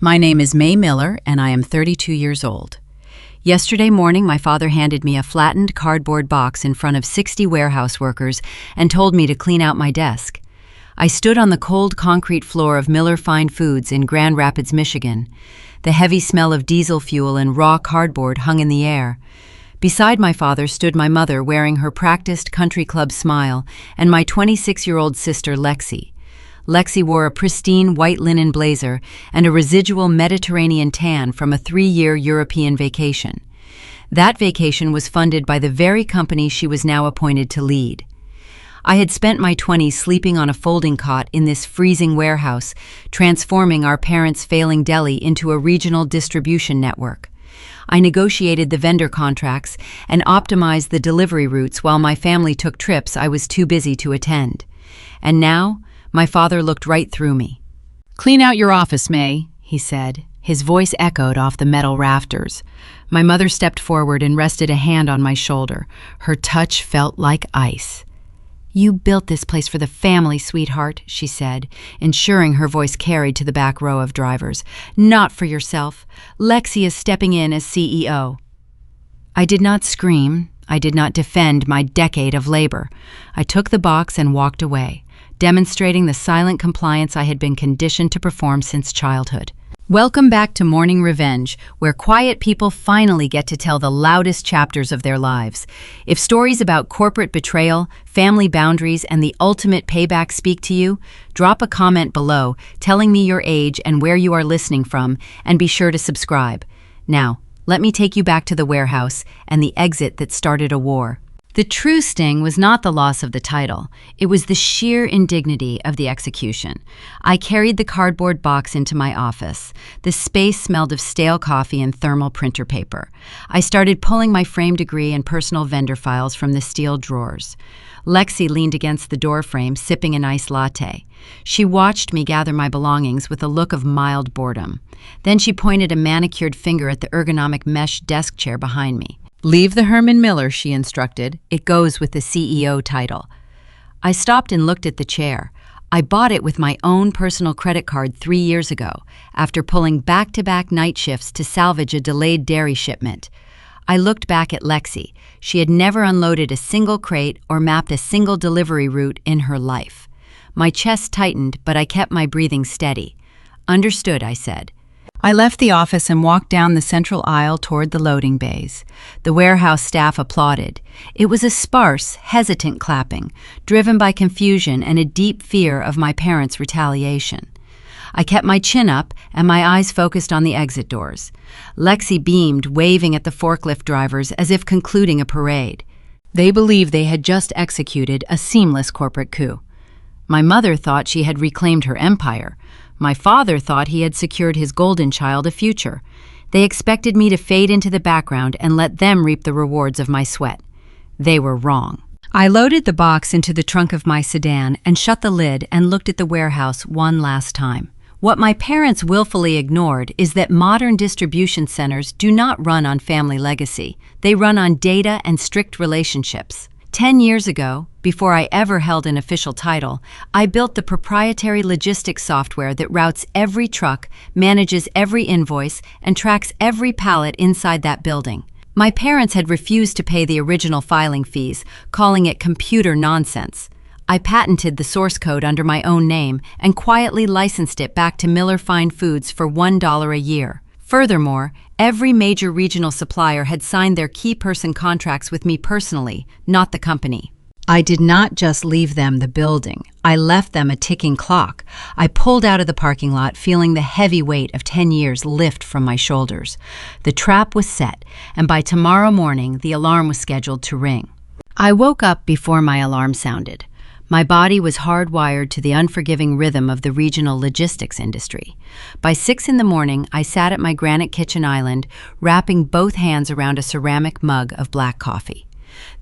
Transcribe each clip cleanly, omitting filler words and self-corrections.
My name is May Miller, and I am 32 years old. Yesterday morning, my father handed me a flattened cardboard box in front of 60 warehouse workers and told me to clean out my desk. I stood on the cold concrete floor of Miller Fine Foods in Grand Rapids, Michigan. The heavy smell of diesel fuel and raw cardboard hung in the air. Beside my father stood my mother wearing her practiced country club smile and my 26-year-old sister Lexi. Lexi wore a pristine white linen blazer and a residual Mediterranean tan from a 3-year European vacation. That vacation was funded by the very company she was now appointed to lead. I had spent my 20s sleeping on a folding cot in this freezing warehouse, transforming our parents' failing deli into a regional distribution network. I negotiated the vendor contracts and optimized the delivery routes while my family took trips I was too busy to attend. And now, my father looked right through me. "Clean out your office, May," he said. His voice echoed off the metal rafters. My mother stepped forward and rested a hand on my shoulder. Her touch felt like ice. "You built this place for the family, sweetheart," she said, ensuring her voice carried to the back row of drivers. "Not for yourself. Lexi is stepping in as CEO." I did not scream. I did not defend my decade of labor. I took the box and walked away, demonstrating the silent compliance I had been conditioned to perform since childhood. Welcome back to Morning Revenge, where quiet people finally get to tell the loudest chapters of their lives. If stories about corporate betrayal, family boundaries, and the ultimate payback speak to you, drop a comment below telling me your age and where you are listening from, and be sure to subscribe. Now, let me take you back to the warehouse and the exit that started a war. The true sting was not the loss of the title. It was the sheer indignity of the execution. I carried the cardboard box into my office. The space smelled of stale coffee and thermal printer paper. I started pulling my frame degree and personal vendor files from the steel drawers. Lexi leaned against the doorframe, sipping an iced latte. She watched me gather my belongings with a look of mild boredom. Then she pointed a manicured finger at the ergonomic mesh desk chair behind me. "Leave the Herman Miller," she instructed. "It goes with the CEO title." I stopped and looked at the chair. I bought it with my own personal credit card 3 years ago, after pulling back-to-back night shifts to salvage a delayed dairy shipment. I looked back at Lexi. She had never unloaded a single crate or mapped a single delivery route in her life. My chest tightened, but I kept my breathing steady. "Understood," I said. I left the office and walked down the central aisle toward the loading bays. The warehouse staff applauded. It was a sparse, hesitant clapping, driven by confusion and a deep fear of my parents' retaliation. I kept my chin up and my eyes focused on the exit doors. Lexi beamed, waving at the forklift drivers as if concluding a parade. They believed they had just executed a seamless corporate coup. My mother thought she had reclaimed her empire. My father thought he had secured his golden child a future. They expected me to fade into the background and let them reap the rewards of my sweat. They were wrong. I loaded the box into the trunk of my sedan and shut the lid and looked at the warehouse one last time. What my parents willfully ignored is that modern distribution centers do not run on family legacy. They run on data and strict relationships. 10 years ago, before I ever held an official title, I built the proprietary logistics software that routes every truck, manages every invoice, and tracks every pallet inside that building. My parents had refused to pay the original filing fees, calling it computer nonsense. I patented the source code under my own name and quietly licensed it back to Miller Fine Foods for $1 a year. Furthermore, every major regional supplier had signed their key person contracts with me personally, not the company. I did not just leave them the building. I left them a ticking clock. I pulled out of the parking lot, feeling the heavy weight of 10 years lift from my shoulders. The trap was set, and by tomorrow morning, the alarm was scheduled to ring. I woke up before my alarm sounded. My body was hardwired to the unforgiving rhythm of the regional logistics industry. By 6 in the morning, I sat at my granite kitchen island, wrapping both hands around a ceramic mug of black coffee.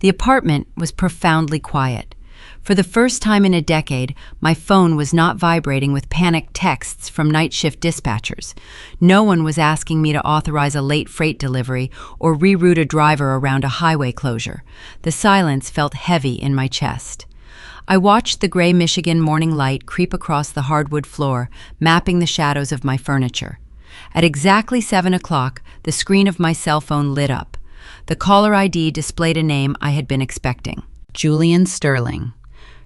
The apartment was profoundly quiet. For the first time in a decade, my phone was not vibrating with panicked texts from night shift dispatchers. No one was asking me to authorize a late freight delivery or reroute a driver around a highway closure. The silence felt heavy in my chest. I watched the gray Michigan morning light creep across the hardwood floor, mapping the shadows of my furniture. At exactly 7 o'clock, the screen of my cell phone lit up. The caller ID displayed a name I had been expecting. Julian Sterling.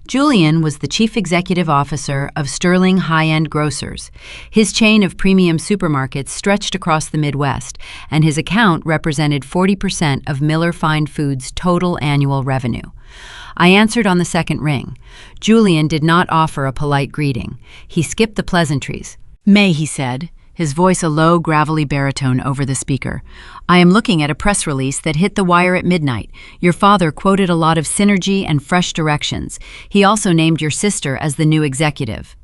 Julian was the chief executive officer of Sterling High-End Grocers. His chain of premium supermarkets stretched across the Midwest, and his account represented 40% of Miller Fine Foods' total annual revenue. I answered on the second ring. Julian did not offer a polite greeting. He skipped the pleasantries. "May," he said, his voice a low, gravelly baritone over the speaker. "I am looking at a press release that hit the wire at midnight. Your father quoted a lot of synergy and fresh directions. He also named your sister as the new executive."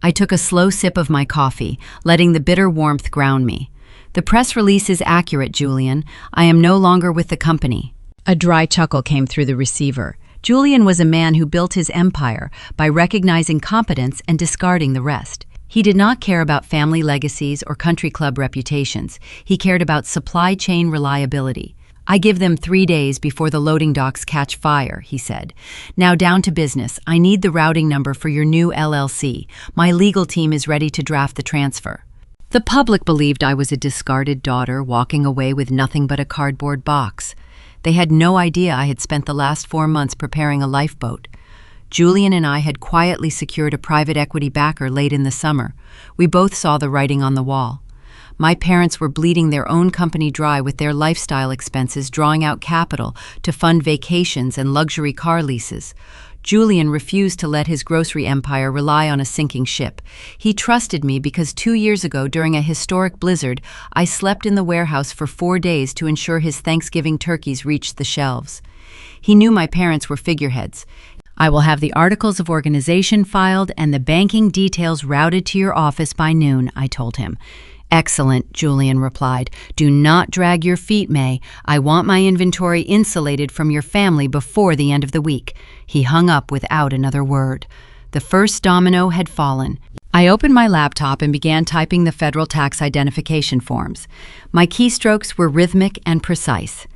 I took a slow sip of my coffee, letting the bitter warmth ground me. "The press release is accurate, Julian. I am no longer with the company." A dry chuckle came through the receiver. Julian was a man who built his empire by recognizing competence and discarding the rest. He did not care about family legacies or country club reputations. He cared about supply chain reliability. "I give them 3 days before the loading docks catch fire," he said. "Now down to business. I need the routing number for your new LLC. My legal team is ready to draft the transfer." The public believed I was a discarded daughter walking away with nothing but a cardboard box. They had no idea I had spent the last 4 months preparing a lifeboat. Julian and I had quietly secured a private equity backer late in the summer. We both saw the writing on the wall. My parents were bleeding their own company dry with their lifestyle expenses, drawing out capital to fund vacations and luxury car leases. Julian refused to let his grocery empire rely on a sinking ship. He trusted me because 2 years ago, during a historic blizzard, I slept in the warehouse for 4 days to ensure his Thanksgiving turkeys reached the shelves. He knew my parents were figureheads. "I will have the articles of organization filed and the banking details routed to your office by noon," I told him. "Excellent," Julian replied. "Do not drag your feet, May. I want my inventory insulated from your family before the end of the week." He hung up without another word. The first domino had fallen. I opened my laptop and began typing the federal tax identification forms. My keystrokes were rhythmic and precise.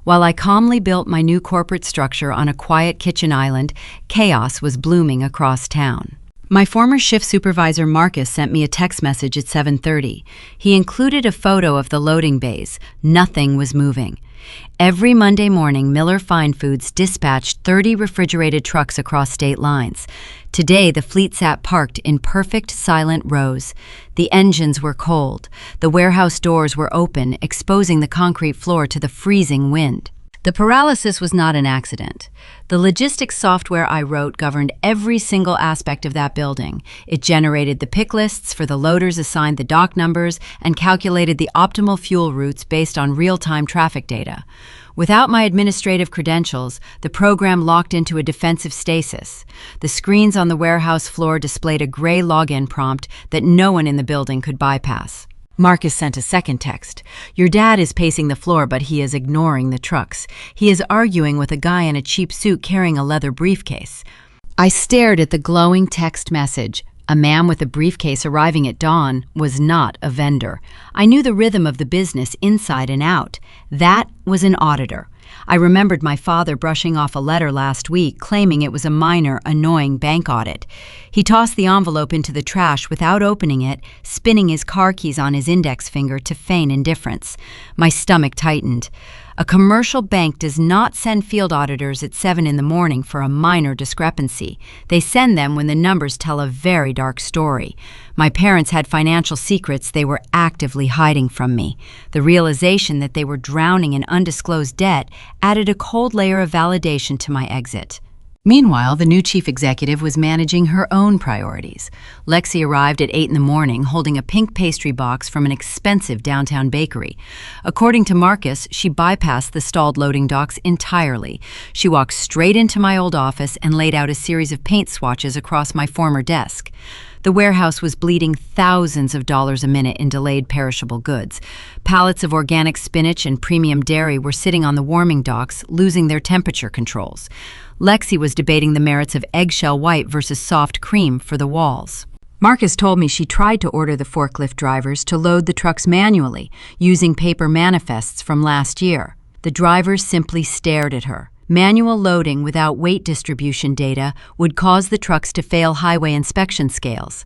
While I calmly built my new corporate structure on a quiet kitchen island, chaos was blooming across town. My former shift supervisor Marcus sent me a text message at 7:30. He included a photo of the loading bays. Nothing was moving. Every Monday morning, Miller Fine Foods dispatched 30 refrigerated trucks across state lines. Today, the fleet sat parked in perfect, silent rows. The engines were cold. The warehouse doors were open, exposing the concrete floor to the freezing wind. The paralysis was not an accident. The logistics software I wrote governed every single aspect of that building. It generated the pick lists for the loaders, assigned the dock numbers, and calculated the optimal fuel routes based on real-time traffic data. Without my administrative credentials, the program locked into a defensive stasis. The screens on the warehouse floor displayed a gray login prompt that no one in the building could bypass. Marcus sent a second text. "Your dad is pacing the floor, but he is ignoring the trucks. He is arguing with a guy in a cheap suit carrying a leather briefcase." I stared at the glowing text message. A man with a briefcase arriving at dawn was not a vendor. I knew the rhythm of the business inside and out. That was an auditor. I remembered my father brushing off a letter last week, claiming it was a minor, annoying bank audit. He tossed the envelope into the trash without opening it, spinning his car keys on his index finger to feign indifference. My stomach tightened. A commercial bank does not send field auditors at 7 in the morning for a minor discrepancy. They send them when the numbers tell a very dark story. My parents had financial secrets they were actively hiding from me. The realization that they were drowning in undisclosed debt added a cold layer of validation to my exit. Meanwhile, the new chief executive was managing her own priorities. Lexi arrived at 8 in the morning holding a pink pastry box from an expensive downtown bakery. According to Marcus, she bypassed the stalled loading docks entirely. She walked straight into my old office and laid out a series of paint swatches across my former desk. The warehouse was bleeding thousands of dollars a minute in delayed perishable goods. Pallets of organic spinach and premium dairy were sitting on the warming docks, losing their temperature controls. Lexi was debating the merits of eggshell white versus soft cream for the walls. Marcus told me she tried to order the forklift drivers to load the trucks manually, using paper manifests from last year. The drivers simply stared at her. Manual loading without weight distribution data would cause the trucks to fail highway inspection scales.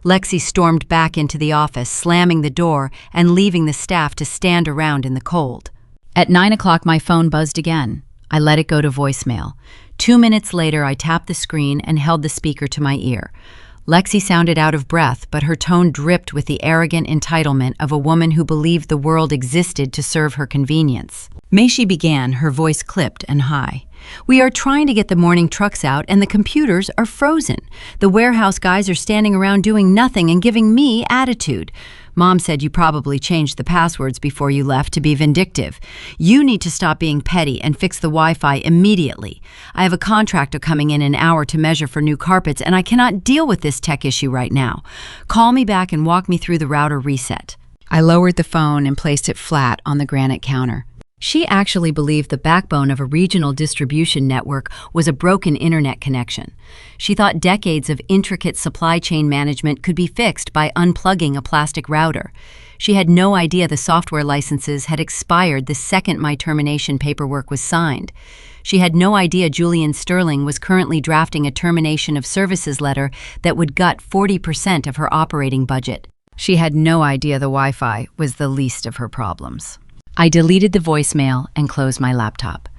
Lexi stormed back into the office, slamming the door and leaving the staff to stand around in the cold. At 9 o'clock, my phone buzzed again. I let it go to voicemail. 2 minutes later, I tapped the screen and held the speaker to my ear. Lexi sounded out of breath, but her tone dripped with the arrogant entitlement of a woman who believed the world existed to serve her convenience. May she began, her voice clipped and high. "We are trying to get the morning trucks out and the computers are frozen. The warehouse guys are standing around doing nothing and giving me attitude. Mom said you probably changed the passwords before you left to be vindictive. You need to stop being petty and fix the Wi-Fi immediately. I have a contractor coming in an hour to measure for new carpets and I cannot deal with this tech issue right now. Call me back and walk me through the router reset." I lowered the phone and placed it flat on the granite counter. She actually believed the backbone of a regional distribution network was a broken internet connection. She thought decades of intricate supply chain management could be fixed by unplugging a plastic router. She had no idea the software licenses had expired the second my termination paperwork was signed. She had no idea Julian Sterling was currently drafting a termination of services letter that would gut 40% of her operating budget. She had no idea the Wi-Fi was the least of her problems. I deleted the voicemail and closed my laptop.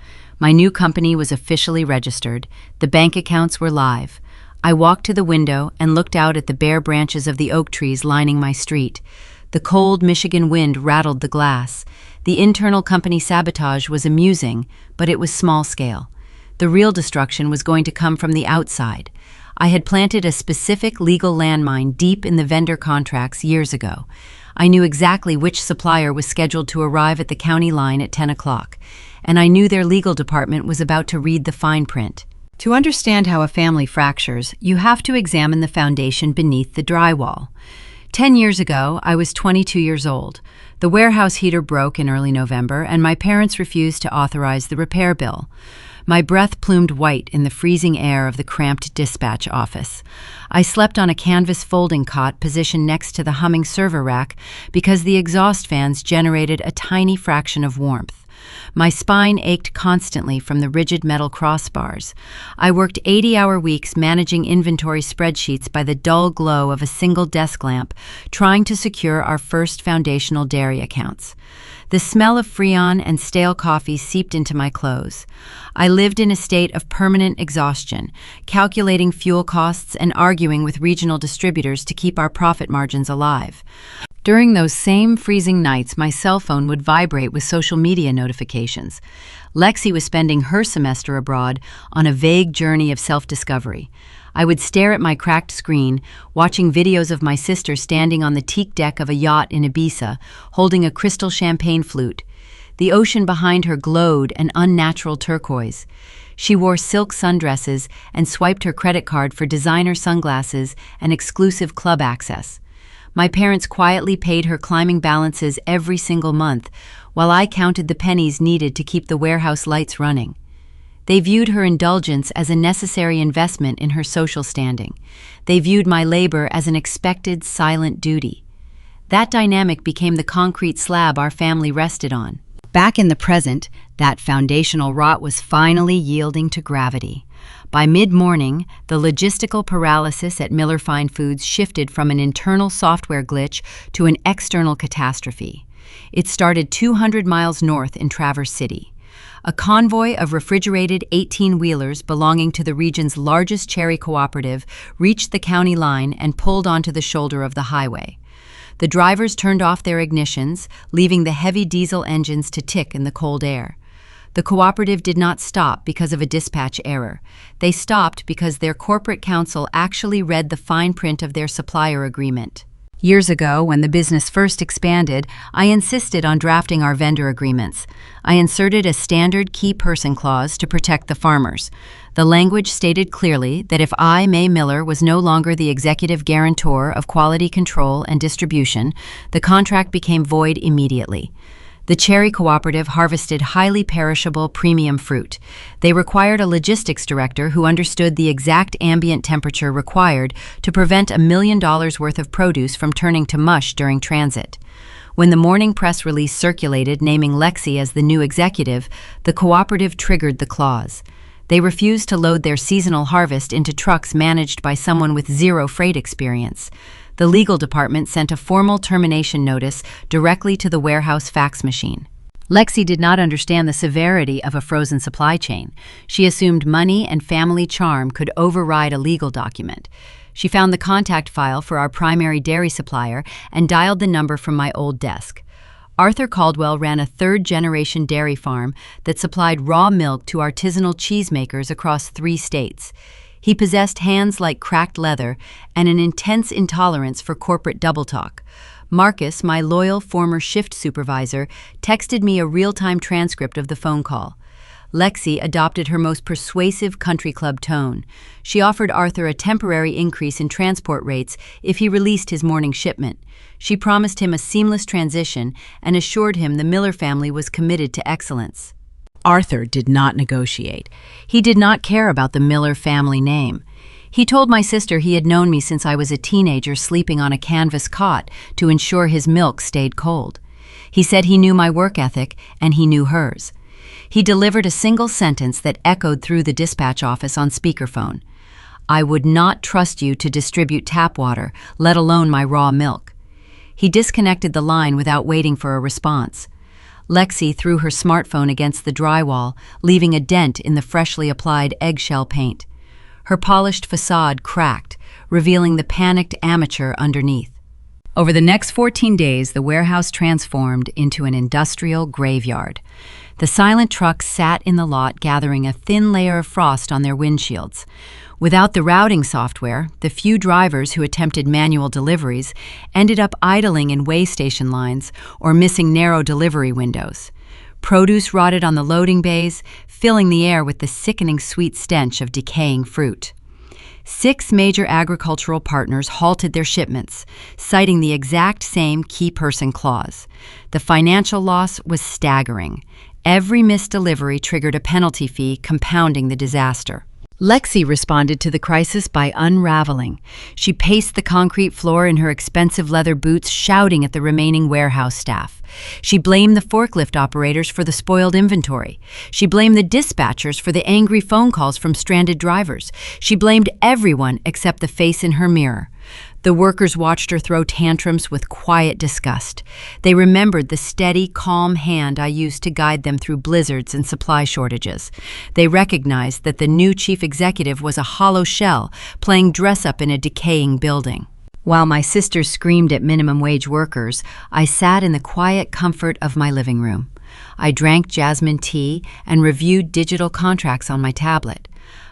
My new company was officially registered. The bank accounts were live. I walked to the window and looked out at the bare branches of the oak trees lining my street. The cold Michigan wind rattled the glass. The internal company sabotage was amusing, but it was small scale. The real destruction was going to come from the outside. I had planted a specific legal landmine deep in the vendor contracts years ago. I knew exactly which supplier was scheduled to arrive at the county line at 10 o'clock, and I knew their legal department was about to read the fine print. To understand how a family fractures, you have to examine the foundation beneath the drywall. 10 years ago, I was 22 years old. The warehouse heater broke in early November, and my parents refused to authorize the repair bill. My breath plumed white in the freezing air of the cramped dispatch office. I slept on a canvas folding cot positioned next to the humming server rack because the exhaust fans generated a tiny fraction of warmth. My spine ached constantly from the rigid metal crossbars. I worked 80-hour weeks managing inventory spreadsheets by the dull glow of a single desk lamp, trying to secure our first foundational dairy accounts. The smell of Freon and stale coffee seeped into my clothes. I lived in a state of permanent exhaustion, calculating fuel costs and arguing with regional distributors to keep our profit margins alive. During those same freezing nights, my cell phone would vibrate with social media notifications. Lexi was spending her semester abroad on a vague journey of self-discovery. I would stare at my cracked screen, watching videos of my sister standing on the teak deck of a yacht in Ibiza, holding a crystal champagne flute. The ocean behind her glowed an unnatural turquoise. She wore silk sundresses and swiped her credit card for designer sunglasses and exclusive club access. My parents quietly paid her climbing balances every single month, while I counted the pennies needed to keep the warehouse lights running. They viewed her indulgence as a necessary investment in her social standing. They viewed my labor as an expected, silent duty. That dynamic became the concrete slab our family rested on. Back in the present, that foundational rot was finally yielding to gravity. By mid-morning, the logistical paralysis at Miller Fine Foods shifted from an internal software glitch to an external catastrophe. It started 200 miles north in Traverse City. A convoy of refrigerated 18-wheelers belonging to the region's largest cherry cooperative reached the county line and pulled onto the shoulder of the highway. The drivers turned off their ignitions, leaving the heavy diesel engines to tick in the cold air. The cooperative did not stop because of a dispatch error. They stopped because their corporate counsel actually read the fine print of their supplier agreement. Years ago, when the business first expanded, I insisted on drafting our vendor agreements. I inserted a standard key person clause to protect the farmers. The language stated clearly that if I, May Miller, was no longer the executive guarantor of quality control and distribution, the contract became void immediately. The cherry cooperative harvested highly perishable premium fruit. They required a logistics director who understood the exact ambient temperature required to prevent $1 million worth of produce from turning to mush during transit. When the morning press release circulated naming Lexi as the new executive, the cooperative triggered the clause. They refused to load their seasonal harvest into trucks managed by someone with zero freight experience. The legal department sent a formal termination notice directly to the warehouse fax machine. Lexi did not understand the severity of a frozen supply chain. She assumed money and family charm could override a legal document. She found the contact file for our primary dairy supplier and dialed the number from my old desk. Arthur Caldwell ran a third-generation dairy farm that supplied raw milk to artisanal cheesemakers across 3 states. He possessed hands like cracked leather and an intense intolerance for corporate double talk. Marcus, my loyal former shift supervisor, texted me a real-time transcript of the phone call. Lexi adopted her most persuasive country club tone. She offered Arthur a temporary increase in transport rates if he released his morning shipment. She promised him a seamless transition and assured him the Miller family was committed to excellence. Arthur did not negotiate. He did not care about the Miller family name. He told my sister he had known me since I was a teenager sleeping on a canvas cot to ensure his milk stayed cold. He said he knew my work ethic and he knew hers. He delivered a single sentence that echoed through the dispatch office on speakerphone. "I would not trust you to distribute tap water, let alone my raw milk." He disconnected the line without waiting for a response. Lexi threw her smartphone against the drywall, leaving a dent in the freshly applied eggshell paint. Her polished facade cracked, revealing the panicked amateur underneath. Over the next 14 days, the warehouse transformed into an industrial graveyard. The silent trucks sat in the lot, gathering a thin layer of frost on their windshields. Without the routing software, the few drivers who attempted manual deliveries ended up idling in way station lines or missing narrow delivery windows. Produce rotted on the loading bays, filling the air with the sickening sweet stench of decaying fruit. 6 major agricultural partners halted their shipments, citing the exact same key person clause. The financial loss was staggering. Every missed delivery triggered a penalty fee, compounding the disaster. Lexi responded to the crisis by unraveling. She paced the concrete floor in her expensive leather boots, shouting at the remaining warehouse staff. She blamed the forklift operators for the spoiled inventory. She blamed the dispatchers for the angry phone calls from stranded drivers. She blamed everyone except the face in her mirror. The workers watched her throw tantrums with quiet disgust. They remembered the steady, calm hand I used to guide them through blizzards and supply shortages. They recognized that the new chief executive was a hollow shell, playing dress-up in a decaying building. While my sister screamed at minimum wage workers, I sat in the quiet comfort of my living room. I drank jasmine tea and reviewed digital contracts on my tablet.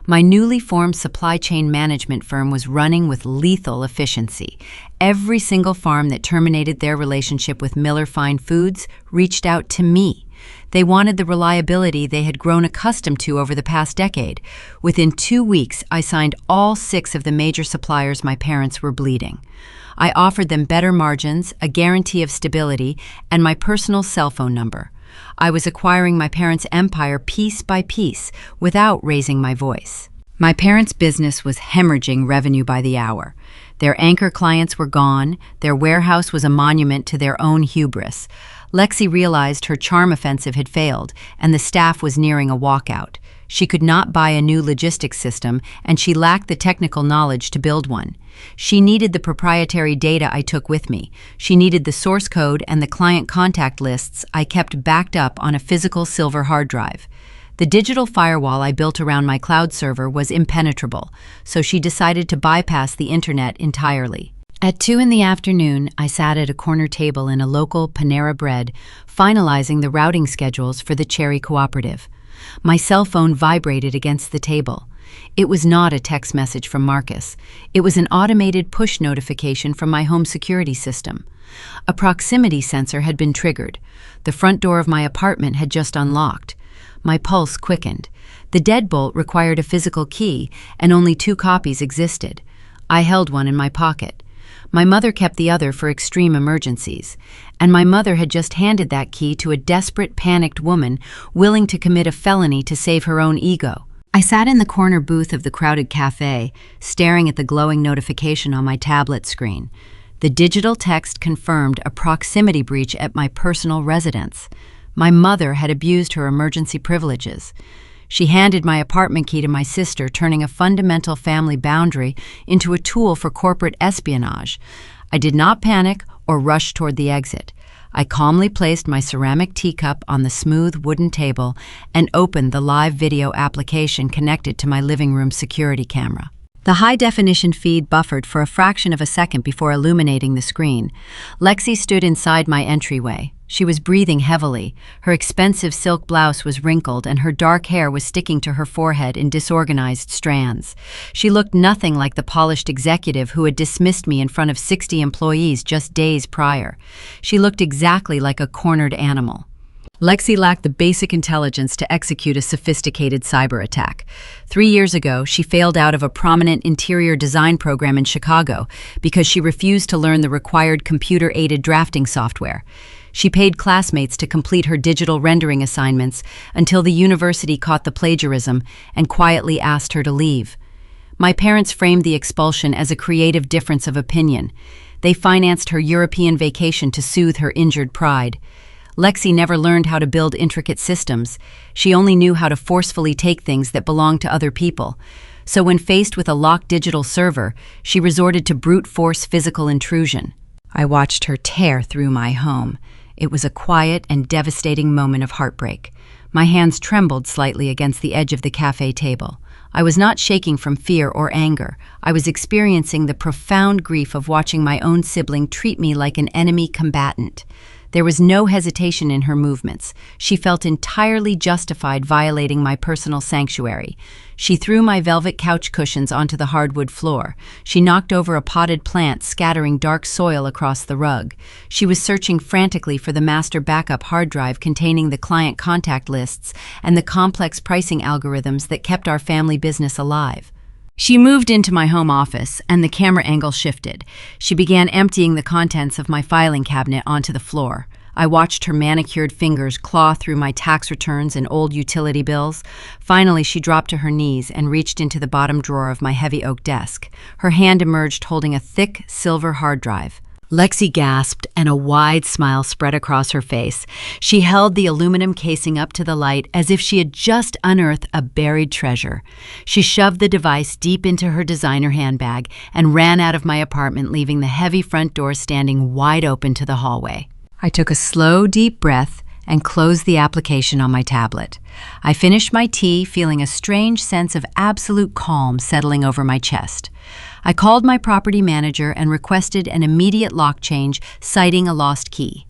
My newly formed supply chain management firm was running with lethal efficiency. Every single farm that terminated their relationship with Miller Fine Foods reached out to me. They wanted the reliability they had grown accustomed to over the past decade. Within 2 weeks, I signed all 6 of the major suppliers my parents were bleeding. I offered them better margins, a guarantee of stability, and my personal cell phone number. I was acquiring my parents' empire piece by piece without raising my voice. My parents' business was hemorrhaging revenue by the hour. Their anchor clients were gone. Their warehouse was a monument to their own hubris. Lexi realized her charm offensive had failed, and the staff was nearing a walkout. She could not buy a new logistics system, and she lacked the technical knowledge to build one. She needed the proprietary data I took with me. She needed the source code and the client contact lists I kept backed up on a physical silver hard drive. The digital firewall I built around my cloud server was impenetrable, so she decided to bypass the internet entirely. At 2 in the afternoon, I sat at a corner table in a local Panera Bread, finalizing the routing schedules for the Cherry Cooperative. My cell phone vibrated against the table. It was not a text message from Marcus. It was an automated push notification from my home security system. A proximity sensor had been triggered. The front door of my apartment had just unlocked. My pulse quickened. The deadbolt required a physical key, and only 2 copies existed. I held one in my pocket. My mother kept the other for extreme emergencies, and my mother had just handed that key to a desperate, panicked woman willing to commit a felony to save her own ego. I sat in the corner booth of the crowded cafe, staring at the glowing notification on my tablet screen. The digital text confirmed a proximity breach at my personal residence. My mother had abused her emergency privileges. She handed my apartment key to my sister, turning a fundamental family boundary into a tool for corporate espionage. I did not panic or rush toward the exit. I calmly placed my ceramic teacup on the smooth wooden table and opened the live video application connected to my living room security camera. The high-definition feed buffered for a fraction of a second before illuminating the screen. Lexi stood inside my entryway. She was breathing heavily. Her expensive silk blouse was wrinkled, and her dark hair was sticking to her forehead in disorganized strands. She looked nothing like the polished executive who had dismissed me in front of 60 employees just days prior. She looked exactly like a cornered animal. Lexi lacked the basic intelligence to execute a sophisticated cyber attack. 3 years ago, she failed out of a prominent interior design program in Chicago because she refused to learn the required computer-aided drafting software. She paid classmates to complete her digital rendering assignments until the university caught the plagiarism and quietly asked her to leave. My parents framed the expulsion as a creative difference of opinion. They financed her European vacation to soothe her injured pride. Lexi never learned how to build intricate systems. She only knew how to forcefully take things that belonged to other people. So when faced with a locked digital server, she resorted to brute force physical intrusion. I watched her tear through my home. It was a quiet and devastating moment of heartbreak. My hands trembled slightly against the edge of the cafe table. I was not shaking from fear or anger. I was experiencing the profound grief of watching my own sibling treat me like an enemy combatant. There was no hesitation in her movements. She felt entirely justified violating my personal sanctuary. She threw my velvet couch cushions onto the hardwood floor. She knocked over a potted plant, scattering dark soil across the rug. She was searching frantically for the master backup hard drive containing the client contact lists and the complex pricing algorithms that kept our family business alive. She moved into my home office, and the camera angle shifted. She began emptying the contents of my filing cabinet onto the floor. I watched her manicured fingers claw through my tax returns and old utility bills. Finally, she dropped to her knees and reached into the bottom drawer of my heavy oak desk. Her hand emerged holding a thick, silver hard drive. Lexi gasped, and a wide smile spread across her face. She held the aluminum casing up to the light as if she had just unearthed a buried treasure. She shoved the device deep into her designer handbag and ran out of my apartment, leaving the heavy front door standing wide open to the hallway. I took a slow, deep breath and closed the application on my tablet. I finished my tea, feeling a strange sense of absolute calm settling over my chest. I called my property manager and requested an immediate lock change, citing a lost key.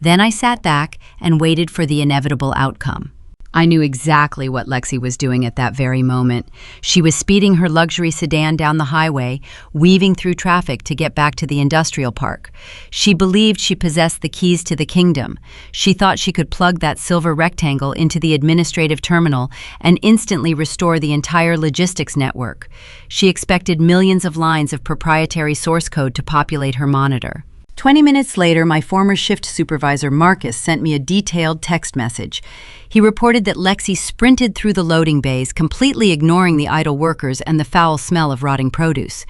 Then I sat back and waited for the inevitable outcome. I knew exactly what Lexi was doing at that very moment. She was speeding her luxury sedan down the highway, weaving through traffic to get back to the industrial park. She believed she possessed the keys to the kingdom. She thought she could plug that silver rectangle into the administrative terminal and instantly restore the entire logistics network. She expected millions of lines of proprietary source code to populate her monitor. 20 minutes later, my former shift supervisor, Marcus, sent me a detailed text message. He reported that Lexi sprinted through the loading bays, completely ignoring the idle workers and the foul smell of rotting produce.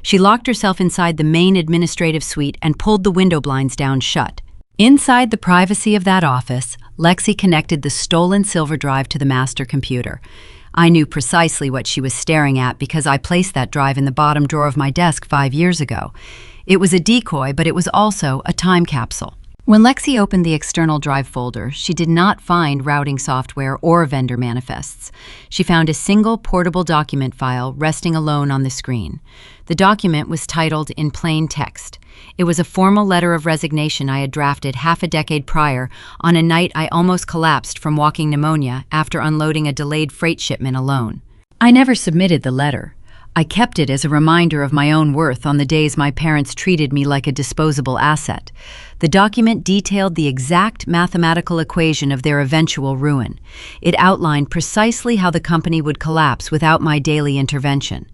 She locked herself inside the main administrative suite and pulled the window blinds down shut. Inside the privacy of that office, Lexi connected the stolen silver drive to the master computer. I knew precisely what she was staring at because I placed that drive in the bottom drawer of my desk 5 years ago. It was a decoy, but it was also a time capsule. When Lexi opened the external drive folder, she did not find routing software or vendor manifests. She found a single portable document file resting alone on the screen. The document was titled in plain text. It was a formal letter of resignation I had drafted half a decade prior on a night I almost collapsed from walking pneumonia after unloading a delayed freight shipment alone. I never submitted the letter. I kept it as a reminder of my own worth on the days my parents treated me like a disposable asset. The document detailed the exact mathematical equation of their eventual ruin. It outlined precisely how the company would collapse without my daily intervention.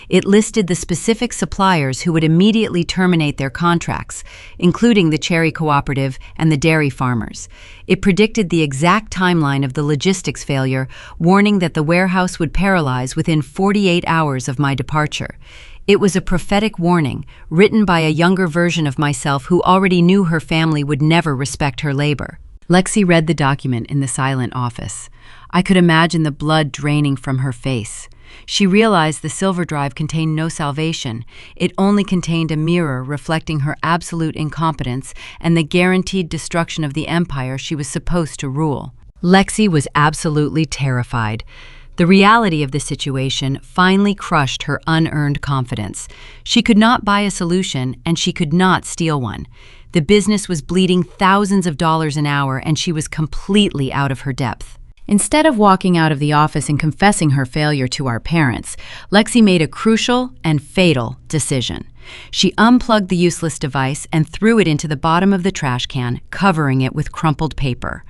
It listed the specific suppliers who would immediately terminate their contracts, including the Cherry Cooperative and the dairy farmers. It predicted the exact timeline of the logistics failure, warning that the warehouse would paralyze within 48 hours of my departure. It was a prophetic warning, written by a younger version of myself who already knew her family would never respect her labor. Lexi read the document in the silent office. I could imagine the blood draining from her face. She realized the silver drive contained no salvation. It only contained a mirror reflecting her absolute incompetence and the guaranteed destruction of the empire she was supposed to rule. Lexi was absolutely terrified. The reality of the situation finally crushed her unearned confidence. She could not buy a solution, and she could not steal one. The business was bleeding thousands of dollars an hour, and she was completely out of her depth. Instead of walking out of the office and confessing her failure to our parents, Lexi made a crucial and fatal decision. She unplugged the useless device and threw it into the bottom of the trash can, covering it with crumpled paper.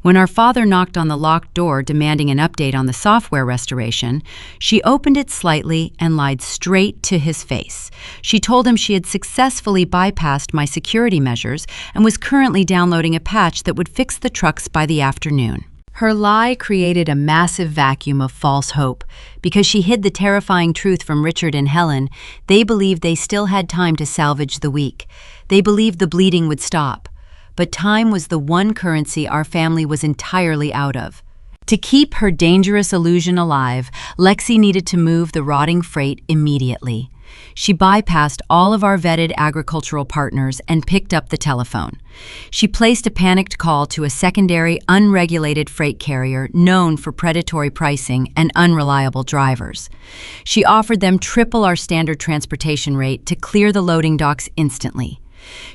When our father knocked on the locked door demanding an update on the software restoration, she opened it slightly and lied straight to his face. She told him she had successfully bypassed my security measures and was currently downloading a patch that would fix the trucks by the afternoon. Her lie created a massive vacuum of false hope. Because she hid the terrifying truth from Richard and Helen, they believed they still had time to salvage the week. They believed the bleeding would stop. But time was the one currency our family was entirely out of. To keep her dangerous illusion alive, Lexi needed to move the rotting freight immediately. She bypassed all of our vetted agricultural partners and picked up the telephone. She placed a panicked call to a secondary, unregulated freight carrier known for predatory pricing and unreliable drivers. She offered them triple our standard transportation rate to clear the loading docks instantly.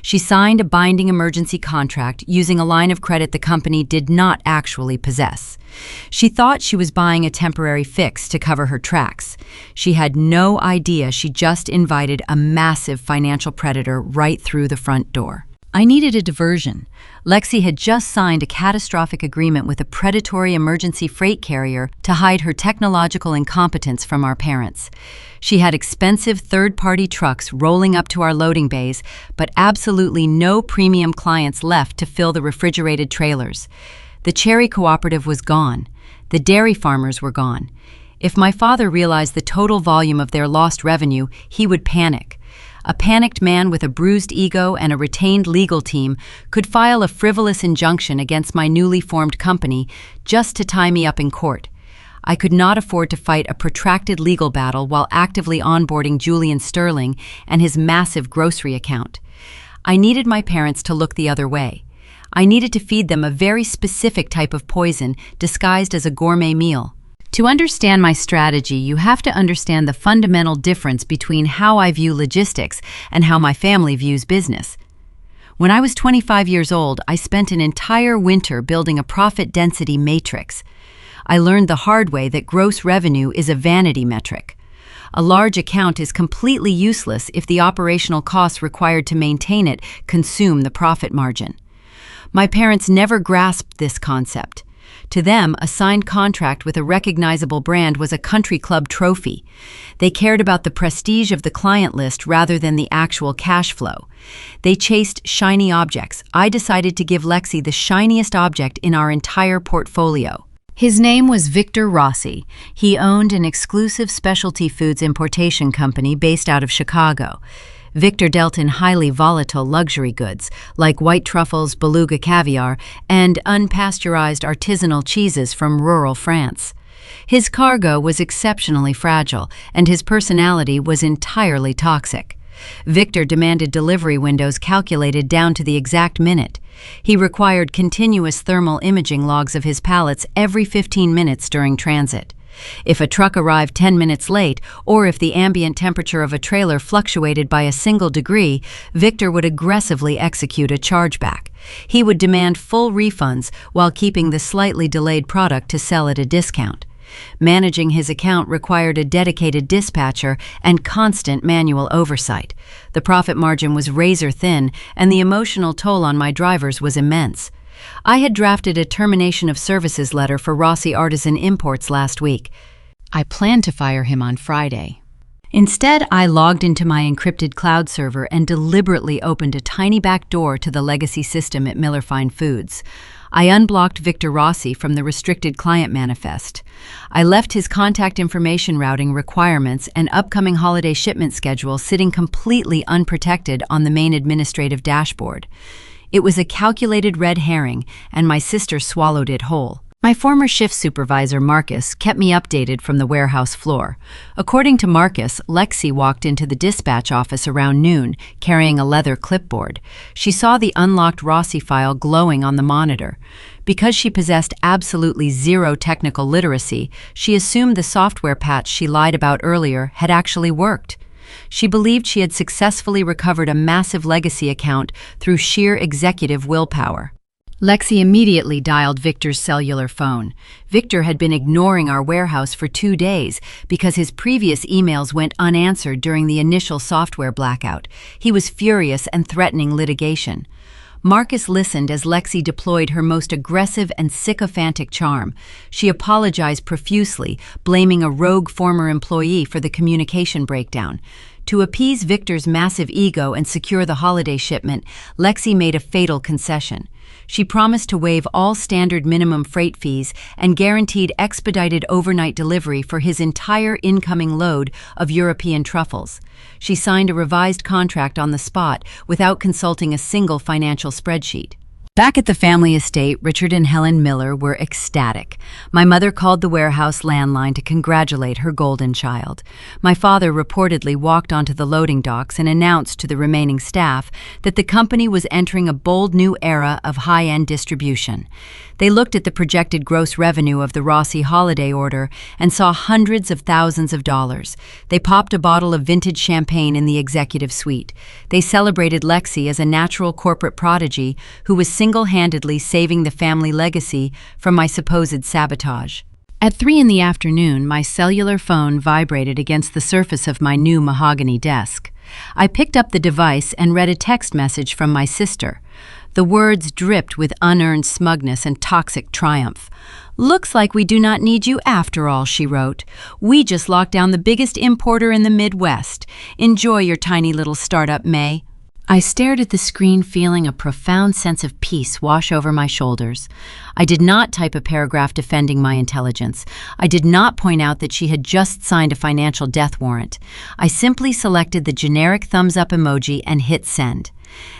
She signed a binding emergency contract using a line of credit the company did not actually possess. She thought she was buying a temporary fix to cover her tracks. She had no idea she just invited a massive financial predator right through the front door. I needed a diversion. Lexi had just signed a catastrophic agreement with a predatory emergency freight carrier to hide her technological incompetence from our parents. She had expensive third-party trucks rolling up to our loading bays, but absolutely no premium clients left to fill the refrigerated trailers. The Cherry Cooperative was gone. The dairy farmers were gone. If my father realized the total volume of their lost revenue, he would panic. A panicked man with a bruised ego and a retained legal team could file a frivolous injunction against my newly formed company just to tie me up in court. I could not afford to fight a protracted legal battle while actively onboarding Julian Sterling and his massive grocery account. I needed my parents to look the other way. I needed to feed them a very specific type of poison disguised as a gourmet meal. To understand my strategy, you have to understand the fundamental difference between how I view logistics and how my family views business. When I was 25 years old, I spent an entire winter building a profit density matrix. I learned the hard way that gross revenue is a vanity metric. A large account is completely useless if the operational costs required to maintain it consume the profit margin. My parents never grasped this concept. To them, a signed contract with a recognizable brand was a country club trophy. They cared about the prestige of the client list rather than the actual cash flow. They chased shiny objects. I decided to give Lexi the shiniest object in our entire portfolio. His name was Victor Rossi. He owned an exclusive specialty foods importation company based out of Chicago. Victor dealt in highly volatile luxury goods, like white truffles, beluga caviar, and unpasteurized artisanal cheeses from rural France. His cargo was exceptionally fragile, and his personality was entirely toxic. Victor demanded delivery windows calculated down to the exact minute. He required continuous thermal imaging logs of his pallets every 15 minutes during transit. If a truck arrived 10 minutes late, or if the ambient temperature of a trailer fluctuated by a single degree, Victor would aggressively execute a chargeback. He would demand full refunds while keeping the slightly delayed product to sell at a discount. Managing his account required a dedicated dispatcher and constant manual oversight. The profit margin was razor thin, and the emotional toll on my drivers was immense. I had drafted a termination of services letter for Rossi Artisan Imports last week. I planned to fire him on Friday. Instead, I logged into my encrypted cloud server and deliberately opened a tiny back door to the legacy system at Miller Fine Foods. I unblocked Victor Rossi from the restricted client manifest. I left his contact information routing requirements and upcoming holiday shipment schedule sitting completely unprotected on the main administrative dashboard. It was a calculated red herring, and my sister swallowed it whole. My former shift supervisor, Marcus, kept me updated from the warehouse floor. According to Marcus, Lexi walked into the dispatch office around noon, carrying a leather clipboard. She saw the unlocked Rossi file glowing on the monitor. Because she possessed absolutely zero technical literacy, she assumed the software patch she lied about earlier had actually worked. She believed she had successfully recovered a massive legacy account through sheer executive willpower. Lexi immediately dialed Victor's cellular phone. Victor had been ignoring our warehouse for 2 days because his previous emails went unanswered during the initial software blackout. He was furious and threatening litigation. Marcus listened as Lexi deployed her most aggressive and sycophantic charm. She apologized profusely, blaming a rogue former employee for the communication breakdown. To appease Victor's massive ego and secure the holiday shipment, Lexi made a fatal concession. She promised to waive all standard minimum freight fees and guaranteed expedited overnight delivery for his entire incoming load of European truffles. She signed a revised contract on the spot without consulting a single financial spreadsheet. Back at the family estate, Richard and Helen Miller were ecstatic. My mother called the warehouse landline to congratulate her golden child. My father reportedly walked onto the loading docks and announced to the remaining staff that the company was entering a bold new era of high-end distribution. They looked at the projected gross revenue of the Rossi holiday order and saw hundreds of thousands of dollars. They popped a bottle of vintage champagne in the executive suite. They celebrated Lexi as a natural corporate prodigy who was single-handedly saving the family legacy from my supposed sabotage. At 3 in the afternoon, my cellular phone vibrated against the surface of my new mahogany desk. I picked up the device and read a text message from my sister. The words dripped with unearned smugness and toxic triumph. "Looks like we do not need you after all," she wrote. "We just locked down the biggest importer in the Midwest. Enjoy your tiny little startup, May." I stared at the screen, feeling a profound sense of peace wash over my shoulders. I did not type a paragraph defending my intelligence. I did not point out that she had just signed a financial death warrant. I simply selected the generic thumbs-up emoji and hit send.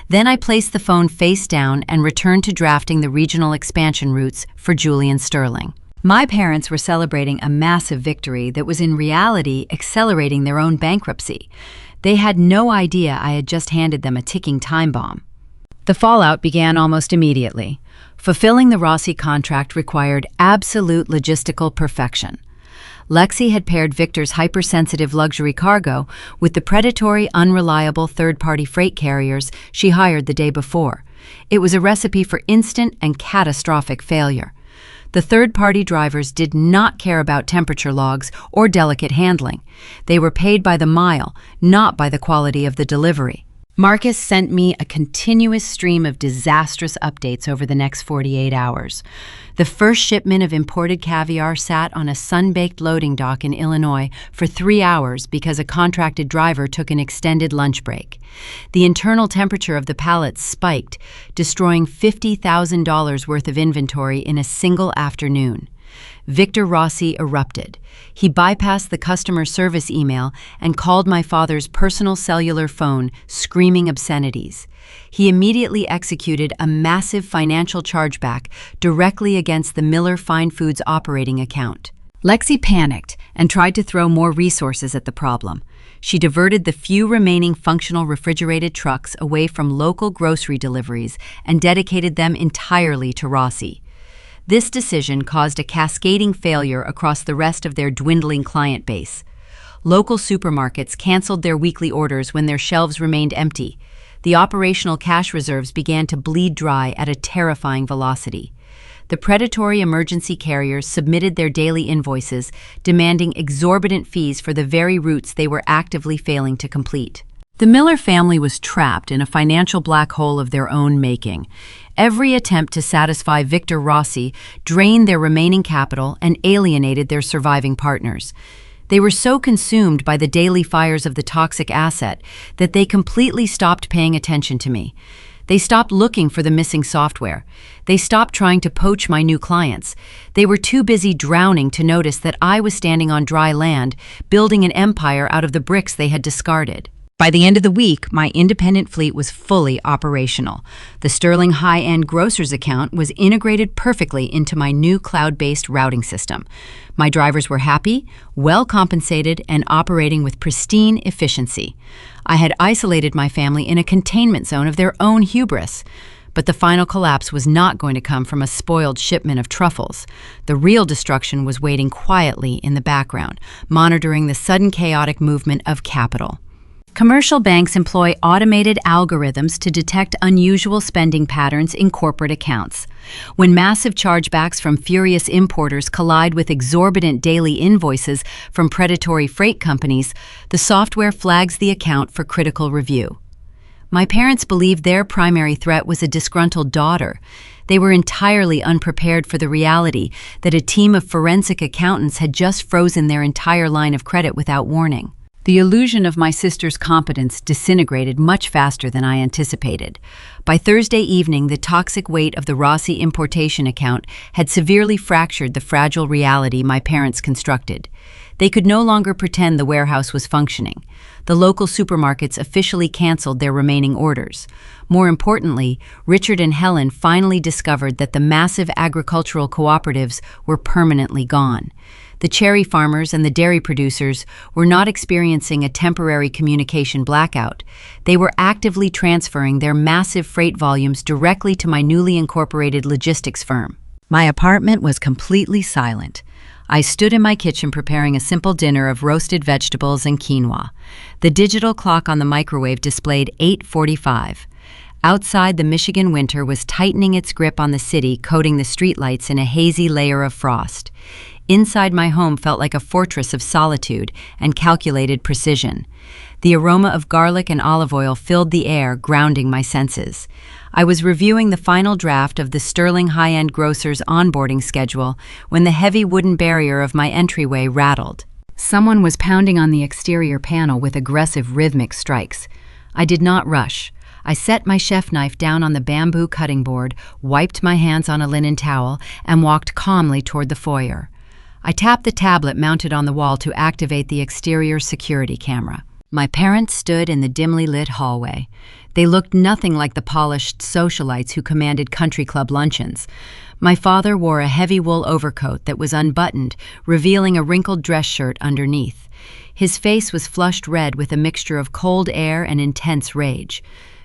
Then I placed the phone face down and returned to drafting the regional expansion routes for Julian Sterling. My parents were celebrating a massive victory that was in reality accelerating their own bankruptcy. They had no idea I had just handed them a ticking time bomb. The fallout began almost immediately. Fulfilling the Rossi contract required absolute logistical perfection. Lexi had paired Victor's hypersensitive luxury cargo with the predatory, unreliable third-party freight carriers she hired the day before. It was a recipe for instant and catastrophic failure. The third-party drivers did not care about temperature logs or delicate handling. They were paid by the mile, not by the quality of the delivery. Marcus sent me a continuous stream of disastrous updates over the next 48 hours. The first shipment of imported caviar sat on a sun-baked loading dock in Illinois for 3 hours because a contracted driver took an extended lunch break. The internal temperature of the pallets spiked, destroying $50,000 worth of inventory in a single afternoon. Victor Rossi erupted. He bypassed the customer service email and called my father's personal cellular phone, screaming obscenities. He immediately executed a massive financial chargeback directly against the Miller Fine Foods operating account. Lexi panicked and tried to throw more resources at the problem. She diverted the few remaining functional refrigerated trucks away from local grocery deliveries and dedicated them entirely to Rossi. This decision caused a cascading failure across the rest of their dwindling client base. Local supermarkets canceled their weekly orders when their shelves remained empty. The operational cash reserves began to bleed dry at a terrifying velocity. The predatory emergency carriers submitted their daily invoices, demanding exorbitant fees for the very routes they were actively failing to complete. The Miller family was trapped in a financial black hole of their own making. Every attempt to satisfy Victor Rossi drained their remaining capital and alienated their surviving partners. They were so consumed by the daily fires of the toxic asset that they completely stopped paying attention to me. They stopped looking for the missing software. They stopped trying to poach my new clients. They were too busy drowning to notice that I was standing on dry land, building an empire out of the bricks they had discarded. By the end of the week, my independent fleet was fully operational. The Sterling high-end grocers account was integrated perfectly into my new cloud-based routing system. My drivers were happy, well compensated, and operating with pristine efficiency. I had isolated my family in a containment zone of their own hubris. But the final collapse was not going to come from a spoiled shipment of truffles. The real destruction was waiting quietly in the background, monitoring the sudden chaotic movement of capital. Commercial banks employ automated algorithms to detect unusual spending patterns in corporate accounts. When massive chargebacks from furious importers collide with exorbitant daily invoices from predatory freight companies, the software flags the account for critical review. My parents believed their primary threat was a disgruntled daughter. They were entirely unprepared for the reality that a team of forensic accountants had just frozen their entire line of credit without warning. The illusion of my sister's competence disintegrated much faster than I anticipated. By Thursday evening, the toxic weight of the Rossi importation account had severely fractured the fragile reality my parents constructed. They could no longer pretend the warehouse was functioning. The local supermarkets officially canceled their remaining orders. More importantly, Richard and Helen finally discovered that the massive agricultural cooperatives were permanently gone. The cherry farmers and the dairy producers were not experiencing a temporary communication blackout. They were actively transferring their massive freight volumes directly to my newly incorporated logistics firm. My apartment was completely silent. I stood in my kitchen preparing a simple dinner of roasted vegetables and quinoa. The digital clock on the microwave displayed 8:45. Outside, the Michigan winter was tightening its grip on the city, coating the streetlights in a hazy layer of frost. Inside, my home felt like a fortress of solitude and calculated precision. The aroma of garlic and olive oil filled the air, grounding my senses. I was reviewing the final draft of the Sterling high-end grocer's onboarding schedule when the heavy wooden barrier of my entryway rattled. Someone was pounding on the exterior panel with aggressive rhythmic strikes. I did not rush. I set my chef knife down on the bamboo cutting board, wiped my hands on a linen towel, and walked calmly toward the foyer. I tapped the tablet mounted on the wall to activate the exterior security camera. My parents stood in the dimly lit hallway. They looked nothing like the polished socialites who commanded country club luncheons. My father wore a heavy wool overcoat that was unbuttoned, revealing a wrinkled dress shirt underneath. His face was flushed red with a mixture of cold air and intense rage.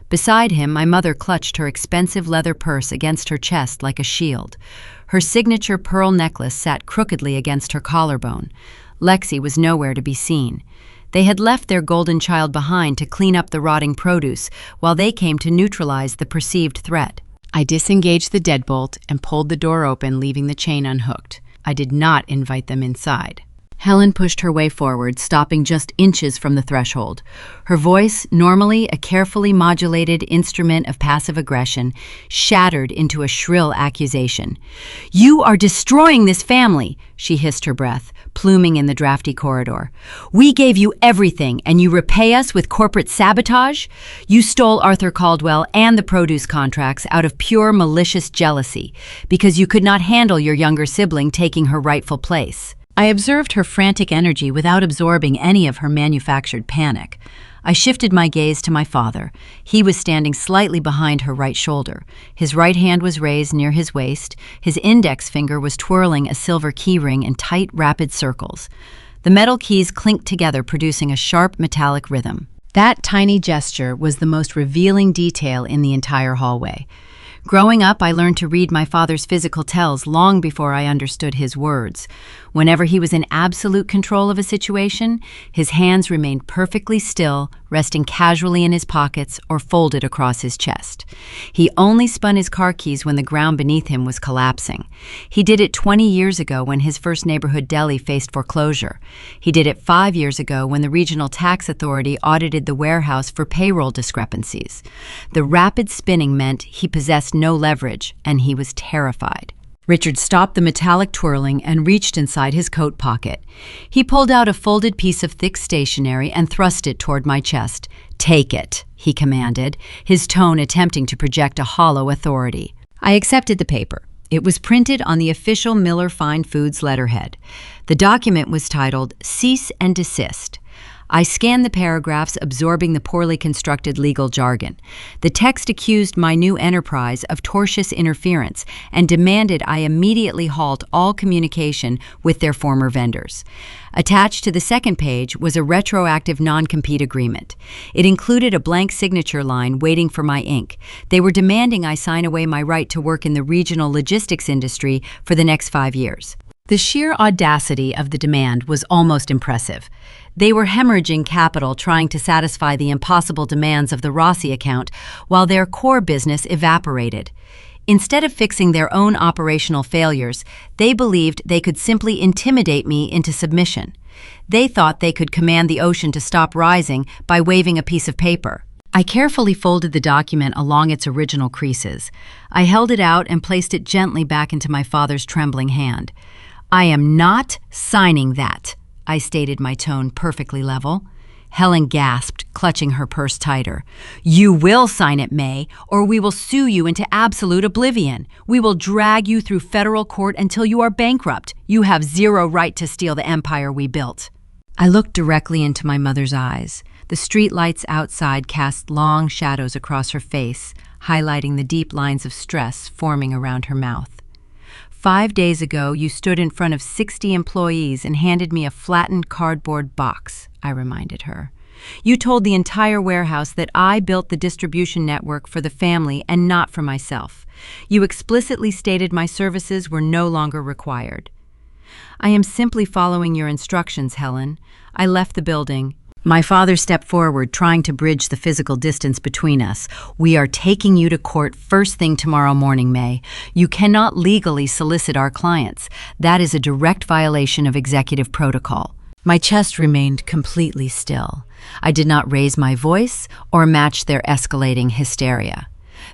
Beside him, my mother clutched her expensive leather purse against her chest like a shield. Her signature pearl necklace sat crookedly against her collarbone. Lexi was nowhere to be seen. They had left their golden child behind to clean up the rotting produce while they came to neutralize the perceived threat. I disengaged the deadbolt and pulled the door open, leaving the chain unhooked. I did not invite them inside. Helen pushed her way forward, stopping just inches from the threshold. Her voice, normally a carefully modulated instrument of passive aggression, shattered into a shrill accusation. "You are destroying this family," she hissed her breath, pluming in the drafty corridor. "We gave you everything, and you repay us with corporate sabotage? You stole Arthur Caldwell and the produce contracts out of pure malicious jealousy, because you could not handle your younger sibling taking her rightful place." I observed her frantic energy without absorbing any of her manufactured panic. I shifted my gaze to my father. He was standing slightly behind her right shoulder. His right hand was raised near his waist. His index finger was twirling a silver keyring in tight, rapid circles. The metal keys clinked together, producing a sharp, metallic rhythm. That tiny gesture was the most revealing detail in the entire hallway. Growing up, I learned to read my father's physical tells long before I understood his words. Whenever he was in absolute control of a situation, his hands remained perfectly still, resting casually in his pockets or folded across his chest. He only spun his car keys when the ground beneath him was collapsing. He did it 20 years ago when his first neighborhood deli faced foreclosure. He did it 5 years ago when the regional tax authority audited the warehouse for payroll discrepancies. The rapid spinning meant he possessed no leverage, and he was terrified. Richard stopped the metallic twirling and reached inside his coat pocket. He pulled out a folded piece of thick stationery and thrust it toward my chest. "Take it," he commanded, his tone attempting to project a hollow authority. I accepted the paper. It was printed on the official Miller Fine Foods letterhead. The document was titled "Cease and Desist." I scanned the paragraphs, absorbing the poorly constructed legal jargon. The text accused my new enterprise of tortious interference and demanded I immediately halt all communication with their former vendors. Attached to the second page was a retroactive non-compete agreement. It included a blank signature line waiting for my ink. They were demanding I sign away my right to work in the regional logistics industry for the next 5 years. The sheer audacity of the demand was almost impressive. They were hemorrhaging capital trying to satisfy the impossible demands of the Rossi account, while their core business evaporated. Instead of fixing their own operational failures, they believed they could simply intimidate me into submission. They thought they could command the ocean to stop rising by waving a piece of paper. I carefully folded the document along its original creases. I held it out and placed it gently back into my father's trembling hand. "I am not signing that," I stated, my tone perfectly level. Helen gasped, clutching her purse tighter. "You will sign it, May, or we will sue you into absolute oblivion. We will drag you through federal court until you are bankrupt. You have zero right to steal the empire we built." I looked directly into my mother's eyes. The street lights outside cast long shadows across her face, highlighting the deep lines of stress forming around her mouth. "5 days ago, you stood in front of 60 employees and handed me a flattened cardboard box," I reminded her. "You told the entire warehouse that I built the distribution network for the family and not for myself. You explicitly stated my services were no longer required." "I am simply following your instructions, Helen." I left the building. My father stepped forward, trying to bridge the physical distance between us. "We are taking you to court first thing tomorrow morning, May. You cannot legally solicit our clients. That is a direct violation of executive protocol." My chest remained completely still. I did not raise my voice or match their escalating hysteria.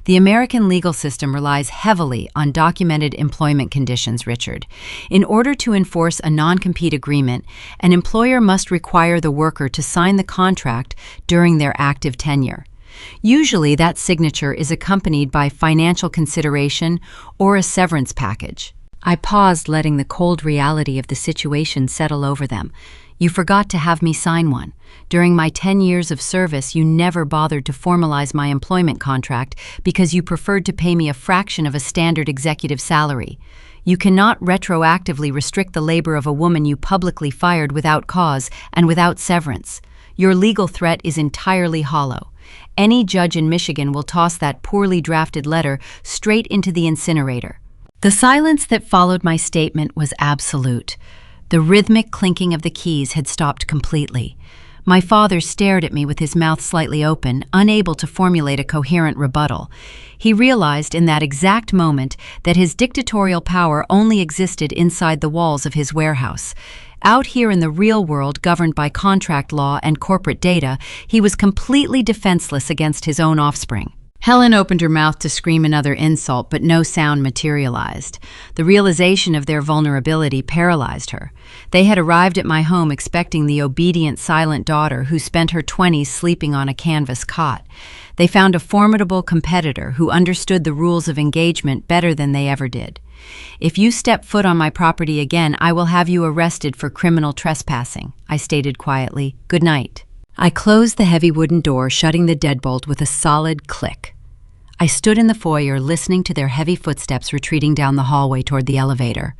The American legal system relies heavily on documented employment conditions, Richard. In order to enforce a non-compete agreement, an employer must require the worker to sign the contract during their active tenure. Usually, that signature is accompanied by financial consideration or a severance package. I paused, letting the cold reality of the situation settle over them. "You forgot to have me sign one. During my 10 years of service, you never bothered to formalize my employment contract because you preferred to pay me a fraction of a standard executive salary. You cannot retroactively restrict the labor of a woman you publicly fired without cause and without severance. Your legal threat is entirely hollow. Any judge in Michigan will toss that poorly drafted letter straight into the incinerator." The silence that followed my statement was absolute. The rhythmic clinking of the keys had stopped completely. My father stared at me with his mouth slightly open, unable to formulate a coherent rebuttal. He realized in that exact moment that his dictatorial power only existed inside the walls of his warehouse. Out here in the real world, governed by contract law and corporate data, he was completely defenseless against his own offspring. Helen opened her mouth to scream another insult, but no sound materialized. The realization of their vulnerability paralyzed her. They had arrived at my home expecting the obedient, silent daughter who spent her 20s sleeping on a canvas cot. They found a formidable competitor who understood the rules of engagement better than they ever did. "If you step foot on my property again, I will have you arrested for criminal trespassing," I stated quietly. "Good night." I closed the heavy wooden door, shutting the deadbolt with a solid click. I stood in the foyer, listening to their heavy footsteps retreating down the hallway toward the elevator.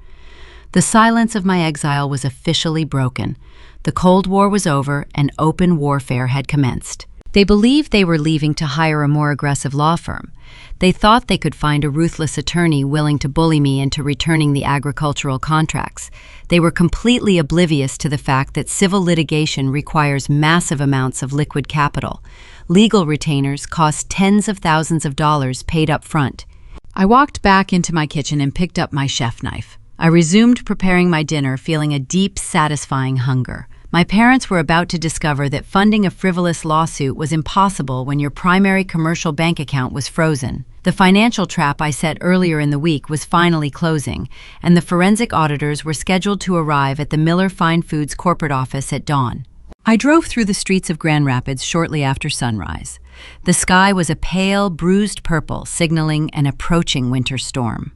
The silence of my exile was officially broken. The Cold War was over, and open warfare had commenced. They believed they were leaving to hire a more aggressive law firm. They thought they could find a ruthless attorney willing to bully me into returning the agricultural contracts. They were completely oblivious to the fact that civil litigation requires massive amounts of liquid capital. Legal retainers cost tens of thousands of dollars paid up front. I walked back into my kitchen and picked up my chef knife. I resumed preparing my dinner, feeling a deep, satisfying hunger. My parents were about to discover that funding a frivolous lawsuit was impossible when your primary commercial bank account was frozen. The financial trap I set earlier in the week was finally closing, and the forensic auditors were scheduled to arrive at the Miller Fine Foods corporate office at dawn. I drove through the streets of Grand Rapids shortly after sunrise. The sky was a pale, bruised purple, signaling an approaching winter storm.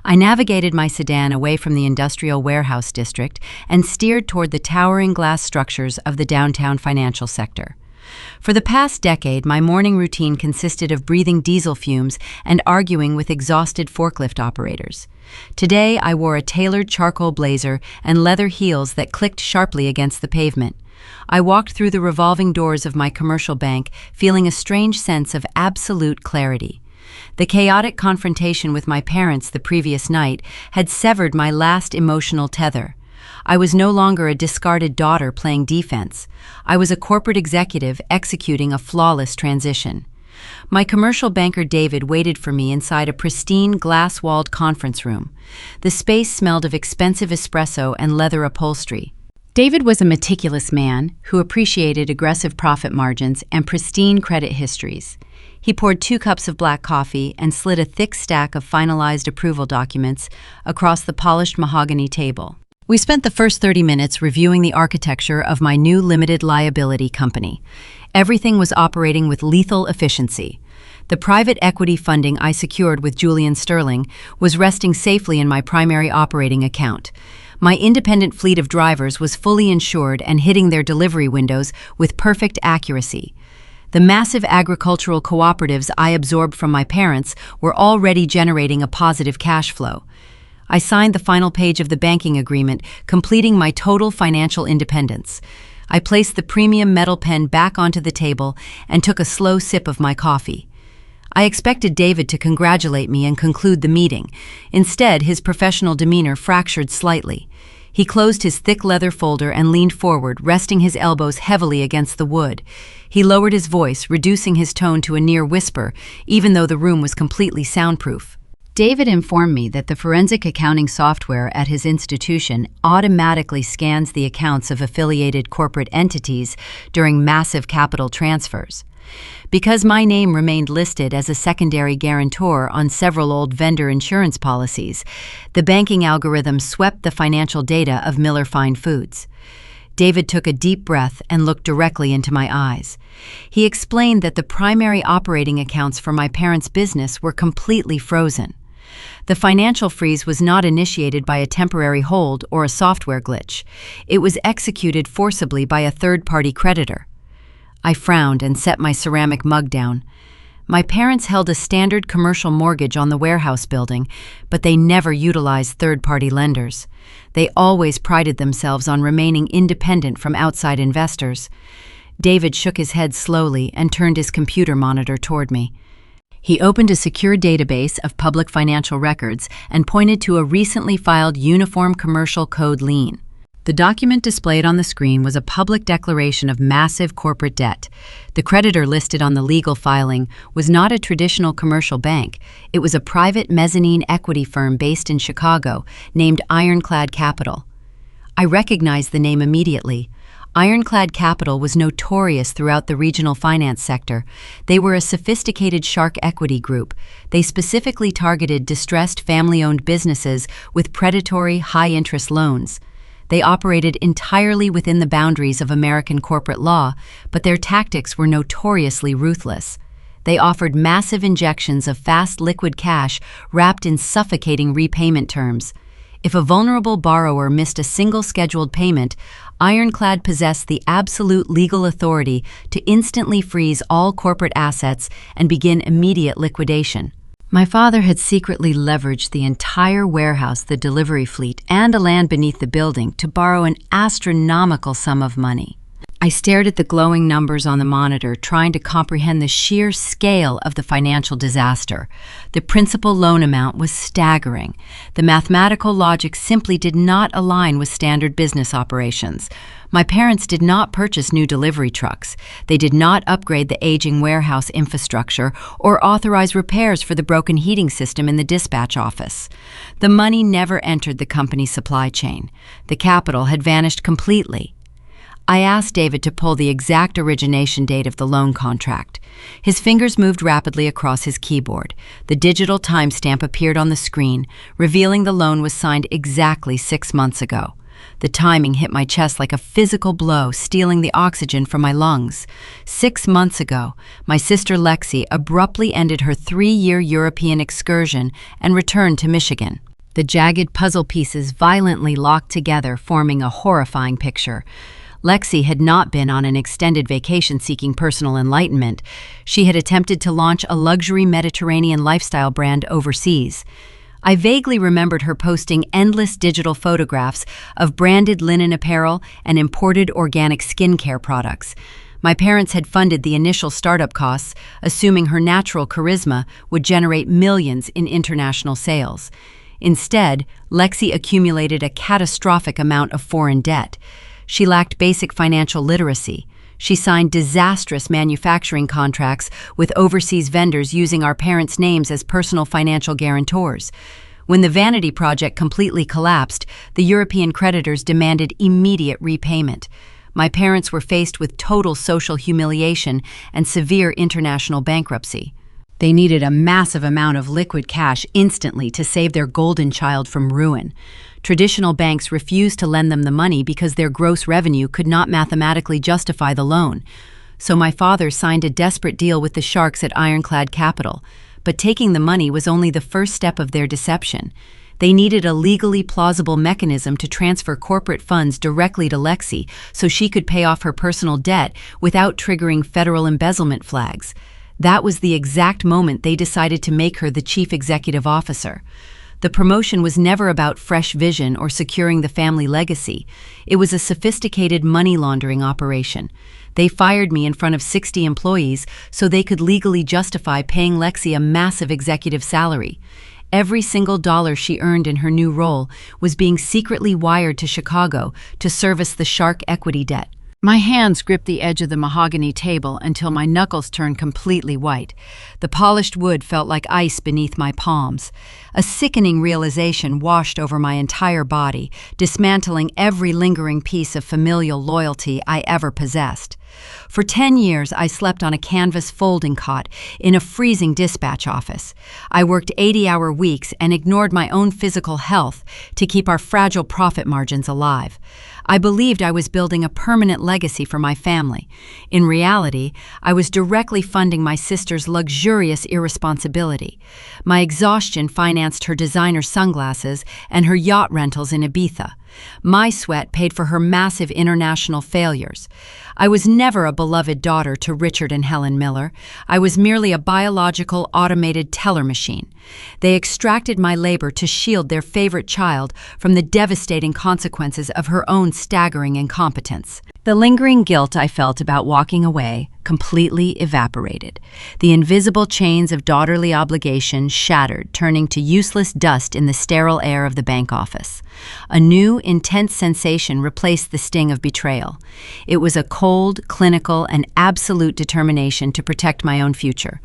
I navigated my sedan away from the industrial warehouse district and steered toward the towering glass structures of the downtown financial sector. For the past decade, my morning routine consisted of breathing diesel fumes and arguing with exhausted forklift operators. Today, I wore a tailored charcoal blazer and leather heels that clicked sharply against the pavement. I walked through the revolving doors of my commercial bank, feeling a strange sense of absolute clarity. The chaotic confrontation with my parents the previous night had severed my last emotional tether. I was no longer a discarded daughter playing defense. I was a corporate executive executing a flawless transition. My commercial banker David waited for me inside a pristine glass-walled conference room. The space smelled of expensive espresso and leather upholstery. David was a meticulous man who appreciated aggressive profit margins and pristine credit histories. He poured 2 cups of black coffee and slid a thick stack of finalized approval documents across the polished mahogany table. We spent the first 30 minutes reviewing the architecture of my new limited liability company. Everything was operating with lethal efficiency. The private equity funding I secured with Julian Sterling was resting safely in my primary operating account. My independent fleet of drivers was fully insured and hitting their delivery windows with perfect accuracy. The massive agricultural cooperatives I absorbed from my parents were already generating a positive cash flow. I signed the final page of the banking agreement, completing my total financial independence. I placed the premium metal pen back onto the table and took a slow sip of my coffee. I expected David to congratulate me and conclude the meeting. Instead, his professional demeanor fractured slightly. He closed his thick leather folder and leaned forward, resting his elbows heavily against the wood. He lowered his voice, reducing his tone to a near whisper, even though the room was completely soundproof. David informed me that the forensic accounting software at his institution automatically scans the accounts of affiliated corporate entities during massive capital transfers. Because my name remained listed as a secondary guarantor on several old vendor insurance policies, the banking algorithm swept the financial data of Miller Fine Foods. David took a deep breath and looked directly into my eyes. He explained that the primary operating accounts for my parents' business were completely frozen. The financial freeze was not initiated by a temporary hold or a software glitch. It was executed forcibly by a third-party creditor. I frowned and set my ceramic mug down. My parents held a standard commercial mortgage on the warehouse building, but they never utilized third-party lenders. They always prided themselves on remaining independent from outside investors. David shook his head slowly and turned his computer monitor toward me. He opened a secure database of public financial records and pointed to a recently filed Uniform Commercial Code lien. The document displayed on the screen was a public declaration of massive corporate debt. The creditor listed on the legal filing was not a traditional commercial bank. It was a private mezzanine equity firm based in Chicago named Ironclad Capital. I recognized the name immediately. Ironclad Capital was notorious throughout the regional finance sector. They were a sophisticated shark equity group. They specifically targeted distressed family-owned businesses with predatory, high-interest loans. They operated entirely within the boundaries of American corporate law, but their tactics were notoriously ruthless. They offered massive injections of fast liquid cash wrapped in suffocating repayment terms. If a vulnerable borrower missed a single scheduled payment, Ironclad possessed the absolute legal authority to instantly freeze all corporate assets and begin immediate liquidation. My father had secretly leveraged the entire warehouse, the delivery fleet, and the land beneath the building to borrow an astronomical sum of money. I stared at the glowing numbers on the monitor, trying to comprehend the sheer scale of the financial disaster. The principal loan amount was staggering. The mathematical logic simply did not align with standard business operations. My parents did not purchase new delivery trucks. They did not upgrade the aging warehouse infrastructure or authorize repairs for the broken heating system in the dispatch office. The money never entered the company's supply chain. The capital had vanished completely. I asked David to pull the exact origination date of the loan contract. His fingers moved rapidly across his keyboard. The digital timestamp appeared on the screen, revealing the loan was signed exactly 6 months ago. The timing hit my chest like a physical blow, stealing the oxygen from my lungs. 6 months ago, my sister Lexi abruptly ended her 3-year European excursion and returned to Michigan. The jagged puzzle pieces violently locked together, forming a horrifying picture. Lexi had not been on an extended vacation seeking personal enlightenment. She had attempted to launch a luxury Mediterranean lifestyle brand overseas. I vaguely remembered her posting endless digital photographs of branded linen apparel and imported organic skincare products. My parents had funded the initial startup costs, assuming her natural charisma would generate millions in international sales. Instead, Lexi accumulated a catastrophic amount of foreign debt. She lacked basic financial literacy. She signed disastrous manufacturing contracts with overseas vendors using our parents' names as personal financial guarantors. When the Vanity Project completely collapsed, the European creditors demanded immediate repayment. My parents were faced with total social humiliation and severe international bankruptcy. They needed a massive amount of liquid cash instantly to save their golden child from ruin. Traditional banks refused to lend them the money because their gross revenue could not mathematically justify the loan. So my father signed a desperate deal with the sharks at Ironclad Capital. But taking the money was only the first step of their deception. They needed a legally plausible mechanism to transfer corporate funds directly to Lexi so she could pay off her personal debt without triggering federal embezzlement flags. That was the exact moment they decided to make her the chief executive officer. The promotion was never about fresh vision or securing the family legacy. It was a sophisticated money laundering operation. They fired me in front of 60 employees so they could legally justify paying Lexi a massive executive salary. Every single dollar she earned in her new role was being secretly wired to Chicago to service the shark equity debt. My hands gripped the edge of the mahogany table until my knuckles turned completely white. The polished wood felt like ice beneath my palms. A sickening realization washed over my entire body, dismantling every lingering piece of familial loyalty I ever possessed. For 10 years, I slept on a canvas folding cot in a freezing dispatch office. I worked 80-hour weeks and ignored my own physical health to keep our fragile profit margins alive. I believed I was building a permanent legacy for my family. In reality, I was directly funding my sister's luxurious irresponsibility. My exhaustion financed her designer sunglasses and her yacht rentals in Ibiza. My sweat paid for her massive international failures. I was never a beloved daughter to Richard and Helen Miller. I was merely a biological, automated teller machine. They extracted my labor to shield their favorite child from the devastating consequences of her own staggering incompetence. The lingering guilt I felt about walking away completely evaporated. The invisible chains of daughterly obligation shattered, turning to useless dust in the sterile air of the bank office. A new, intense sensation replaced the sting of betrayal. It was a cold, clinical, and absolute determination to protect my own future.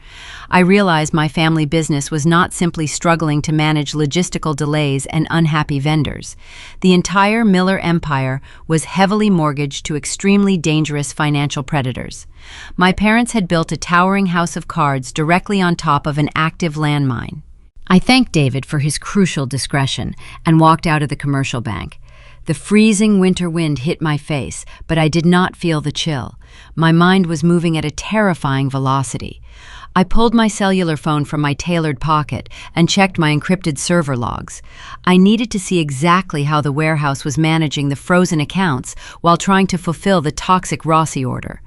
I realized my family business was not simply struggling to manage logistical delays and unhappy vendors. The entire Miller empire was heavily mortgaged to extremely dangerous financial predators. My parents had built a towering house of cards directly on top of an active landmine. I thanked David for his crucial discretion and walked out of the commercial bank. The freezing winter wind hit my face, but I did not feel the chill. My mind was moving at a terrifying velocity. I pulled my cellular phone from my tailored pocket and checked my encrypted server logs. I needed to see exactly how the warehouse was managing the frozen accounts while trying to fulfill the toxic Rossi order.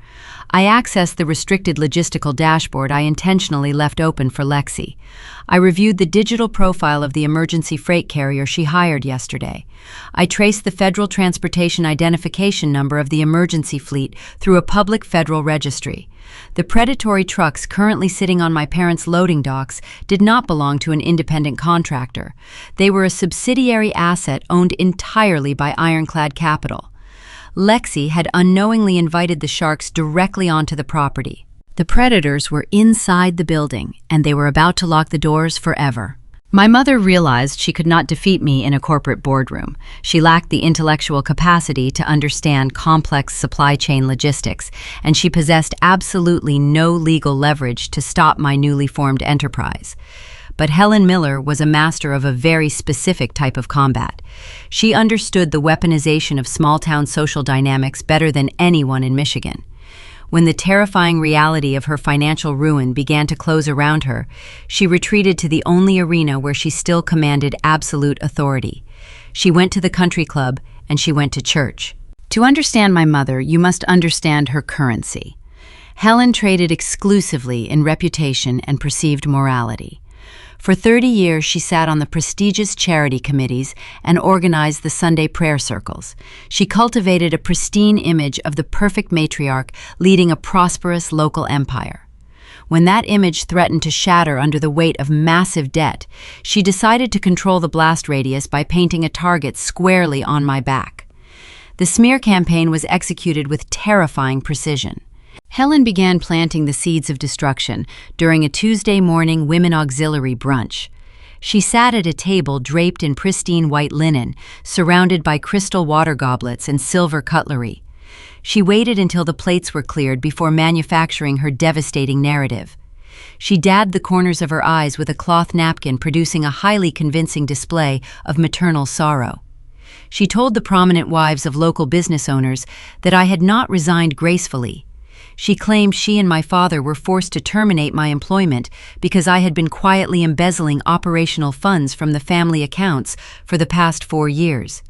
I accessed the restricted logistical dashboard I intentionally left open for Lexi. I reviewed the digital profile of the emergency freight carrier she hired yesterday. I traced the Federal Transportation Identification Number of the emergency fleet through a public federal registry. The predatory trucks currently sitting on my parents' loading docks did not belong to an independent contractor. They were a subsidiary asset owned entirely by Ironclad Capital. Lexi had unknowingly invited the sharks directly onto the property. The predators were inside the building, and they were about to lock the doors forever. My mother realized she could not defeat me in a corporate boardroom. She lacked the intellectual capacity to understand complex supply chain logistics, and she possessed absolutely no legal leverage to stop my newly formed enterprise. but Helen Miller was a master of a very specific type of combat. She understood the weaponization of small-town social dynamics better than anyone in Michigan. When the terrifying reality of her financial ruin began to close around her, she retreated to the only arena where she still commanded absolute authority. She went to the country club, and she went to church. To understand my mother, you must understand her currency. Helen traded exclusively in reputation and perceived morality. For 30 years, she sat on the prestigious charity committees and organized the Sunday prayer circles. She cultivated a pristine image of the perfect matriarch leading a prosperous local empire. When that image threatened to shatter under the weight of massive debt, she decided to control the blast radius by painting a target squarely on my back. The smear campaign was executed with terrifying precision. Helen began planting the seeds of destruction during a Tuesday morning women auxiliary brunch. She sat at a table draped in pristine white linen, surrounded by crystal water goblets and silver cutlery. She waited until the plates were cleared before manufacturing her devastating narrative. She dabbed the corners of her eyes with a cloth napkin, producing a highly convincing display of maternal sorrow. She told the prominent wives of local business owners that I had not resigned gracefully. She claimed she and my father were forced to terminate my employment because I had been quietly embezzling operational funds from the family accounts for the past 4 years.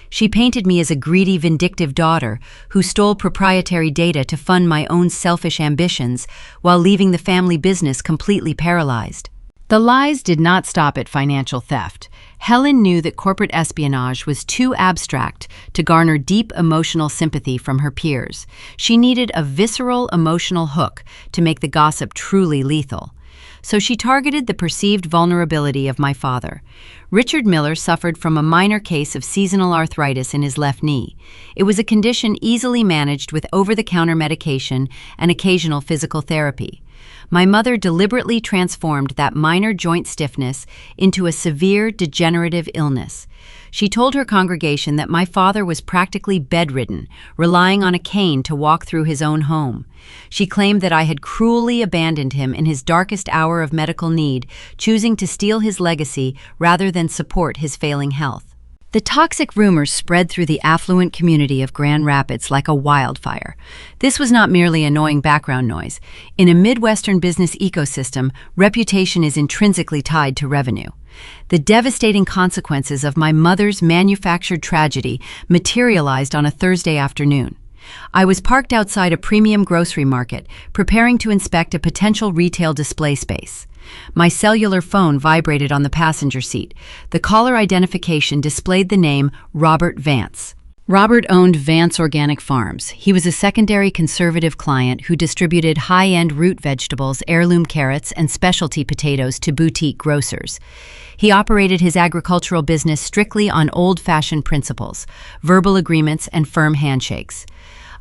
She painted me as a greedy, vindictive daughter who stole proprietary data to fund my own selfish ambitions while leaving the family business completely paralyzed. The lies did not stop at financial theft. Helen knew that corporate espionage was too abstract to garner deep emotional sympathy from her peers. She needed a visceral emotional hook to make the gossip truly lethal. So she targeted the perceived vulnerability of my father. Richard Miller suffered from a minor case of seasonal arthritis in his left knee. It was a condition easily managed with over-the-counter medication and occasional physical therapy. My mother deliberately transformed that minor joint stiffness into a severe degenerative illness. She told her congregation that my father was practically bedridden, relying on a cane to walk through his own home. She claimed that I had cruelly abandoned him in his darkest hour of medical need, choosing to steal his legacy rather than support his failing health. The toxic rumors spread through the affluent community of Grand Rapids like a wildfire. This was not merely annoying background noise. In a Midwestern business ecosystem, reputation is intrinsically tied to revenue. The devastating consequences of my mother's manufactured tragedy materialized on a Thursday afternoon. I was parked outside a premium grocery market, preparing to inspect a potential retail display space. My cellular phone vibrated on the passenger seat. The caller identification displayed the name Robert Vance. Robert owned Vance Organic Farms. He was a secondary conservative client who distributed high-end root vegetables, heirloom carrots, and specialty potatoes to boutique grocers. He operated his agricultural business strictly on old-fashioned principles, verbal agreements, and firm handshakes.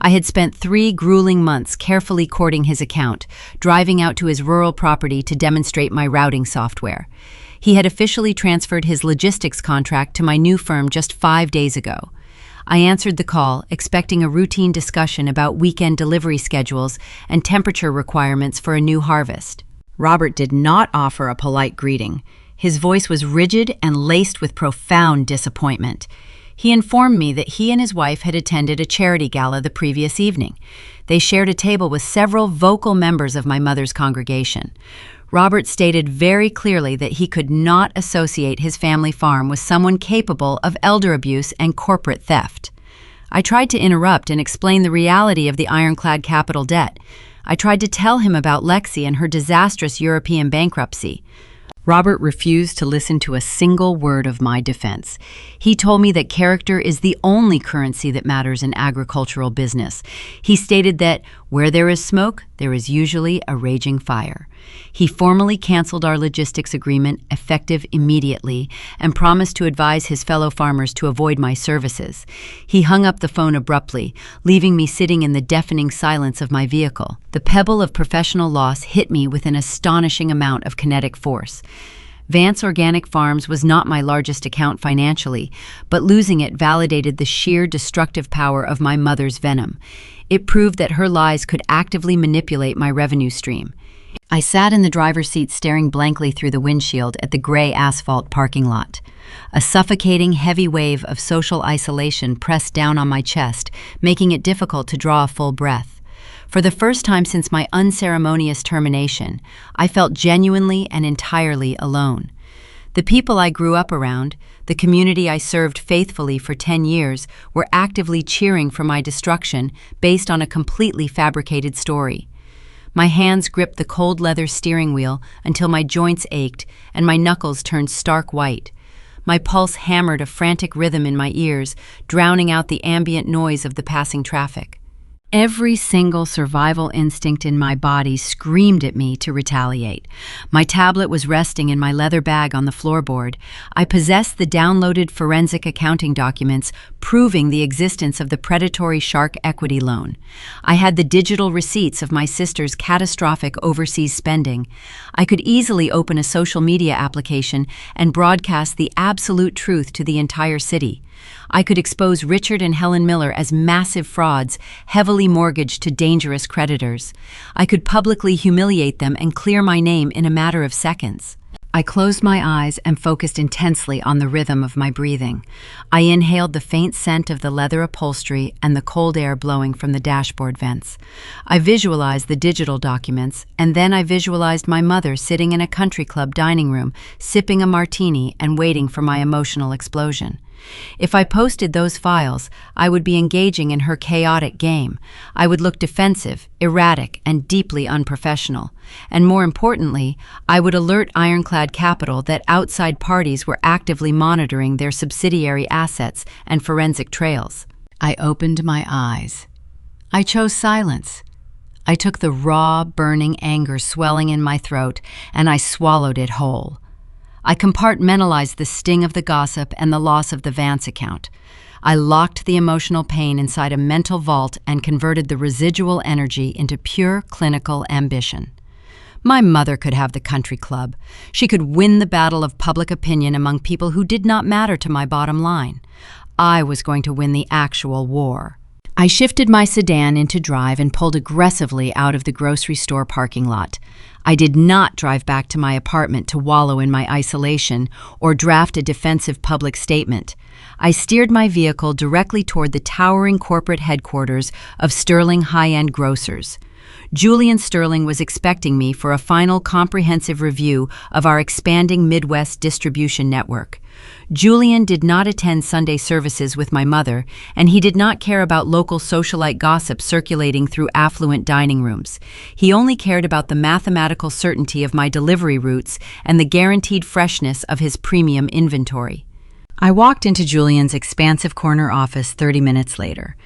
I had spent 3 grueling months carefully courting his account, driving out to his rural property to demonstrate my routing software. He had officially transferred his logistics contract to my new firm just 5 days ago. I answered the call, expecting a routine discussion about weekend delivery schedules and temperature requirements for a new harvest. Robert did not offer a polite greeting. His voice was rigid and laced with profound disappointment. He informed me that he and his wife had attended a charity gala the previous evening. They shared a table with several vocal members of my mother's congregation. Robert stated very clearly that he could not associate his family farm with someone capable of elder abuse and corporate theft. I tried to interrupt and explain the reality of the ironclad capital debt. I tried to tell him about Lexi and her disastrous European bankruptcy. Robert refused to listen to a single word of my defense. He told me that character is the only currency that matters in agricultural business. He stated that where there is smoke, there is usually a raging fire. He formally canceled our logistics agreement, effective immediately, and promised to advise his fellow farmers to avoid my services. He hung up the phone abruptly, leaving me sitting in the deafening silence of my vehicle. The pebble of professional loss hit me with an astonishing amount of kinetic force. Vance Organic Farms was not my largest account financially, but losing it validated the sheer destructive power of my mother's venom. It proved that her lies could actively manipulate my revenue stream. I sat in the driver's seat staring blankly through the windshield at the gray asphalt parking lot. A suffocating, heavy wave of social isolation pressed down on my chest, making it difficult to draw a full breath. For the first time since my unceremonious termination, I felt genuinely and entirely alone. The people I grew up around, the community I served faithfully for 10 years, were actively cheering for my destruction based on a completely fabricated story. My hands gripped the cold leather steering wheel until my joints ached and my knuckles turned stark white. My pulse hammered a frantic rhythm in my ears, drowning out the ambient noise of the passing traffic. Every single survival instinct in my body screamed at me to retaliate. My tablet was resting in my leather bag on the floorboard. I possessed the downloaded forensic accounting documents proving the existence of the predatory shark equity loan. I had the digital receipts of my sister's catastrophic overseas spending. I could easily open a social media application and broadcast the absolute truth to the entire city. I could expose Richard and Helen Miller as massive frauds, heavily mortgaged to dangerous creditors. I could publicly humiliate them and clear my name in a matter of seconds. I closed my eyes and focused intensely on the rhythm of my breathing. I inhaled the faint scent of the leather upholstery and the cold air blowing from the dashboard vents. I visualized the digital documents, and then I visualized my mother sitting in a country club dining room, sipping a martini and waiting for my emotional explosion. If I posted those files, I would be engaging in her chaotic game. I would look defensive, erratic, and deeply unprofessional. And more importantly, I would alert Ironclad Capital that outside parties were actively monitoring their subsidiary assets and forensic trails. I opened my eyes. I chose silence. I took the raw, burning anger swelling in my throat, and I swallowed it whole. I compartmentalized the sting of the gossip and the loss of the Vance account. I locked the emotional pain inside a mental vault and converted the residual energy into pure clinical ambition. My mother could have the country club. She could win the battle of public opinion among people who did not matter to my bottom line. I was going to win the actual war. I shifted my sedan into drive and pulled aggressively out of the grocery store parking lot. I did not drive back to my apartment to wallow in my isolation or draft a defensive public statement. I steered my vehicle directly toward the towering corporate headquarters of Sterling High-End Grocers. Julian Sterling was expecting me for a final comprehensive review of our expanding Midwest distribution network. Julian did not attend Sunday services with my mother, and he did not care about local socialite gossip circulating through affluent dining rooms. He only cared about the mathematical certainty of my delivery routes and the guaranteed freshness of his premium inventory. I walked into Julian's expansive corner office 30 minutes later.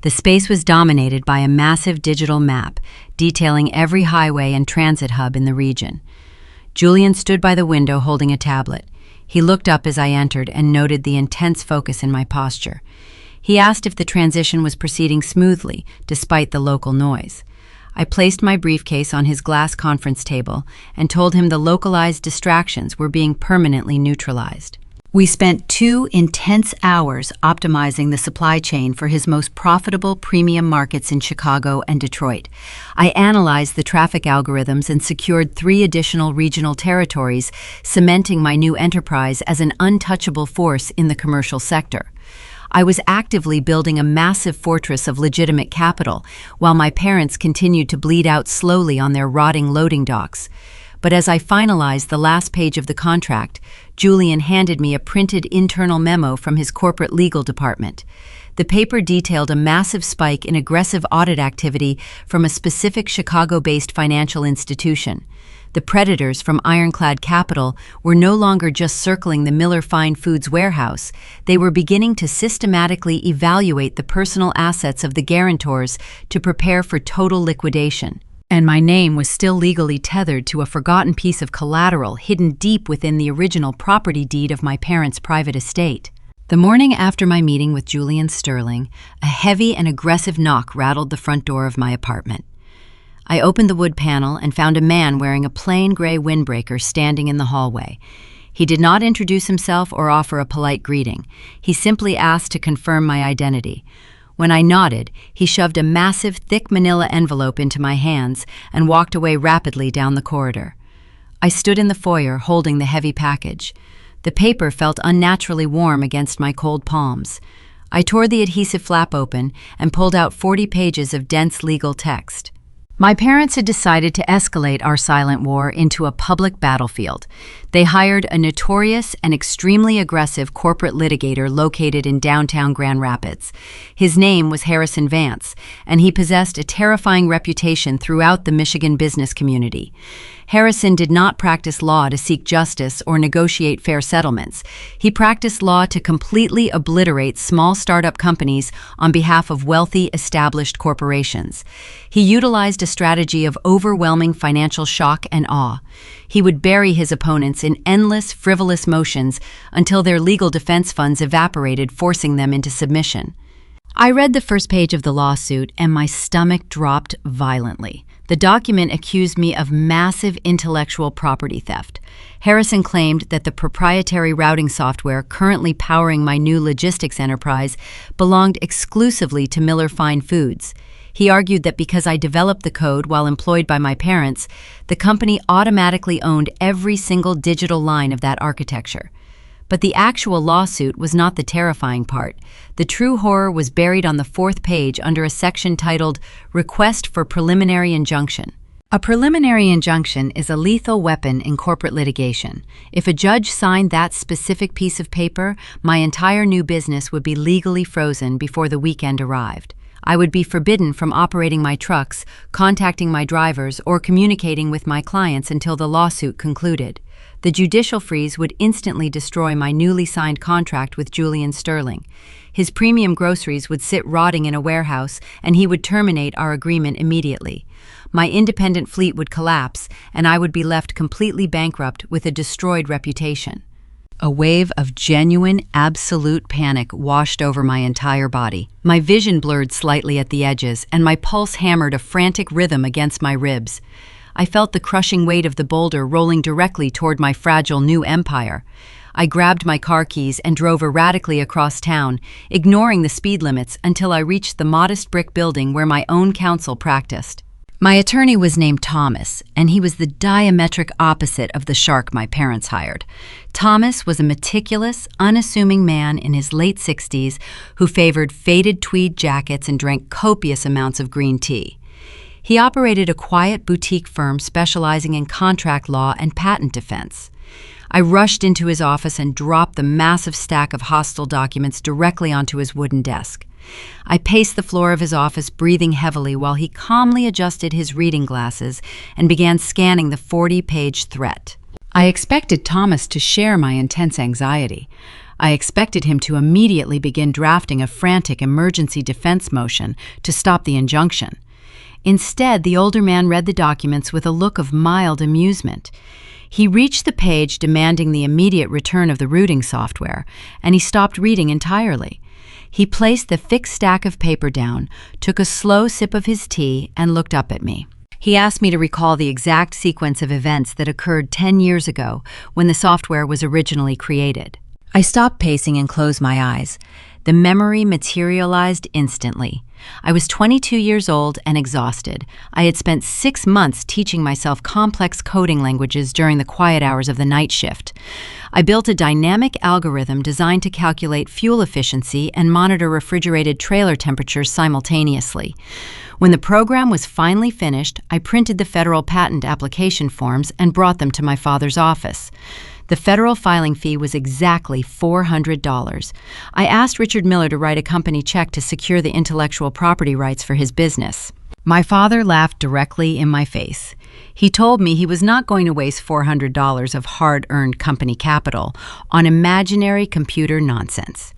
The space was dominated by a massive digital map detailing every highway and transit hub in the region. Julian stood by the window holding a tablet. He looked up as I entered and noted the intense focus in my posture. He asked if the transition was proceeding smoothly, despite the local noise. I placed my briefcase on his glass conference table and told him the localized distractions were being permanently neutralized. We spent 2 intense hours optimizing the supply chain for his most profitable premium markets in Chicago and Detroit. I analyzed the traffic algorithms and secured 3 additional regional territories, cementing my new enterprise as an untouchable force in the commercial sector. I was actively building a massive fortress of legitimate capital, while my parents continued to bleed out slowly on their rotting loading docks. But as I finalized the last page of the contract, Julian handed me a printed internal memo from his corporate legal department. The paper detailed a massive spike in aggressive audit activity from a specific Chicago-based financial institution. The predators from Ironclad Capital were no longer just circling the Miller Fine Foods warehouse. They were beginning to systematically evaluate the personal assets of the guarantors to prepare for total liquidation. And my name was still legally tethered to a forgotten piece of collateral hidden deep within the original property deed of my parents' private estate. The morning after my meeting with Julian Sterling, a heavy and aggressive knock rattled the front door of my apartment. I opened the wood panel and found a man wearing a plain gray windbreaker standing in the hallway. He did not introduce himself or offer a polite greeting. He simply asked to confirm my identity. When I nodded, he shoved a massive, thick manila envelope into my hands and walked away rapidly down the corridor. I stood in the foyer holding the heavy package. The paper felt unnaturally warm against my cold palms. I tore the adhesive flap open and pulled out 40 pages of dense legal text. My parents had decided to escalate our silent war into a public battlefield. They hired a notorious and extremely aggressive corporate litigator located in downtown Grand Rapids. His name was Harrison Vance, and he possessed a terrifying reputation throughout the Michigan business community. Harrison did not practice law to seek justice or negotiate fair settlements. He practiced law to completely obliterate small startup companies on behalf of wealthy, established corporations. He utilized a strategy of overwhelming financial shock and awe. He would bury his opponents in endless, frivolous motions until their legal defense funds evaporated, forcing them into submission. I read the first page of the lawsuit, and my stomach dropped violently. The document accused me of massive intellectual property theft. Harrison claimed that the proprietary routing software currently powering my new logistics enterprise belonged exclusively to Miller Fine Foods. He argued that because I developed the code while employed by my parents, the company automatically owned every single digital line of that architecture. But the actual lawsuit was not the terrifying part. The true horror was buried on the fourth page under a section titled Request for Preliminary Injunction. A preliminary injunction is a lethal weapon in corporate litigation. If a judge signed that specific piece of paper, my entire new business would be legally frozen before the weekend arrived. I would be forbidden from operating my trucks, contacting my drivers, or communicating with my clients until the lawsuit concluded. The judicial freeze would instantly destroy my newly signed contract with Julian Sterling. His premium groceries would sit rotting in a warehouse, and he would terminate our agreement immediately. My independent fleet would collapse, and I would be left completely bankrupt with a destroyed reputation. A wave of genuine, absolute panic washed over my entire body. My vision blurred slightly at the edges, and my pulse hammered a frantic rhythm against my ribs. I felt the crushing weight of the boulder rolling directly toward my fragile new empire. I grabbed my car keys and drove erratically across town, ignoring the speed limits until I reached the modest brick building where my own counsel practiced. My attorney was named Thomas, and he was the diametric opposite of the shark my parents hired. Thomas was a meticulous, unassuming man in his late 60s who favored faded tweed jackets and drank copious amounts of green tea. He operated a quiet boutique firm specializing in contract law and patent defense. I rushed into his office and dropped the massive stack of hostile documents directly onto his wooden desk. I paced the floor of his office, breathing heavily while he calmly adjusted his reading glasses and began scanning the 40-page threat. I expected Thomas to share my intense anxiety. I expected him to immediately begin drafting a frantic emergency defense motion to stop the injunction. Instead, the older man read the documents with a look of mild amusement. He reached the page demanding the immediate return of the routing software, and he stopped reading entirely. He placed the thick stack of paper down, took a slow sip of his tea, and looked up at me. He asked me to recall the exact sequence of events that occurred 10 years ago when the software was originally created. I stopped pacing and closed my eyes. The memory materialized instantly. I was 22 years old and exhausted. I had spent 6 months teaching myself complex coding languages during the quiet hours of the night shift. I built a dynamic algorithm designed to calculate fuel efficiency and monitor refrigerated trailer temperatures simultaneously. When the program was finally finished, I printed the federal patent application forms and brought them to my father's office. The federal filing fee was exactly $400. I asked Richard Miller to write a company check to secure the intellectual property rights for his business. My father laughed directly in my face. He told me he was not going to waste $400 of hard-earned company capital on imaginary computer nonsense.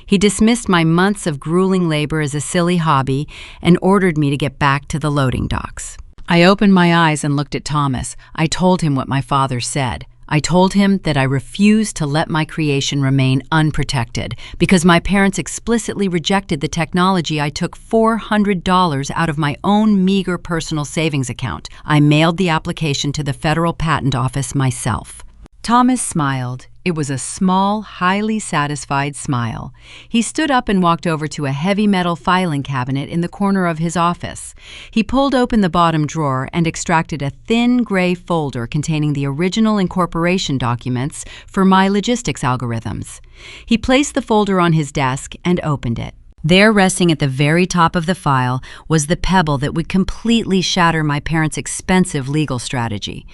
He dismissed my months of grueling labor as a silly hobby and ordered me to get back to the loading docks. I opened my eyes and looked at Thomas. I told him what my father said. I told him that I refused to let my creation remain unprotected because my parents explicitly rejected the technology. I took $400 out of my own meager personal savings account. I mailed the application to the Federal Patent Office myself. Thomas smiled. It was a small, highly satisfied smile. He stood up and walked over to a heavy metal filing cabinet in the corner of his office. He pulled open the bottom drawer and extracted a thin gray folder containing the original incorporation documents for my logistics algorithms. He placed the folder on his desk and opened it. There, resting at the very top of the file, was the pebble that would completely shatter my parents' expensive legal strategy.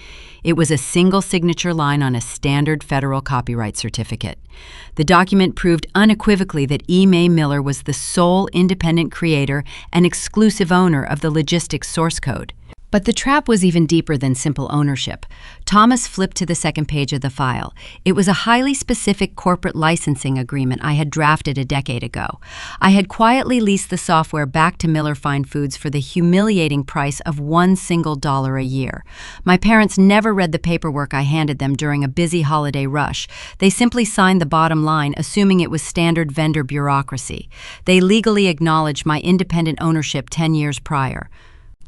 It was a single signature line on a standard federal copyright certificate. The document proved unequivocally that E. Mae Miller was the sole independent creator and exclusive owner of the logistics source code. But the trap was even deeper than simple ownership. Thomas flipped to the second page of the file. It was a highly specific corporate licensing agreement I had drafted a decade ago. I had quietly leased the software back to Miller Fine Foods for the humiliating price of $1 single a year. My parents never read the paperwork I handed them during a busy holiday rush. They simply signed the bottom line, assuming it was standard vendor bureaucracy. They legally acknowledged my independent ownership 10 years prior.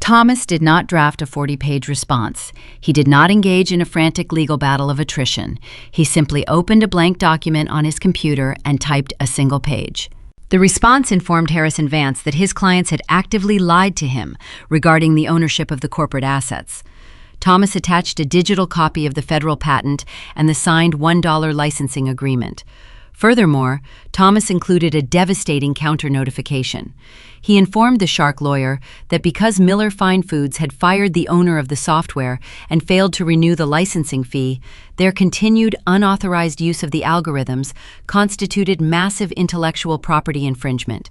Thomas did not draft a 40-page response. He did not engage in a frantic legal battle of attrition. He simply opened a blank document on his computer and typed a single page. The response informed Harrison Vance that his clients had actively lied to him regarding the ownership of the corporate assets. Thomas attached a digital copy of the federal patent and the signed $1 licensing agreement. Furthermore, Thomas included a devastating counter-notification. He informed the shark lawyer that because Miller Fine Foods had fired the owner of the software and failed to renew the licensing fee, their continued unauthorized use of the algorithms constituted massive intellectual property infringement.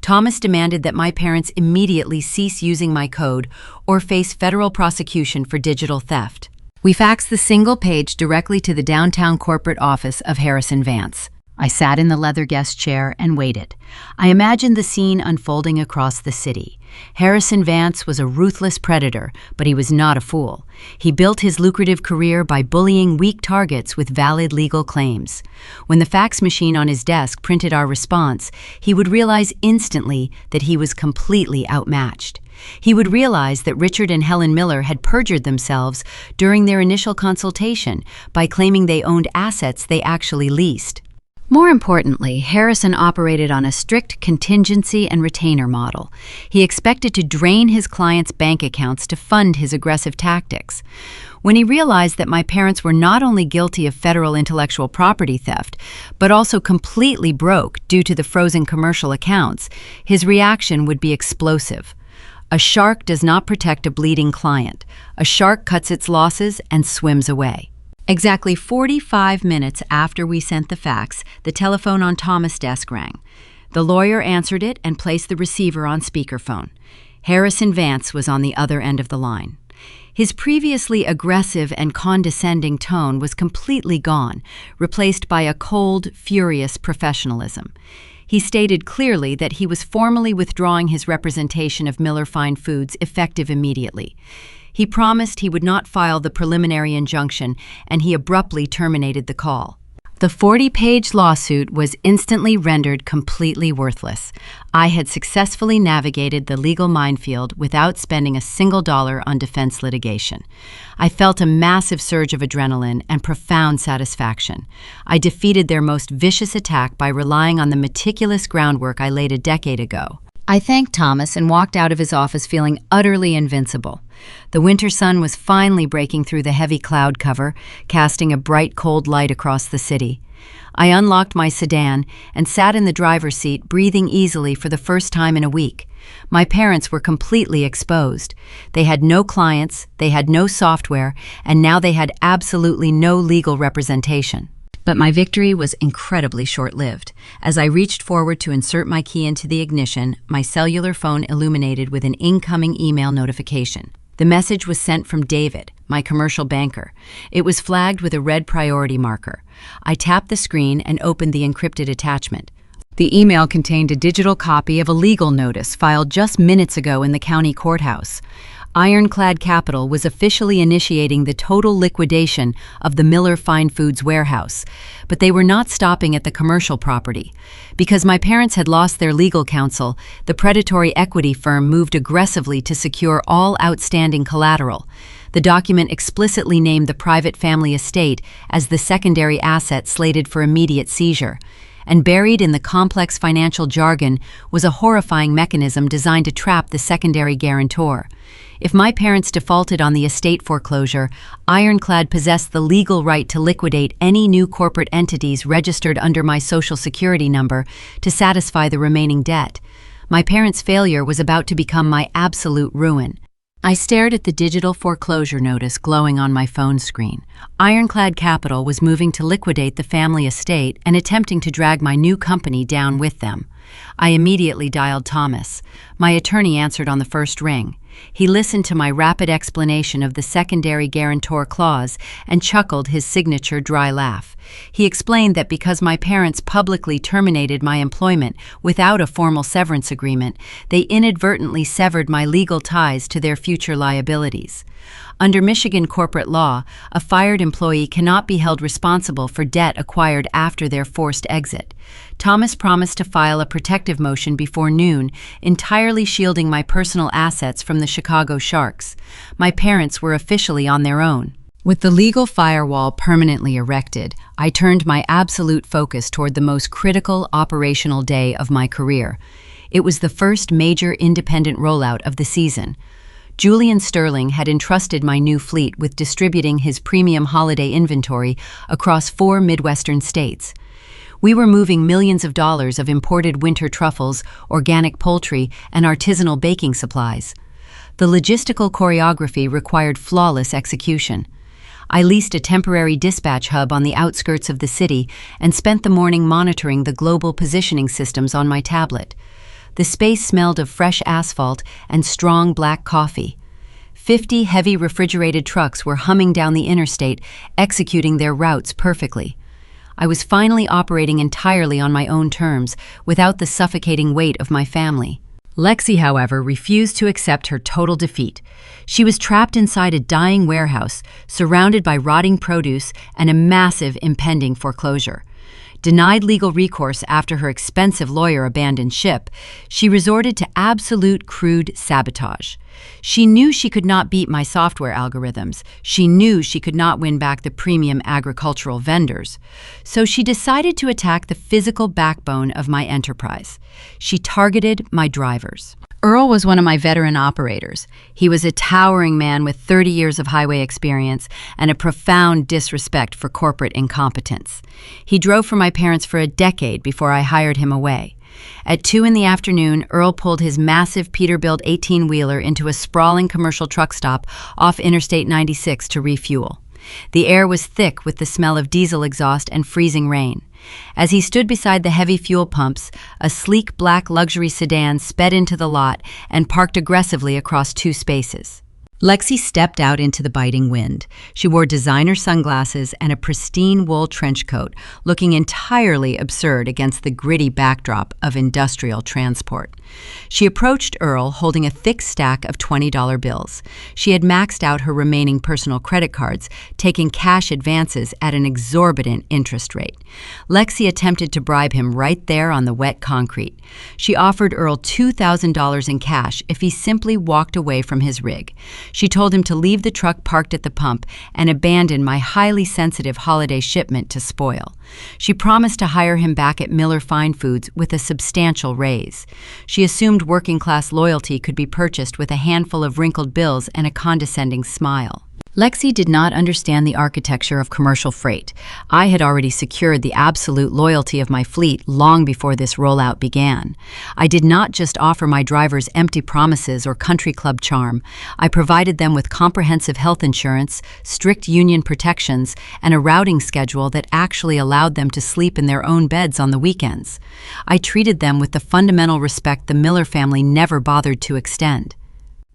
Thomas demanded that my parents immediately cease using my code or face federal prosecution for digital theft. We faxed the single page directly to the downtown corporate office of Harrison Vance. I sat in the leather guest chair and waited. I imagined the scene unfolding across the city. Harrison Vance was a ruthless predator, but he was not a fool. He built his lucrative career by bullying weak targets with valid legal claims. When the fax machine on his desk printed our response, he would realize instantly that he was completely outmatched. He would realize that Richard and Helen Miller had perjured themselves during their initial consultation by claiming they owned assets they actually leased. More importantly, Harrison operated on a strict contingency and retainer model. He expected to drain his clients' bank accounts to fund his aggressive tactics. When he realized that my parents were not only guilty of federal intellectual property theft, but also completely broke due to the frozen commercial accounts, his reaction would be explosive. A shark does not protect a bleeding client. A shark cuts its losses and swims away. Exactly 45 minutes after we sent the fax, the telephone on Thomas' desk rang. The lawyer answered it and placed the receiver on speakerphone. Harrison Vance was on the other end of the line. His previously aggressive and condescending tone was completely gone, replaced by a cold, furious professionalism. He stated clearly that he was formally withdrawing his representation of Miller Fine Foods effective immediately. He promised he would not file the preliminary injunction, and he abruptly terminated the call. The 40-page lawsuit was instantly rendered completely worthless. I had successfully navigated the legal minefield without spending a single dollar on defense litigation. I felt a massive surge of adrenaline and profound satisfaction. I defeated their most vicious attack by relying on the meticulous groundwork I laid a decade ago. I thanked Thomas and walked out of his office feeling utterly invincible. The winter sun was finally breaking through the heavy cloud cover, casting a bright, cold light across the city. I unlocked my sedan and sat in the driver's seat, breathing easily for the first time in a week. My parents were completely exposed. They had no clients, they had no software, and now they had absolutely no legal representation. But my victory was incredibly short-lived. As I reached forward to insert my key into the ignition, my cellular phone illuminated with an incoming email notification. The message was sent from David, my commercial banker. It was flagged with a red priority marker. I tapped the screen and opened the encrypted attachment. The email contained a digital copy of a legal notice filed just minutes ago in the county courthouse. Ironclad Capital was officially initiating the total liquidation of the Miller Fine Foods warehouse, but they were not stopping at the commercial property. Because my parents had lost their legal counsel, the predatory equity firm moved aggressively to secure all outstanding collateral. The document explicitly named the private family estate as the secondary asset slated for immediate seizure. And buried in the complex financial jargon was a horrifying mechanism designed to trap the secondary guarantor. If my parents defaulted on the estate foreclosure, Ironclad possessed the legal right to liquidate any new corporate entities registered under my Social Security number to satisfy the remaining debt. My parents' failure was about to become my absolute ruin. I stared at the digital foreclosure notice glowing on my phone screen. Ironclad Capital was moving to liquidate the family estate and attempting to drag my new company down with them. I immediately dialed Thomas. My attorney answered on the first ring. He listened to my rapid explanation of the secondary guarantor clause and chuckled his signature dry laugh. He explained that because my parents publicly terminated my employment without a formal severance agreement, they inadvertently severed my legal ties to their future liabilities. Under Michigan corporate law, a fired employee cannot be held responsible for debt acquired after their forced exit. Thomas promised to file a protective motion before noon, entirely shielding my personal assets from the Chicago Sharks. My parents were officially on their own. With the legal firewall permanently erected, I turned my absolute focus toward the most critical operational day of my career. It was the first major independent rollout of the season. Julian Sterling had entrusted my new fleet with distributing his premium holiday inventory across 4 Midwestern states. We were moving millions of dollars of imported winter truffles, organic poultry, and artisanal baking supplies. The logistical choreography required flawless execution. I leased a temporary dispatch hub on the outskirts of the city and spent the morning monitoring the global positioning systems on my tablet. The space smelled of fresh asphalt and strong black coffee. 50 heavy refrigerated trucks were humming down the interstate, executing their routes perfectly. I was finally operating entirely on my own terms, without the suffocating weight of my family. Lexi, however, refused to accept her total defeat. She was trapped inside a dying warehouse, surrounded by rotting produce and a massive impending foreclosure. Denied legal recourse after her expensive lawyer abandoned ship, she resorted to absolute crude sabotage. She knew she could not beat my software algorithms. She knew she could not win back the premium agricultural vendors. So she decided to attack the physical backbone of my enterprise. She targeted my drivers. Earl was one of my veteran operators. He was a towering man with 30 years of highway experience and a profound disrespect for corporate incompetence. He drove for my parents for a decade before I hired him away. At 2 in the afternoon, Earl pulled his massive Peterbilt 18-wheeler into a sprawling commercial truck stop off Interstate 96 to refuel. The air was thick with the smell of diesel exhaust and freezing rain. As he stood beside the heavy fuel pumps, a sleek black luxury sedan sped into the lot and parked aggressively across 2 spaces. Lexi stepped out into the biting wind. She wore designer sunglasses and a pristine wool trench coat, looking entirely absurd against the gritty backdrop of industrial transport. She approached Earl holding a thick stack of $20 bills. She had maxed out her remaining personal credit cards, taking cash advances at an exorbitant interest rate. Lexi attempted to bribe him right there on the wet concrete. She offered Earl $2,000 in cash if he simply walked away from his rig. She told him to leave the truck parked at the pump and abandon my highly sensitive holiday shipment to spoil. She promised to hire him back at Miller Fine Foods with a substantial raise. She assumed working-class loyalty could be purchased with a handful of wrinkled bills and a condescending smile. Lexi did not understand the architecture of commercial freight. I had already secured the absolute loyalty of my fleet long before this rollout began. I did not just offer my drivers empty promises or country club charm. I provided them with comprehensive health insurance, strict union protections, and a routing schedule that actually allowed them to sleep in their own beds on the weekends. I treated them with the fundamental respect the Miller family never bothered to extend.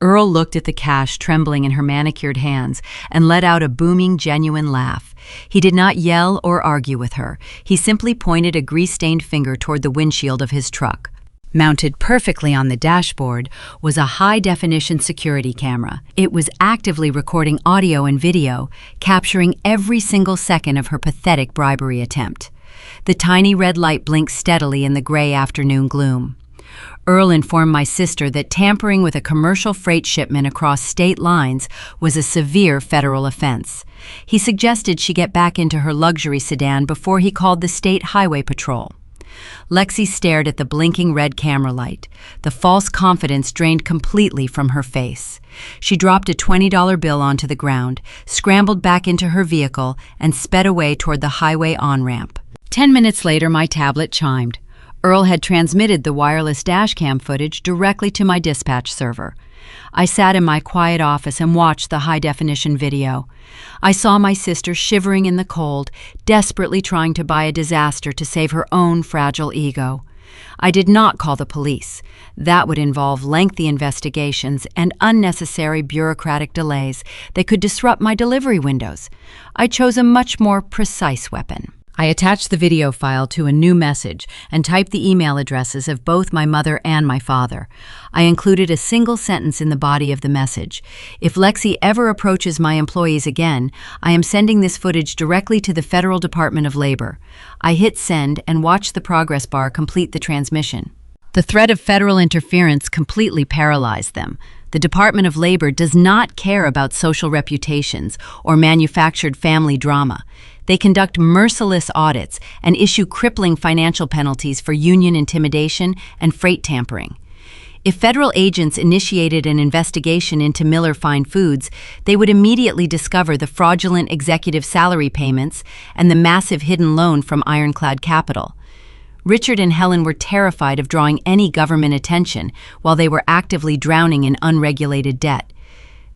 Earl looked at the cash trembling in her manicured hands and let out a booming, genuine laugh. He did not yell or argue with her. He simply pointed a grease-stained finger toward the windshield of his truck. Mounted perfectly on the dashboard was a high-definition security camera. It was actively recording audio and video, capturing every single second of her pathetic bribery attempt. The tiny red light blinked steadily in the gray afternoon gloom. Earl informed my sister that tampering with a commercial freight shipment across state lines was a severe federal offense. He suggested she get back into her luxury sedan before he called the State Highway Patrol. Lexi stared at the blinking red camera light. The false confidence drained completely from her face. She dropped a $20 bill onto the ground, scrambled back into her vehicle, and sped away toward the highway on-ramp. 10 minutes later, my tablet chimed. Earl had transmitted the wireless dashcam footage directly to my dispatch server. I sat in my quiet office and watched the high-definition video. I saw my sister shivering in the cold, desperately trying to buy a disaster to save her own fragile ego. I did not call the police. That would involve lengthy investigations and unnecessary bureaucratic delays that could disrupt my delivery windows. I chose a much more precise weapon. I attached the video file to a new message and typed the email addresses of both my mother and my father. I included a single sentence in the body of the message. If Lexi ever approaches my employees again, I am sending this footage directly to the Federal Department of Labor. I hit send and watched the progress bar complete the transmission. The threat of federal interference completely paralyzed them. The Department of Labor does not care about social reputations or manufactured family drama. They conduct merciless audits and issue crippling financial penalties for union intimidation and freight tampering. If federal agents initiated an investigation into Miller Fine Foods, they would immediately discover the fraudulent executive salary payments and the massive hidden loan from Ironclad Capital. Richard and Helen were terrified of drawing any government attention while they were actively drowning in unregulated debt.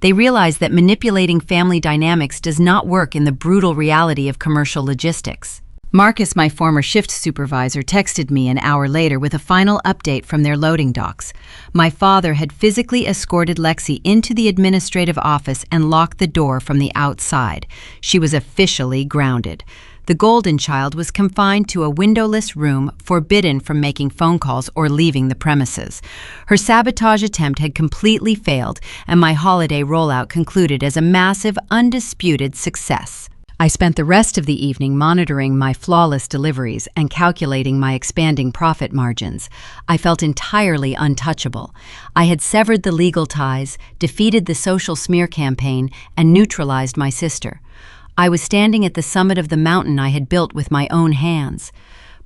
They realized that manipulating family dynamics does not work in the brutal reality of commercial logistics. Marcus, my former shift supervisor, texted me an hour later with a final update from their loading docks. My father had physically escorted Lexi into the administrative office and locked the door from the outside. She was officially grounded. The Golden Child was confined to a windowless room, forbidden from making phone calls or leaving the premises. Her sabotage attempt had completely failed, and my holiday rollout concluded as a massive, undisputed success. I spent the rest of the evening monitoring my flawless deliveries and calculating my expanding profit margins. I felt entirely untouchable. I had severed the legal ties, defeated the social smear campaign, and neutralized my sister. I was standing at the summit of the mountain I had built with my own hands.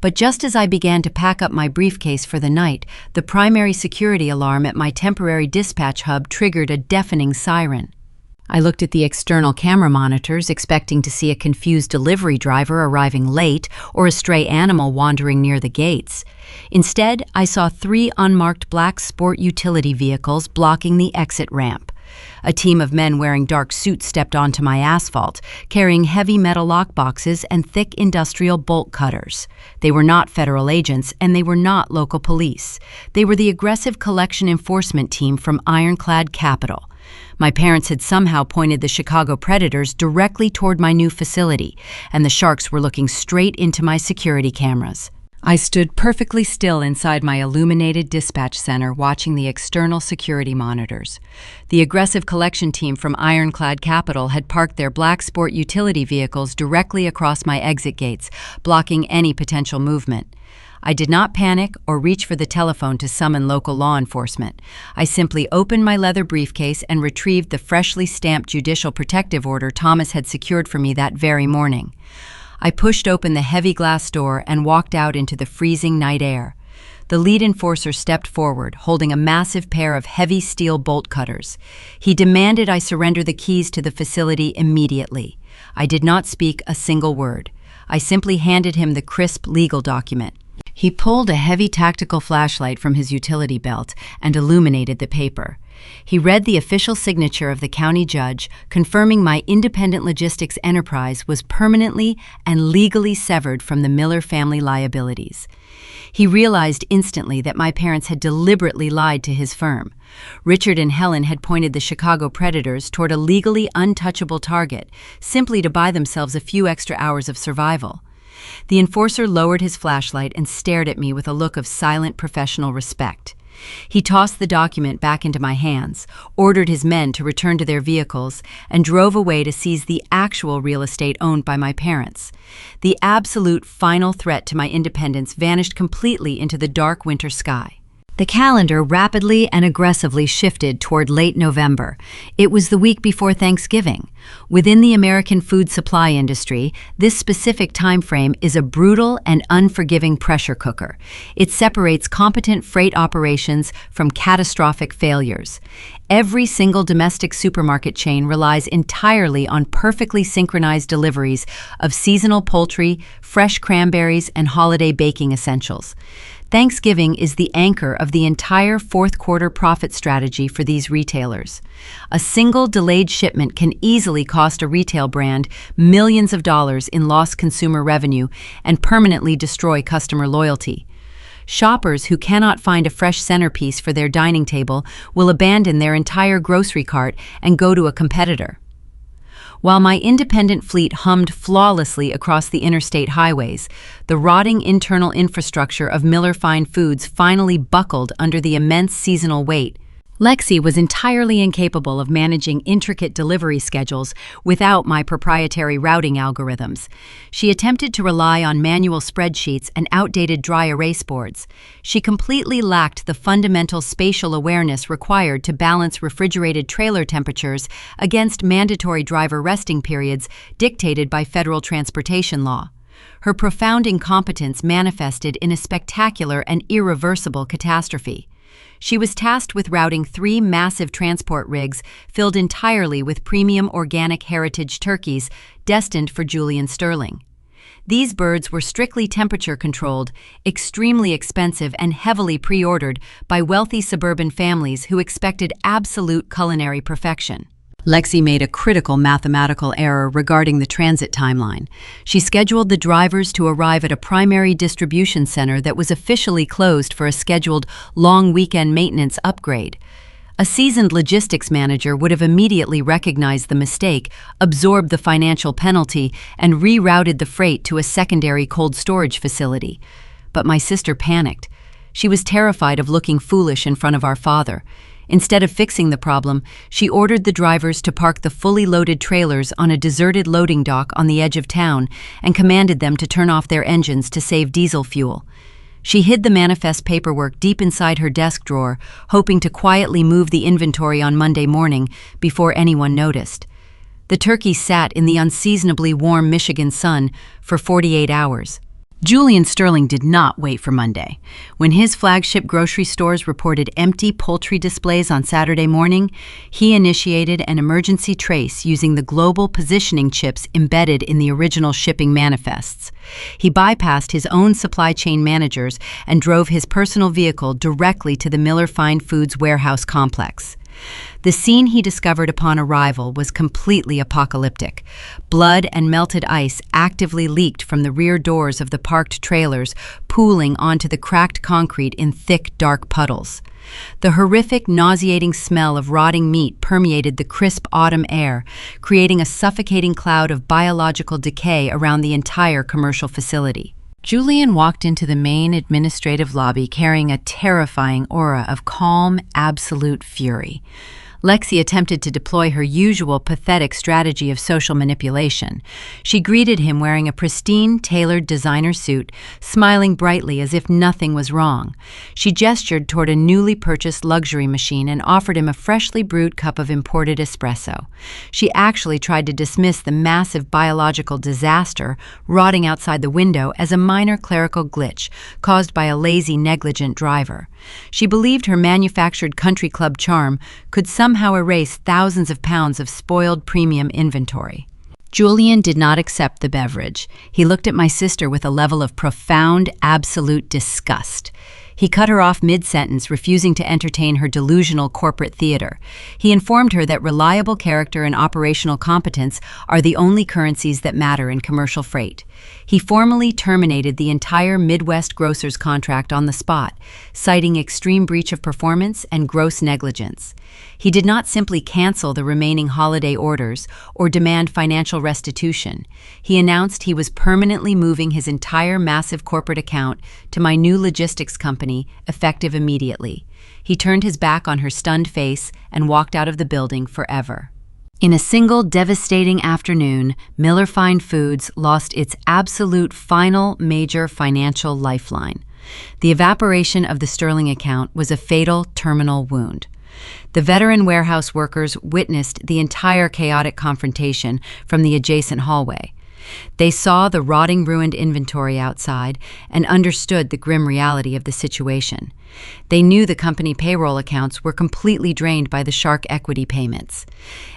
But just as I began to pack up my briefcase for the night, the primary security alarm at my temporary dispatch hub triggered a deafening siren. I looked at the external camera monitors, expecting to see a confused delivery driver arriving late or a stray animal wandering near the gates. Instead, I saw 3 unmarked black sport utility vehicles blocking the exit ramp. A team of men wearing dark suits stepped onto my asphalt, carrying heavy metal lockboxes and thick industrial bolt cutters. They were not federal agents, and they were not local police. They were the aggressive collection enforcement team from Ironclad Capital. My parents had somehow pointed the Chicago Predators directly toward my new facility, and the sharks were looking straight into my security cameras. I stood perfectly still inside my illuminated dispatch center, watching the external security monitors. The aggressive collection team from Ironclad Capital had parked their black sport utility vehicles directly across my exit gates, blocking any potential movement. I did not panic or reach for the telephone to summon local law enforcement. I simply opened my leather briefcase and retrieved the freshly stamped judicial protective order Thomas had secured for me that very morning. I pushed open the heavy glass door and walked out into the freezing night air. The lead enforcer stepped forward, holding a massive pair of heavy steel bolt cutters. He demanded I surrender the keys to the facility immediately. I did not speak a single word. I simply handed him the crisp legal document. He pulled a heavy tactical flashlight from his utility belt and illuminated the paper. He read the official signature of the county judge, confirming my independent logistics enterprise was permanently and legally severed from the Miller family liabilities. He realized instantly that my parents had deliberately lied to his firm. Richard and Helen had pointed the Chicago Predators toward a legally untouchable target, simply to buy themselves a few extra hours of survival. The enforcer lowered his flashlight and stared at me with a look of silent professional respect. He tossed the document back into my hands, ordered his men to return to their vehicles, and drove away to seize the actual real estate owned by my parents. The absolute final threat to my independence vanished completely into the dark winter sky. The calendar rapidly and aggressively shifted toward late November. It was the week before Thanksgiving. Within the American food supply industry, this specific time frame is a brutal and unforgiving pressure cooker. It separates competent freight operations from catastrophic failures. Every single domestic supermarket chain relies entirely on perfectly synchronized deliveries of seasonal poultry, fresh cranberries, and holiday baking essentials. Thanksgiving is the anchor of the entire fourth quarter profit strategy for these retailers. A single delayed shipment can easily cost a retail brand millions of dollars in lost consumer revenue and permanently destroy customer loyalty. Shoppers who cannot find a fresh centerpiece for their dining table will abandon their entire grocery cart and go to a competitor. While my independent fleet hummed flawlessly across the interstate highways, the rotting internal infrastructure of Miller Fine Foods finally buckled under the immense seasonal weight. Lexi was entirely incapable of managing intricate delivery schedules without my proprietary routing algorithms. She attempted to rely on manual spreadsheets and outdated dry erase boards. She completely lacked the fundamental spatial awareness required to balance refrigerated trailer temperatures against mandatory driver resting periods dictated by federal transportation law. Her profound incompetence manifested in a spectacular and irreversible catastrophe. She was tasked with routing 3 massive transport rigs filled entirely with premium organic heritage turkeys destined for Julian Sterling. These birds were strictly temperature-controlled, extremely expensive, and heavily pre-ordered by wealthy suburban families who expected absolute culinary perfection. Lexi made a critical mathematical error regarding the transit timeline. She scheduled the drivers to arrive at a primary distribution center that was officially closed for a scheduled long weekend maintenance upgrade. A seasoned logistics manager would have immediately recognized the mistake, absorbed the financial penalty, and rerouted the freight to a secondary cold storage facility. But my sister panicked. She was terrified of looking foolish in front of our father. Instead of fixing the problem, she ordered the drivers to park the fully loaded trailers on a deserted loading dock on the edge of town and commanded them to turn off their engines to save diesel fuel. She hid the manifest paperwork deep inside her desk drawer, hoping to quietly move the inventory on Monday morning before anyone noticed. The turkeys sat in the unseasonably warm Michigan sun for 48 hours. Julian Sterling did not wait for Monday. When his flagship grocery stores reported empty poultry displays on Saturday morning, he initiated an emergency trace using the global positioning chips embedded in the original shipping manifests. He bypassed his own supply chain managers and drove his personal vehicle directly to the Miller Fine Foods warehouse complex. The scene he discovered upon arrival was completely apocalyptic. Blood and melted ice actively leaked from the rear doors of the parked trailers, pooling onto the cracked concrete in thick, dark puddles. The horrific, nauseating smell of rotting meat permeated the crisp autumn air, creating a suffocating cloud of biological decay around the entire commercial facility. Julian walked into the main administrative lobby carrying a terrifying aura of calm, absolute fury. Lexi attempted to deploy her usual pathetic strategy of social manipulation. She greeted him wearing a pristine, tailored designer suit, smiling brightly as if nothing was wrong. She gestured toward a newly purchased luxury machine and offered him a freshly brewed cup of imported espresso. She actually tried to dismiss the massive biological disaster rotting outside the window as a minor clerical glitch caused by a lazy, negligent driver. She believed her manufactured country club charm could somehow erase thousands of pounds of spoiled premium inventory. Julian did not accept the beverage. He looked at my sister with a level of profound, absolute disgust. He cut her off mid-sentence, refusing to entertain her delusional corporate theater. He informed her that reliable character and operational competence are the only currencies that matter in commercial freight. He formally terminated the entire Midwest Grocers contract on the spot, citing extreme breach of performance and gross negligence. He did not simply cancel the remaining holiday orders or demand financial restitution. He announced he was permanently moving his entire massive corporate account to my new logistics company, effective immediately. He turned his back on her stunned face and walked out of the building forever. In a single devastating afternoon, Miller Fine Foods lost its absolute final major financial lifeline. The evaporation of the Sterling account was a fatal terminal wound. The veteran warehouse workers witnessed the entire chaotic confrontation from the adjacent hallway. They saw the rotting, ruined inventory outside and understood the grim reality of the situation. They knew the company payroll accounts were completely drained by the shark equity payments.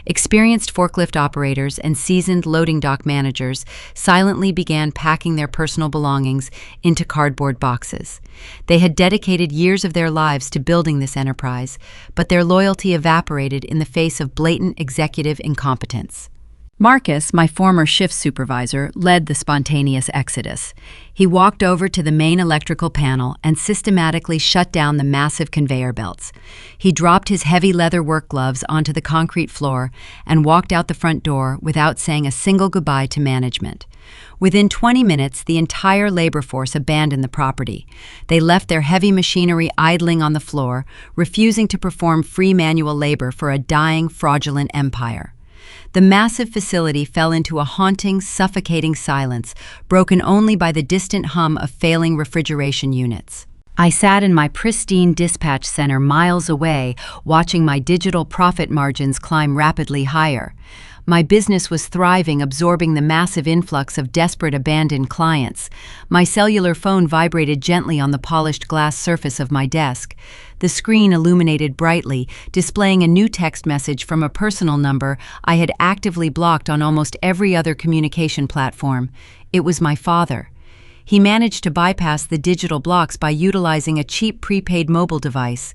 Experienced forklift operators and seasoned loading dock managers silently began packing their personal belongings into cardboard boxes. They had dedicated years of their lives to building this enterprise, but their loyalty evaporated in the face of blatant executive incompetence. Marcus, my former shift supervisor, led the spontaneous exodus. He walked over to the main electrical panel and systematically shut down the massive conveyor belts. He dropped his heavy leather work gloves onto the concrete floor and walked out the front door without saying a single goodbye to management. Within 20 minutes, the entire labor force abandoned the property. They left their heavy machinery idling on the floor, refusing to perform free manual labor for a dying, fraudulent empire. The massive facility fell into a haunting, suffocating silence, broken only by the distant hum of failing refrigeration units. I sat in my pristine dispatch center miles away, watching my digital profit margins climb rapidly higher. My business was thriving, absorbing the massive influx of desperate abandoned clients. My cellular phone vibrated gently on the polished glass surface of my desk. The screen illuminated brightly, displaying a new text message from a personal number I had actively blocked on almost every other communication platform. It was my father. He managed to bypass the digital blocks by utilizing a cheap prepaid mobile device.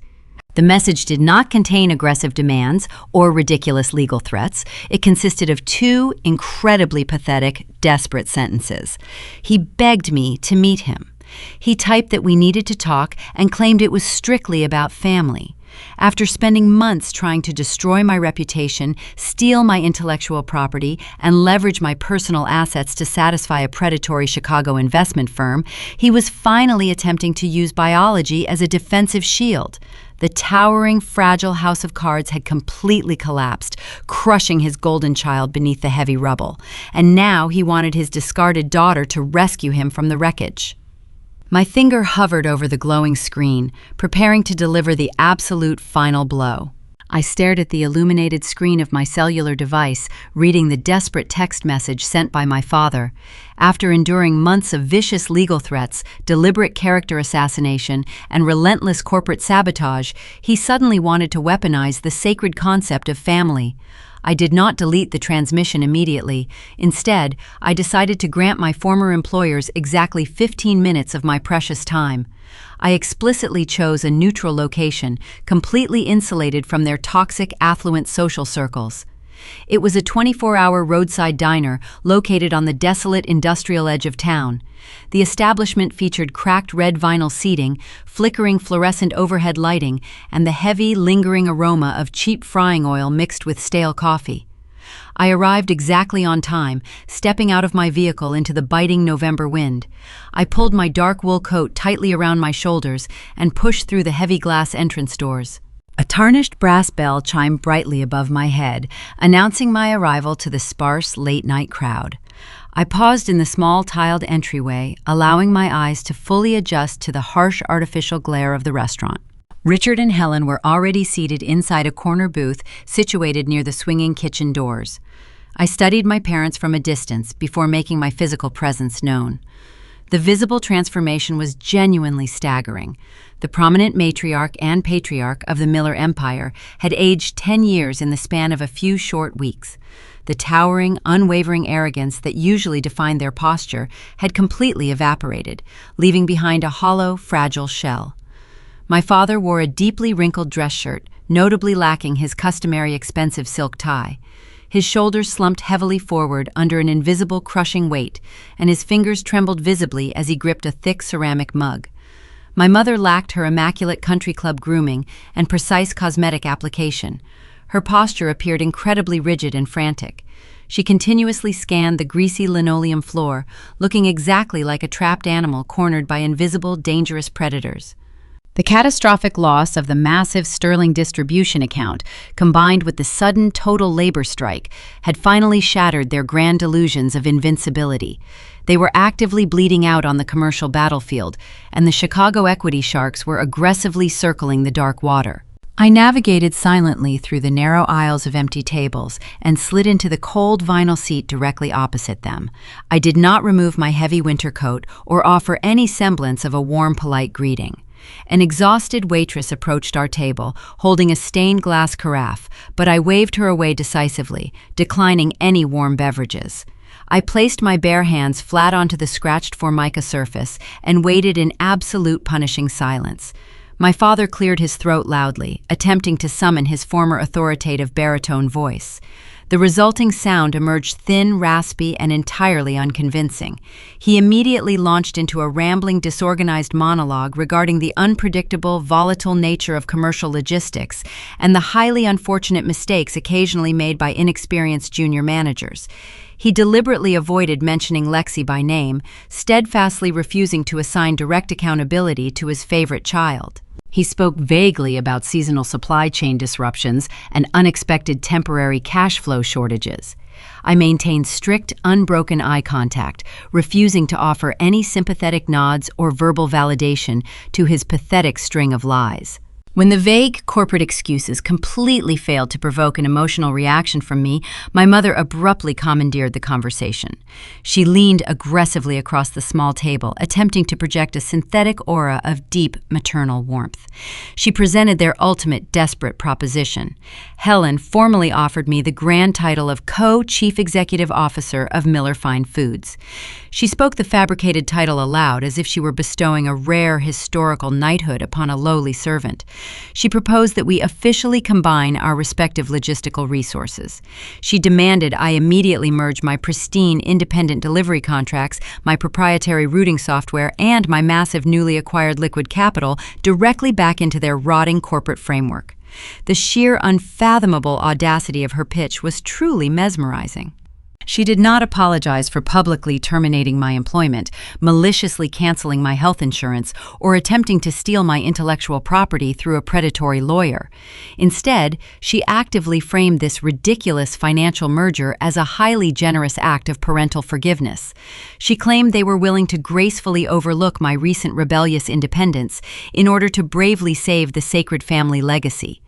The message did not contain aggressive demands or ridiculous legal threats. It consisted of two incredibly pathetic, desperate sentences. He begged me to meet him. He typed that we needed to talk and claimed it was strictly about family. After spending months trying to destroy my reputation, steal my intellectual property, and leverage my personal assets to satisfy a predatory Chicago investment firm, he was finally attempting to use biology as a defensive shield. The towering, fragile house of cards had completely collapsed, crushing his golden child beneath the heavy rubble. And now he wanted his discarded daughter to rescue him from the wreckage. My finger hovered over the glowing screen, preparing to deliver the absolute final blow. I stared at the illuminated screen of my cellular device, reading the desperate text message sent by my father. After enduring months of vicious legal threats, deliberate character assassination, and relentless corporate sabotage, he suddenly wanted to weaponize the sacred concept of family. I did not delete the transmission immediately. Instead, I decided to grant my former employers exactly 15 minutes of my precious time. I explicitly chose a neutral location, completely insulated from their toxic, affluent social circles. It was a 24-hour roadside diner located on the desolate industrial edge of town. The establishment featured cracked red vinyl seating, flickering fluorescent overhead lighting, and the heavy, lingering aroma of cheap frying oil mixed with stale coffee. I arrived exactly on time, stepping out of my vehicle into the biting November wind. I pulled my dark wool coat tightly around my shoulders and pushed through the heavy glass entrance doors. A tarnished brass bell chimed brightly above my head, announcing my arrival to the sparse, late-night crowd. I paused in the small tiled entryway, allowing my eyes to fully adjust to the harsh artificial glare of the restaurant. Richard and Helen were already seated inside a corner booth situated near the swinging kitchen doors. I studied my parents from a distance before making my physical presence known. The visible transformation was genuinely staggering. The prominent matriarch and patriarch of the Miller Empire had aged 10 years in the span of a few short weeks. The towering, unwavering arrogance that usually defined their posture had completely evaporated, leaving behind a hollow, fragile shell. My father wore a deeply wrinkled dress shirt, notably lacking his customary expensive silk tie. His shoulders slumped heavily forward under an invisible crushing weight, and his fingers trembled visibly as he gripped a thick ceramic mug. My mother lacked her immaculate country club grooming and precise cosmetic application. Her posture appeared incredibly rigid and frantic. She continuously scanned the greasy linoleum floor, looking exactly like a trapped animal cornered by invisible, dangerous predators. The catastrophic loss of the massive Sterling distribution account, combined with the sudden total labor strike, had finally shattered their grand illusions of invincibility. They were actively bleeding out on the commercial battlefield, and the Chicago equity sharks were aggressively circling the dark water. I navigated silently through the narrow aisles of empty tables and slid into the cold vinyl seat directly opposite them. I did not remove my heavy winter coat or offer any semblance of a warm, polite greeting. An exhausted waitress approached our table, holding a stained glass carafe, but I waved her away decisively, declining any warm beverages. I placed my bare hands flat onto the scratched formica surface and waited in absolute punishing silence. My father cleared his throat loudly, attempting to summon his former authoritative baritone voice. The resulting sound emerged thin, raspy, and entirely unconvincing. He immediately launched into a rambling, disorganized monologue regarding the unpredictable, volatile nature of commercial logistics and the highly unfortunate mistakes occasionally made by inexperienced junior managers. He deliberately avoided mentioning Lexi by name, steadfastly refusing to assign direct accountability to his favorite child. He spoke vaguely about seasonal supply chain disruptions and unexpected temporary cash flow shortages. I maintained strict, unbroken eye contact, refusing to offer any sympathetic nods or verbal validation to his pathetic string of lies. When the vague corporate excuses completely failed to provoke an emotional reaction from me, my mother abruptly commandeered the conversation. She leaned aggressively across the small table, attempting to project a synthetic aura of deep maternal warmth. She presented their ultimate desperate proposition. Helen formally offered me the grand title of Co-Chief Executive Officer of Miller Fine Foods. She spoke the fabricated title aloud as if she were bestowing a rare historical knighthood upon a lowly servant. She proposed that we officially combine our respective logistical resources. She demanded I immediately merge my pristine independent delivery contracts, my proprietary routing software, and my massive newly acquired liquid capital directly back into their rotting corporate framework. The sheer unfathomable audacity of her pitch was truly mesmerizing. She did not apologize for publicly terminating my employment, maliciously canceling my health insurance, or attempting to steal my intellectual property through a predatory lawyer. Instead, she actively framed this ridiculous financial merger as a highly generous act of parental forgiveness. She claimed they were willing to gracefully overlook my recent rebellious independence in order to bravely save the sacred family legacy.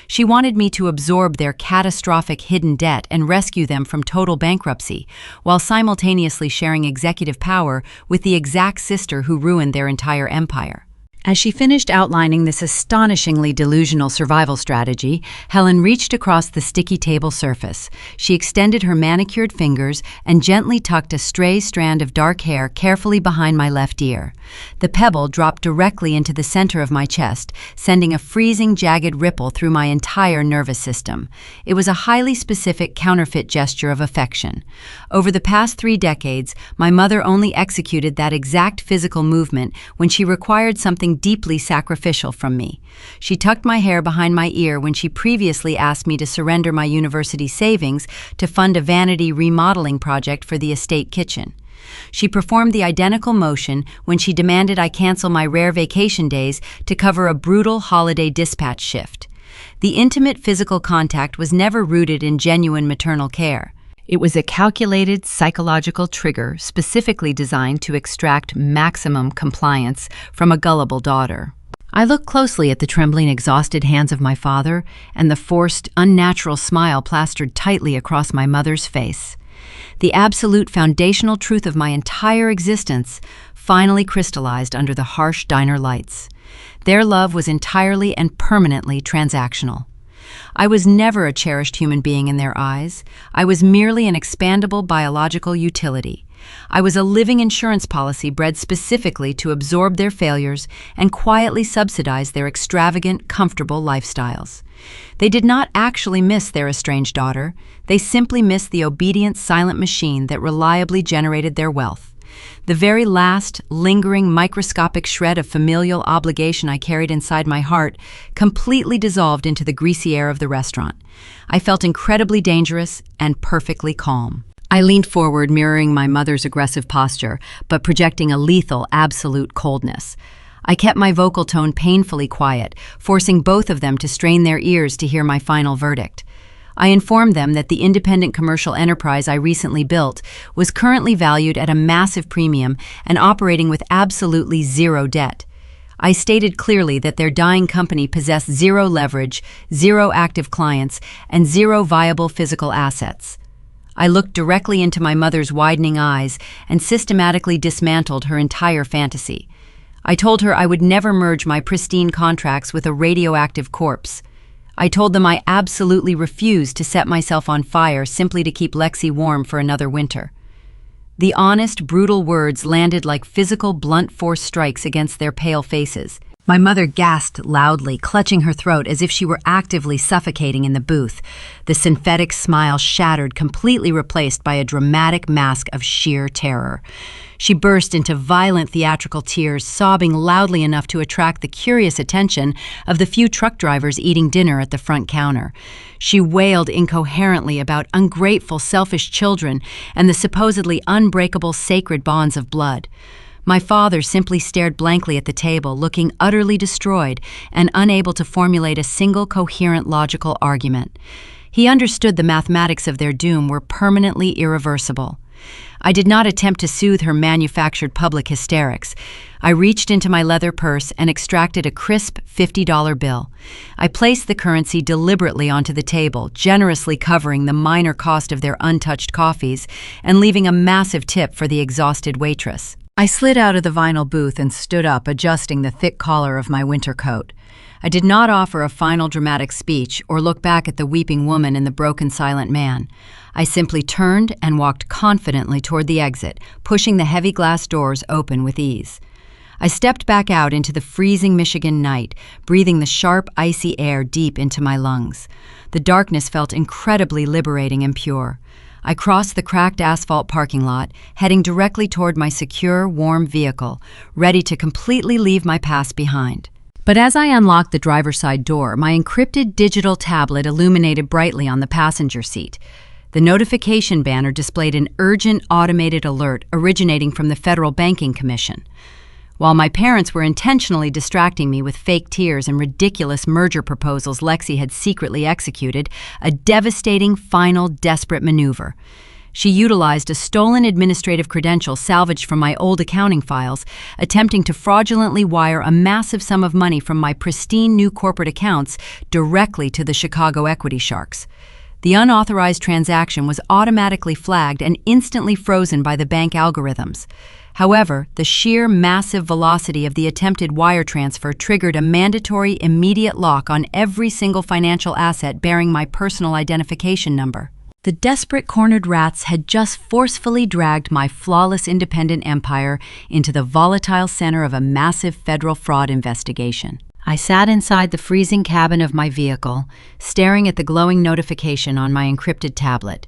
She wanted me to absorb their catastrophic hidden debt and rescue them from total bankruptcy, while simultaneously sharing executive power with the exact sister who ruined their entire empire. As she finished outlining this astonishingly delusional survival strategy, Helen reached across the sticky table surface. She extended her manicured fingers and gently tucked a stray strand of dark hair carefully behind my left ear. The pebble dropped directly into the center of my chest, sending a freezing, jagged ripple through my entire nervous system. It was a highly specific counterfeit gesture of affection. Over the past 3 decades, my mother only executed that exact physical movement when she required something deeply sacrificial from me. She tucked my hair behind my ear when she previously asked me to surrender my university savings to fund a vanity remodeling project for the estate kitchen. She performed the identical motion when she demanded I cancel my rare vacation days to cover a brutal holiday dispatch shift. The intimate physical contact was never rooted in genuine maternal care. It was a calculated psychological trigger specifically designed to extract maximum compliance from a gullible daughter. I looked closely at the trembling, exhausted hands of my father and the forced, unnatural smile plastered tightly across my mother's face. The absolute foundational truth of my entire existence finally crystallized under the harsh diner lights. Their love was entirely and permanently transactional. I was never a cherished human being in their eyes. I was merely an expandable biological utility. I was a living insurance policy bred specifically to absorb their failures and quietly subsidize their extravagant, comfortable lifestyles. They did not actually miss their estranged daughter. They simply missed the obedient, silent machine that reliably generated their wealth. The very last, lingering, microscopic shred of familial obligation I carried inside my heart completely dissolved into the greasy air of the restaurant. I felt incredibly dangerous and perfectly calm. I leaned forward, mirroring my mother's aggressive posture, but projecting a lethal, absolute coldness. I kept my vocal tone painfully quiet, forcing both of them to strain their ears to hear my final verdict. I informed them that the independent commercial enterprise I recently built was currently valued at a massive premium and operating with absolutely zero debt. I stated clearly that their dying company possessed zero leverage, zero active clients, and zero viable physical assets. I looked directly into my mother's widening eyes and systematically dismantled her entire fantasy. I told her I would never merge my pristine contracts with a radioactive corpse. I told them I absolutely refused to set myself on fire simply to keep Lexi warm for another winter. The honest, brutal words landed like physical, blunt force strikes against their pale faces. My mother gasped loudly, clutching her throat as if she were actively suffocating in the booth. The synthetic smile shattered, completely replaced by a dramatic mask of sheer terror. She burst into violent theatrical tears, sobbing loudly enough to attract the curious attention of the few truck drivers eating dinner at the front counter. She wailed incoherently about ungrateful, selfish children and the supposedly unbreakable sacred bonds of blood. My father simply stared blankly at the table, looking utterly destroyed and unable to formulate a single coherent logical argument. He understood the mathematics of their doom were permanently irreversible. I did not attempt to soothe her manufactured public hysterics. I reached into my leather purse and extracted a crisp $50 bill. I placed the currency deliberately onto the table, generously covering the minor cost of their untouched coffees and leaving a massive tip for the exhausted waitress. I slid out of the vinyl booth and stood up, adjusting the thick collar of my winter coat. I did not offer a final dramatic speech or look back at the weeping woman and the broken, silent man. I simply turned and walked confidently toward the exit, pushing the heavy glass doors open with ease. I stepped back out into the freezing Michigan night, breathing the sharp, icy air deep into my lungs. The darkness felt incredibly liberating and pure. I crossed the cracked asphalt parking lot, heading directly toward my secure, warm vehicle, ready to completely leave my past behind. But as I unlocked the driver's side door, my encrypted digital tablet illuminated brightly on the passenger seat. The notification banner displayed an urgent automated alert originating from the Federal Banking Commission. While my parents were intentionally distracting me with fake tears and ridiculous merger proposals Lexi had secretly executed, a devastating, final, desperate maneuver. She utilized a stolen administrative credential salvaged from my old accounting files, attempting to fraudulently wire a massive sum of money from my pristine new corporate accounts directly to the Chicago equity sharks. The unauthorized transaction was automatically flagged and instantly frozen by the bank algorithms. However, the sheer massive velocity of the attempted wire transfer triggered a mandatory immediate lock on every single financial asset bearing my personal identification number. The desperate cornered rats had just forcefully dragged my flawless independent empire into the volatile center of a massive federal fraud investigation. I sat inside the freezing cabin of my vehicle, staring at the glowing notification on my encrypted tablet.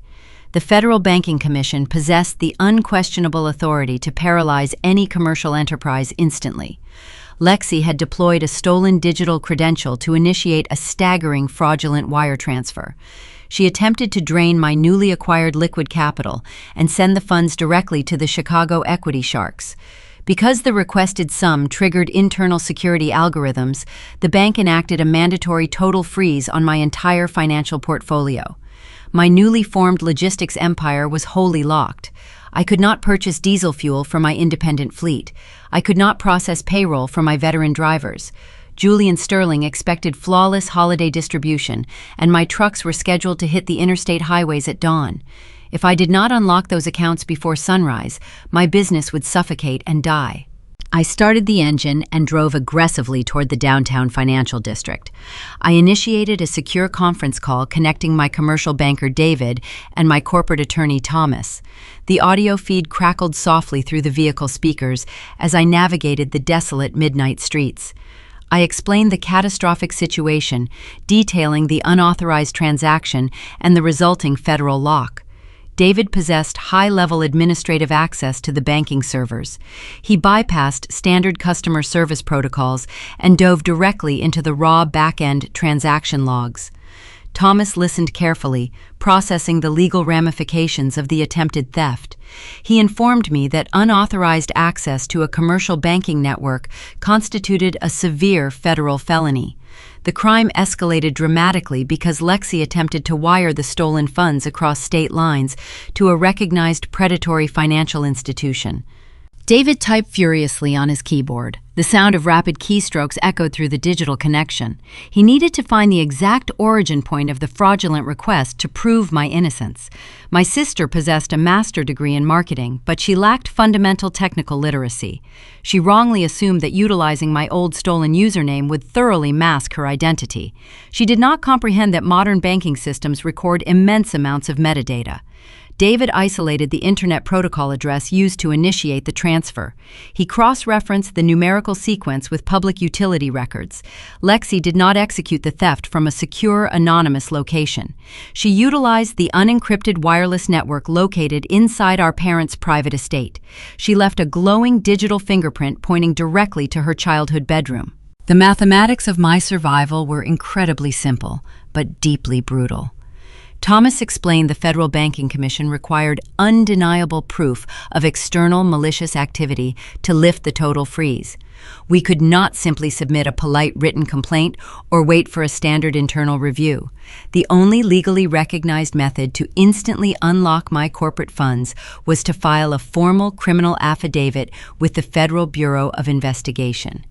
The Federal Banking Commission possessed the unquestionable authority to paralyze any commercial enterprise instantly. Lexi had deployed a stolen digital credential to initiate a staggering fraudulent wire transfer. She attempted to drain my newly acquired liquid capital and send the funds directly to the Chicago equity sharks. Because the requested sum triggered internal security algorithms, the bank enacted a mandatory total freeze on my entire financial portfolio. My newly formed logistics empire was wholly locked. I could not purchase diesel fuel for my independent fleet. I could not process payroll for my veteran drivers. Julian Sterling expected flawless holiday distribution, and my trucks were scheduled to hit the interstate highways at dawn. If I did not unlock those accounts before sunrise, my business would suffocate and die. I started the engine and drove aggressively toward the downtown financial district. I initiated a secure conference call connecting my commercial banker David and my corporate attorney Thomas. The audio feed crackled softly through the vehicle speakers as I navigated the desolate midnight streets. I explained the catastrophic situation, detailing the unauthorized transaction and the resulting federal lock. David possessed high-level administrative access to the banking servers. He bypassed standard customer service protocols and dove directly into the raw back-end transaction logs. Thomas listened carefully, processing the legal ramifications of the attempted theft. He informed me that unauthorized access to a commercial banking network constituted a severe federal felony. The crime escalated dramatically because Lexi attempted to wire the stolen funds across state lines to a recognized predatory financial institution. David typed furiously on his keyboard. The sound of rapid keystrokes echoed through the digital connection. He needed to find the exact origin point of the fraudulent request to prove my innocence. My sister possessed a master's degree in marketing, but she lacked fundamental technical literacy. She wrongly assumed that utilizing my old stolen username would thoroughly mask her identity. She did not comprehend that modern banking systems record immense amounts of metadata. David isolated the Internet Protocol address used to initiate the transfer. He cross-referenced the numerical sequence with public utility records. Lexi did not execute the theft from a secure, anonymous location. She utilized the unencrypted wireless network located inside our parents' private estate. She left a glowing digital fingerprint pointing directly to her childhood bedroom. The mathematics of my survival were incredibly simple, but deeply brutal. Thomas explained the Federal Banking Commission required undeniable proof of external malicious activity to lift the total freeze. We could not simply submit a polite written complaint or wait for a standard internal review. The only legally recognized method to instantly unlock my corporate funds was to file a formal criminal affidavit with the Federal Bureau of Investigation.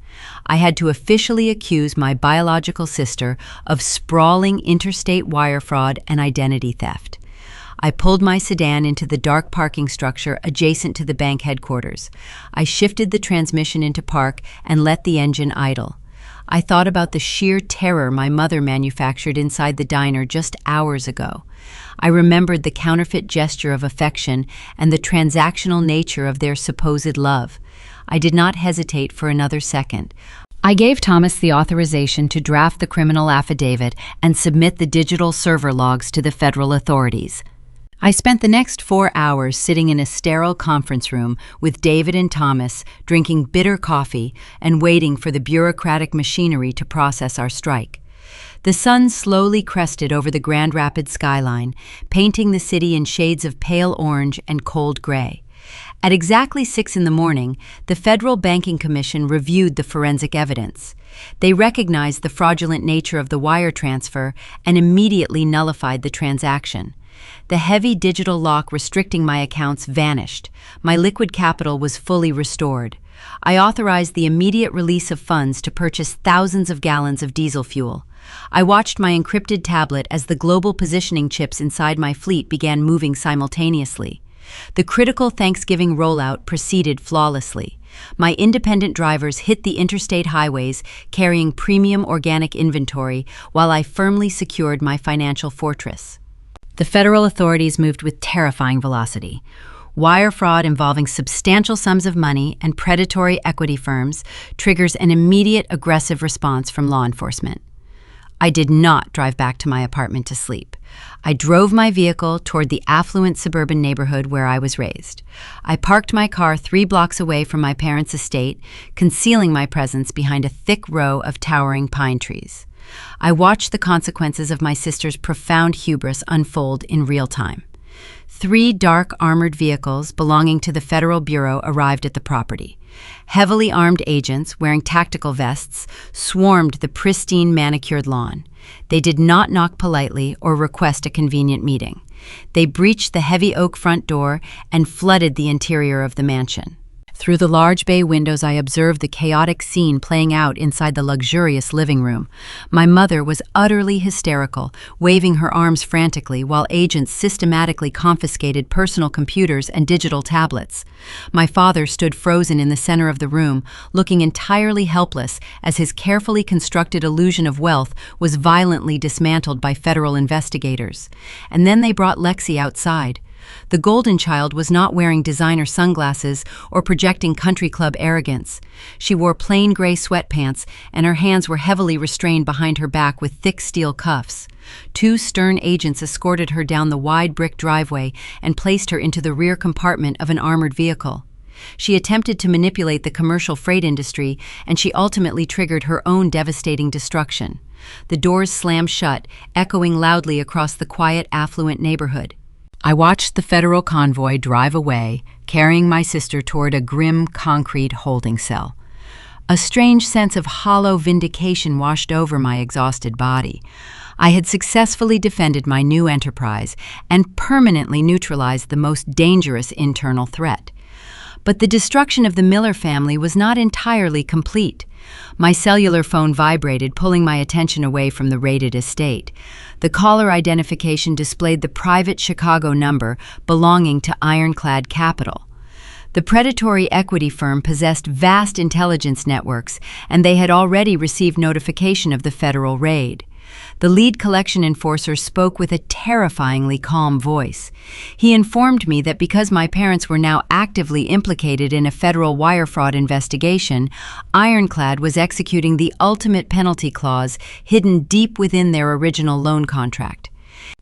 I had to officially accuse my biological sister of sprawling interstate wire fraud and identity theft. I pulled my sedan into the dark parking structure adjacent to the bank headquarters. I shifted the transmission into park and let the engine idle. I thought about the sheer terror my mother manufactured inside the diner just hours ago. I remembered the counterfeit gesture of affection and the transactional nature of their supposed love. I did not hesitate for another second. I gave Thomas the authorization to draft the criminal affidavit and submit the digital server logs to the federal authorities. I spent the next 4 hours sitting in a sterile conference room with David and Thomas, drinking bitter coffee and waiting for the bureaucratic machinery to process our strike. The sun slowly crested over the Grand Rapids skyline, painting the city in shades of pale orange and cold gray. At exactly 6 in the morning, the Federal Banking Commission reviewed the forensic evidence. They recognized the fraudulent nature of the wire transfer and immediately nullified the transaction. The heavy digital lock restricting my accounts vanished. My liquid capital was fully restored. I authorized the immediate release of funds to purchase thousands of gallons of diesel fuel. I watched my encrypted tablet as the global positioning chips inside my fleet began moving simultaneously. The critical Thanksgiving rollout proceeded flawlessly. My independent drivers hit the interstate highways carrying premium organic inventory while I firmly secured my financial fortress. The federal authorities moved with terrifying velocity. Wire fraud involving substantial sums of money and predatory equity firms triggers an immediate aggressive response from law enforcement. I did not drive back to my apartment to sleep. I drove my vehicle toward the affluent suburban neighborhood where I was raised. I parked my car 3 blocks away from my parents' estate, concealing my presence behind a thick row of towering pine trees. I watched the consequences of my sister's profound hubris unfold in real time. 3 dark armored vehicles belonging to the Federal Bureau arrived at the property. Heavily armed agents wearing tactical vests swarmed the pristine manicured lawn. They did not knock politely or request a convenient meeting. They breached the heavy oak front door and flooded the interior of the mansion. Through the large bay windows, I observed the chaotic scene playing out inside the luxurious living room. My mother was utterly hysterical, waving her arms frantically while agents systematically confiscated personal computers and digital tablets. My father stood frozen in the center of the room, looking entirely helpless as his carefully constructed illusion of wealth was violently dismantled by federal investigators. And then they brought Lexi outside. The golden child was not wearing designer sunglasses or projecting country club arrogance. She wore plain gray sweatpants, and her hands were heavily restrained behind her back with thick steel cuffs. Two stern agents escorted her down the wide brick driveway and placed her into the rear compartment of an armored vehicle. She attempted to manipulate the commercial freight industry, and she ultimately triggered her own devastating destruction. The doors slammed shut, echoing loudly across the quiet, affluent neighborhood. I watched the federal convoy drive away, carrying my sister toward a grim concrete holding cell. A strange sense of hollow vindication washed over my exhausted body. I had successfully defended my new enterprise and permanently neutralized the most dangerous internal threat. But the destruction of the Miller family was not entirely complete. My cellular phone vibrated, pulling my attention away from the raided estate. The caller identification displayed the private Chicago number belonging to Ironclad Capital. The predatory equity firm possessed vast intelligence networks, and they had already received notification of the federal raid. The lead collection enforcer spoke with a terrifyingly calm voice. He informed me that because my parents were now actively implicated in a federal wire fraud investigation, Ironclad was executing the ultimate penalty clause hidden deep within their original loan contract.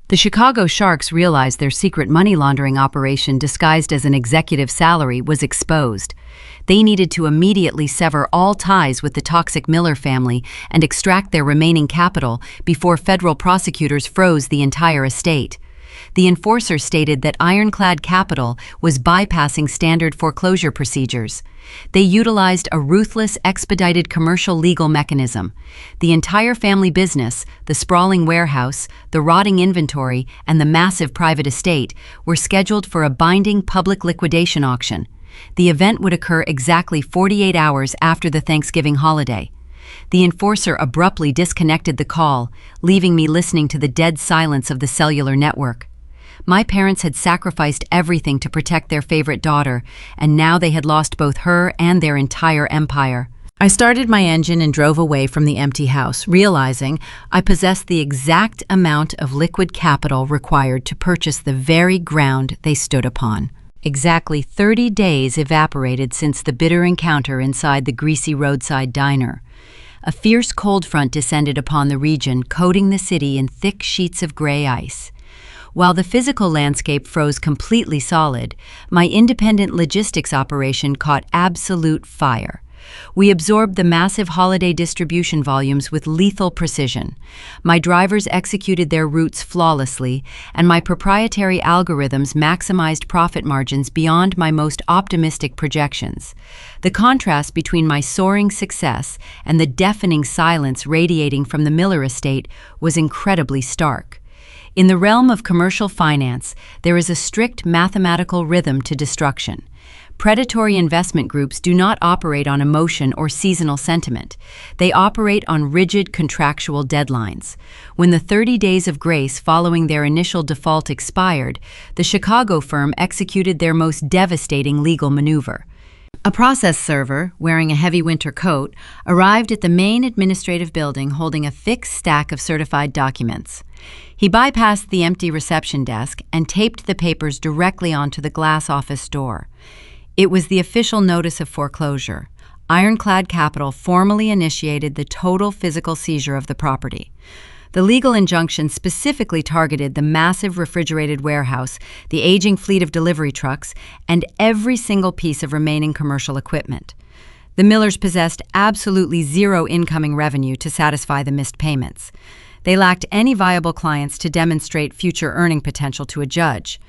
The Chicago Sharks realized their secret money laundering operation disguised as an executive salary was exposed. They needed to immediately sever all ties with the toxic Miller family and extract their remaining capital before federal prosecutors froze the entire estate. The enforcer stated that Ironclad Capital was bypassing standard foreclosure procedures. They utilized a ruthless, expedited commercial legal mechanism. The entire family business, the sprawling warehouse, the rotting inventory, and the massive private estate were scheduled for a binding public liquidation auction. The event would occur exactly 48 hours after the Thanksgiving holiday. The enforcer abruptly disconnected the call, leaving me listening to the dead silence of the cellular network. My parents had sacrificed everything to protect their favorite daughter, and now they had lost both her and their entire empire. I started my engine and drove away from the empty house, realizing I possessed the exact amount of liquid capital required to purchase the very ground they stood upon. Exactly 30 days evaporated since the bitter encounter inside the greasy roadside diner. A fierce cold front descended upon the region, coating the city in thick sheets of gray ice. While the physical landscape froze completely solid, my independent logistics operation caught absolute fire. We absorbed the massive holiday distribution volumes with lethal precision. My drivers executed their routes flawlessly, and my proprietary algorithms maximized profit margins beyond my most optimistic projections. The contrast between my soaring success and the deafening silence radiating from the Miller estate was incredibly stark. In the realm of commercial finance, there is a strict mathematical rhythm to destruction. Predatory investment groups do not operate on emotion or seasonal sentiment. They operate on rigid contractual deadlines. When the 30 days of grace following their initial default expired, the Chicago firm executed their most devastating legal maneuver. A process server, wearing a heavy winter coat, arrived at the main administrative building holding a thick stack of certified documents. He bypassed the empty reception desk and taped the papers directly onto the glass office door. It was the official notice of foreclosure. Ironclad Capital formally initiated the total physical seizure of the property. The legal injunction specifically targeted the massive refrigerated warehouse, the aging fleet of delivery trucks, and every single piece of remaining commercial equipment. The Millers possessed absolutely zero incoming revenue to satisfy the missed payments. They lacked any viable clients to demonstrate future earning potential to a judge.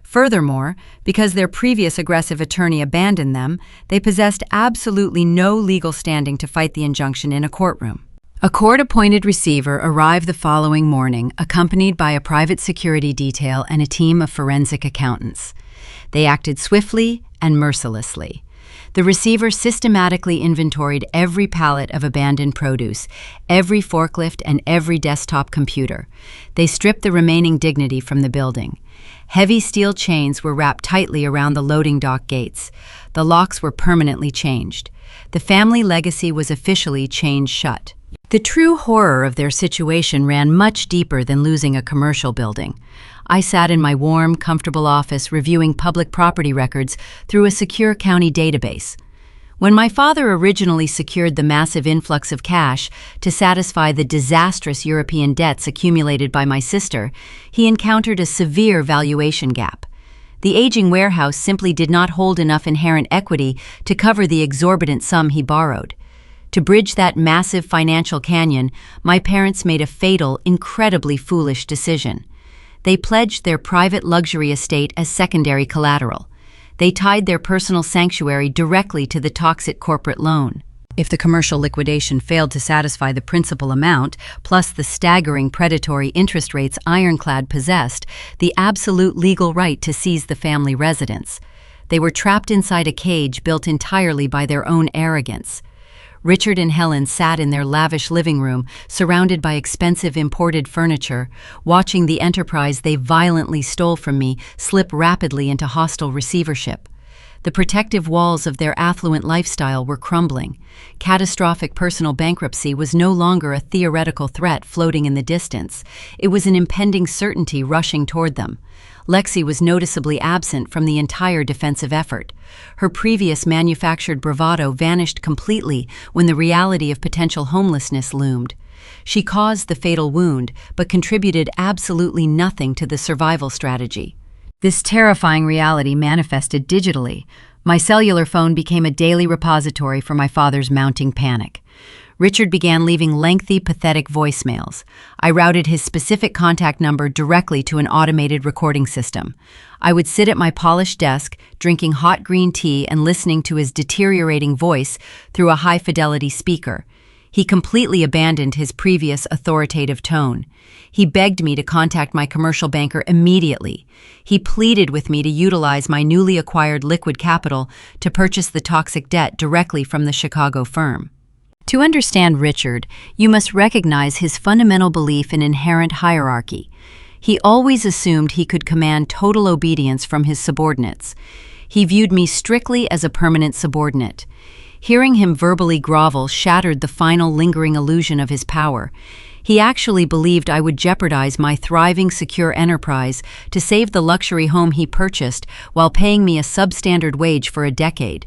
Furthermore, because their previous aggressive attorney abandoned them, they possessed absolutely no legal standing to fight the injunction in a courtroom. A court-appointed receiver arrived the following morning, accompanied by a private security detail and a team of forensic accountants. They acted swiftly and mercilessly. The receiver systematically inventoried every pallet of abandoned produce, every forklift, and every desktop computer. They stripped the remaining dignity from the building. Heavy steel chains were wrapped tightly around the loading dock gates. The locks were permanently changed. The family legacy was officially chained shut. The true horror of their situation ran much deeper than losing a commercial building. I sat in my warm, comfortable office reviewing public property records through a secure county database. When my father originally secured the massive influx of cash to satisfy the disastrous European debts accumulated by my sister, he encountered a severe valuation gap. The aging warehouse simply did not hold enough inherent equity to cover the exorbitant sum he borrowed. To bridge that massive financial canyon, my parents made a fatal, incredibly foolish decision. They pledged their private luxury estate as secondary collateral. They tied their personal sanctuary directly to the toxic corporate loan. If the commercial liquidation failed to satisfy the principal amount, plus the staggering predatory interest rates Ironclad possessed, the absolute legal right to seize the family residence, they were trapped inside a cage built entirely by their own arrogance. Richard and Helen sat in their lavish living room, surrounded by expensive imported furniture, watching the enterprise they violently stole from me slip rapidly into hostile receivership. The protective walls of their affluent lifestyle were crumbling. Catastrophic personal bankruptcy was no longer a theoretical threat floating in the distance. It was an impending certainty rushing toward them. Lexi was noticeably absent from the entire defensive effort. Her previous manufactured bravado vanished completely when the reality of potential homelessness loomed. She caused the fatal wound, but contributed absolutely nothing to the survival strategy. This terrifying reality manifested digitally. My cellular phone became a daily repository for my father's mounting panic. Richard began leaving lengthy, pathetic voicemails. I routed his specific contact number directly to an automated recording system. I would sit at my polished desk, drinking hot green tea and listening to his deteriorating voice through a high-fidelity speaker. He completely abandoned his previous authoritative tone. He begged me to contact my commercial banker immediately. He pleaded with me to utilize my newly acquired liquid capital to purchase the toxic debt directly from the Chicago firm. To understand Richard, you must recognize his fundamental belief in inherent hierarchy. He always assumed he could command total obedience from his subordinates. He viewed me strictly as a permanent subordinate. Hearing him verbally grovel shattered the final lingering illusion of his power. He actually believed I would jeopardize my thriving, secure enterprise to save the luxury home he purchased while paying me a substandard wage for a decade.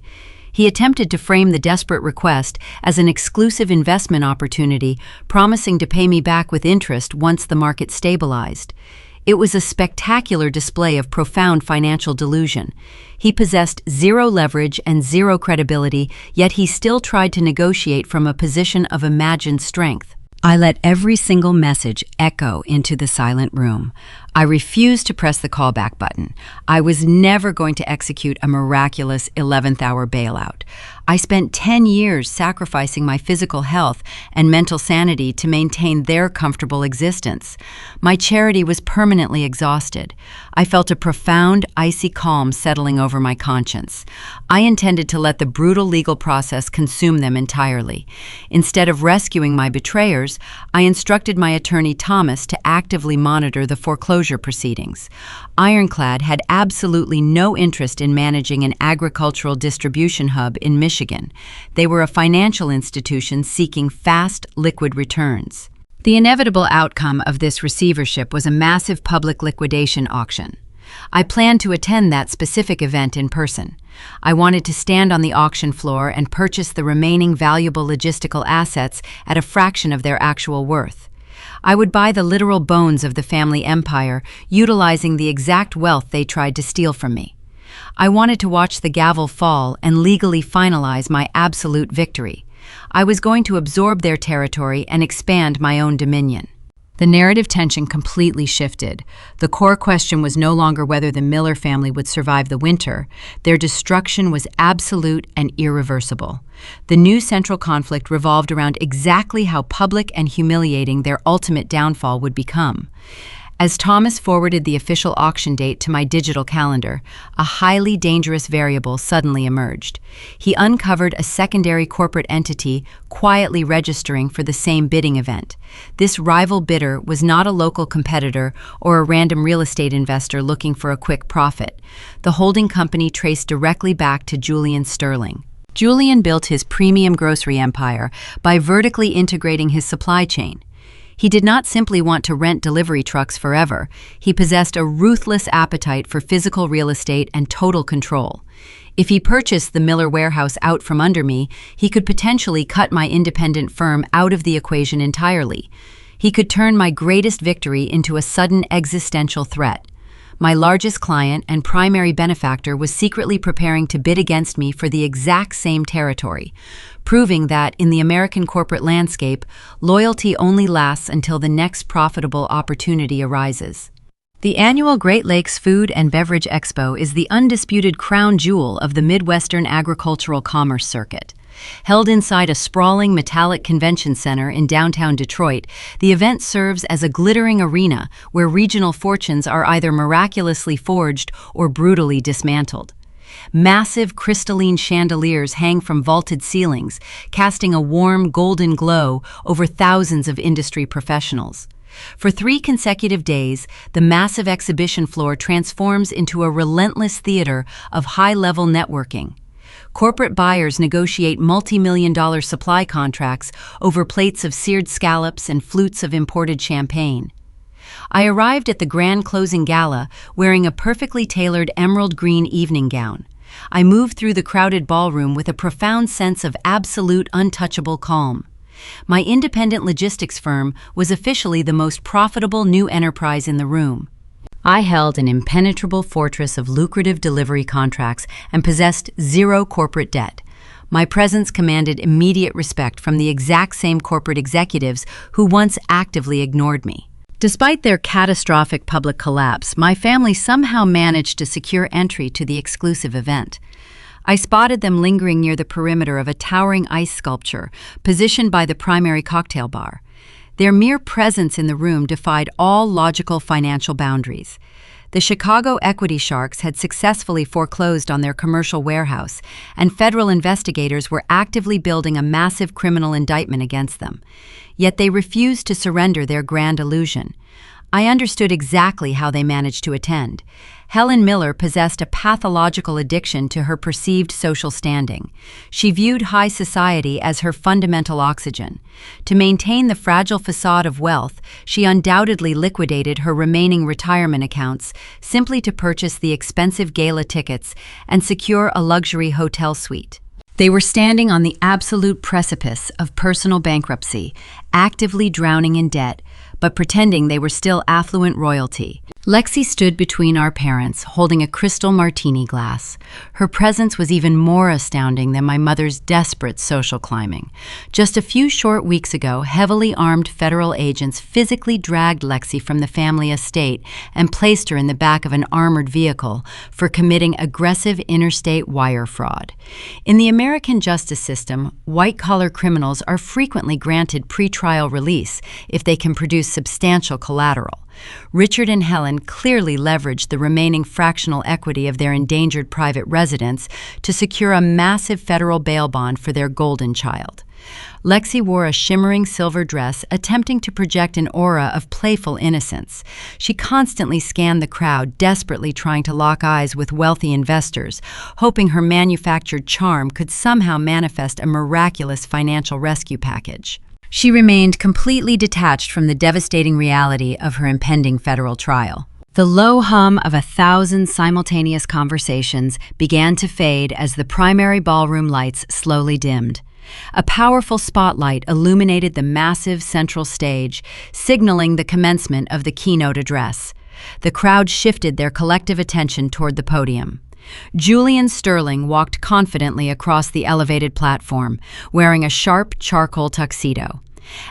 He attempted to frame the desperate request as an exclusive investment opportunity, promising to pay me back with interest once the market stabilized. It was a spectacular display of profound financial delusion. He possessed zero leverage and zero credibility, yet he still tried to negotiate from a position of imagined strength. I let every single message echo into the silent room. I refused to press the callback button. I was never going to execute a miraculous 11th-hour bailout. I spent 10 years sacrificing my physical health and mental sanity to maintain their comfortable existence. My charity was permanently exhausted. I felt a profound, icy calm settling over my conscience. I intended to let the brutal legal process consume them entirely. Instead of rescuing my betrayers, I instructed my attorney Thomas to actively monitor the foreclosure proceedings. Ironclad had absolutely no interest in managing an agricultural distribution hub in Michigan. They were a financial institution seeking fast, liquid returns. The inevitable outcome of this receivership was a massive public liquidation auction. I planned to attend that specific event in person. I wanted to stand on the auction floor and purchase the remaining valuable logistical assets at a fraction of their actual worth. I would buy the literal bones of the family empire, utilizing the exact wealth they tried to steal from me. I wanted to watch the gavel fall and legally finalize my absolute victory. I was going to absorb their territory and expand my own dominion. The narrative tension completely shifted. The core question was no longer whether the Miller family would survive the winter. Their destruction was absolute and irreversible. The new central conflict revolved around exactly how public and humiliating their ultimate downfall would become. As Thomas forwarded the official auction date to my digital calendar, a highly dangerous variable suddenly emerged. He uncovered a secondary corporate entity quietly registering for the same bidding event. This rival bidder was not a local competitor or a random real estate investor looking for a quick profit. The holding company traced directly back to Julian Sterling. Julian built his premium grocery empire by vertically integrating his supply chain. He did not simply want to rent delivery trucks forever. He possessed a ruthless appetite for physical real estate and total control. If he purchased the Miller warehouse out from under me, he could potentially cut my independent firm out of the equation entirely. He could turn my greatest victory into a sudden existential threat. My largest client and primary benefactor was secretly preparing to bid against me for the exact same territory, proving that, in the American corporate landscape, loyalty only lasts until the next profitable opportunity arises. The annual Great Lakes Food and Beverage Expo is the undisputed crown jewel of the Midwestern agricultural commerce circuit. Held inside a sprawling metallic convention center in downtown Detroit, the event serves as a glittering arena where regional fortunes are either miraculously forged or brutally dismantled. Massive crystalline chandeliers hang from vaulted ceilings, casting a warm golden glow over thousands of industry professionals. For 3 consecutive days, the massive exhibition floor transforms into a relentless theater of high-level networking. Corporate buyers negotiate multi-million-dollar supply contracts over plates of seared scallops and flutes of imported champagne. I arrived at the grand closing gala wearing a perfectly tailored emerald green evening gown. I moved through the crowded ballroom with a profound sense of absolute untouchable calm. My independent logistics firm was officially the most profitable new enterprise in the room. I held an impenetrable fortress of lucrative delivery contracts and possessed zero corporate debt. My presence commanded immediate respect from the exact same corporate executives who once actively ignored me. Despite their catastrophic public collapse, my family somehow managed to secure entry to the exclusive event. I spotted them lingering near the perimeter of a towering ice sculpture positioned by the primary cocktail bar. Their mere presence in the room defied all logical financial boundaries. The Chicago equity sharks had successfully foreclosed on their commercial warehouse, and federal investigators were actively building a massive criminal indictment against them. Yet they refused to surrender their grand illusion. I understood exactly how they managed to attend. Helen Miller possessed a pathological addiction to her perceived social standing. She viewed high society as her fundamental oxygen. To maintain the fragile facade of wealth, she undoubtedly liquidated her remaining retirement accounts simply to purchase the expensive gala tickets and secure a luxury hotel suite. They were standing on the absolute precipice of personal bankruptcy, actively drowning in debt, but pretending they were still affluent royalty. Lexi stood between our parents, holding a crystal martini glass. Her presence was even more astounding than my mother's desperate social climbing. Just a few short weeks ago, heavily armed federal agents physically dragged Lexi from the family estate and placed her in the back of an armored vehicle for committing aggressive interstate wire fraud. In the American justice system, white-collar criminals are frequently granted pretrial release if they can produce substantial collateral. Richard and Helen clearly leveraged the remaining fractional equity of their endangered private residence to secure a massive federal bail bond for their golden child. Lexi wore a shimmering silver dress, attempting to project an aura of playful innocence. She constantly scanned the crowd, desperately trying to lock eyes with wealthy investors, hoping her manufactured charm could somehow manifest a miraculous financial rescue package. She remained completely detached from the devastating reality of her impending federal trial. The low hum of 1,000 simultaneous conversations began to fade as the primary ballroom lights slowly dimmed. A powerful spotlight illuminated the massive central stage, signaling the commencement of the keynote address. The crowd shifted their collective attention toward the podium. Julian Sterling walked confidently across the elevated platform, wearing a sharp charcoal tuxedo.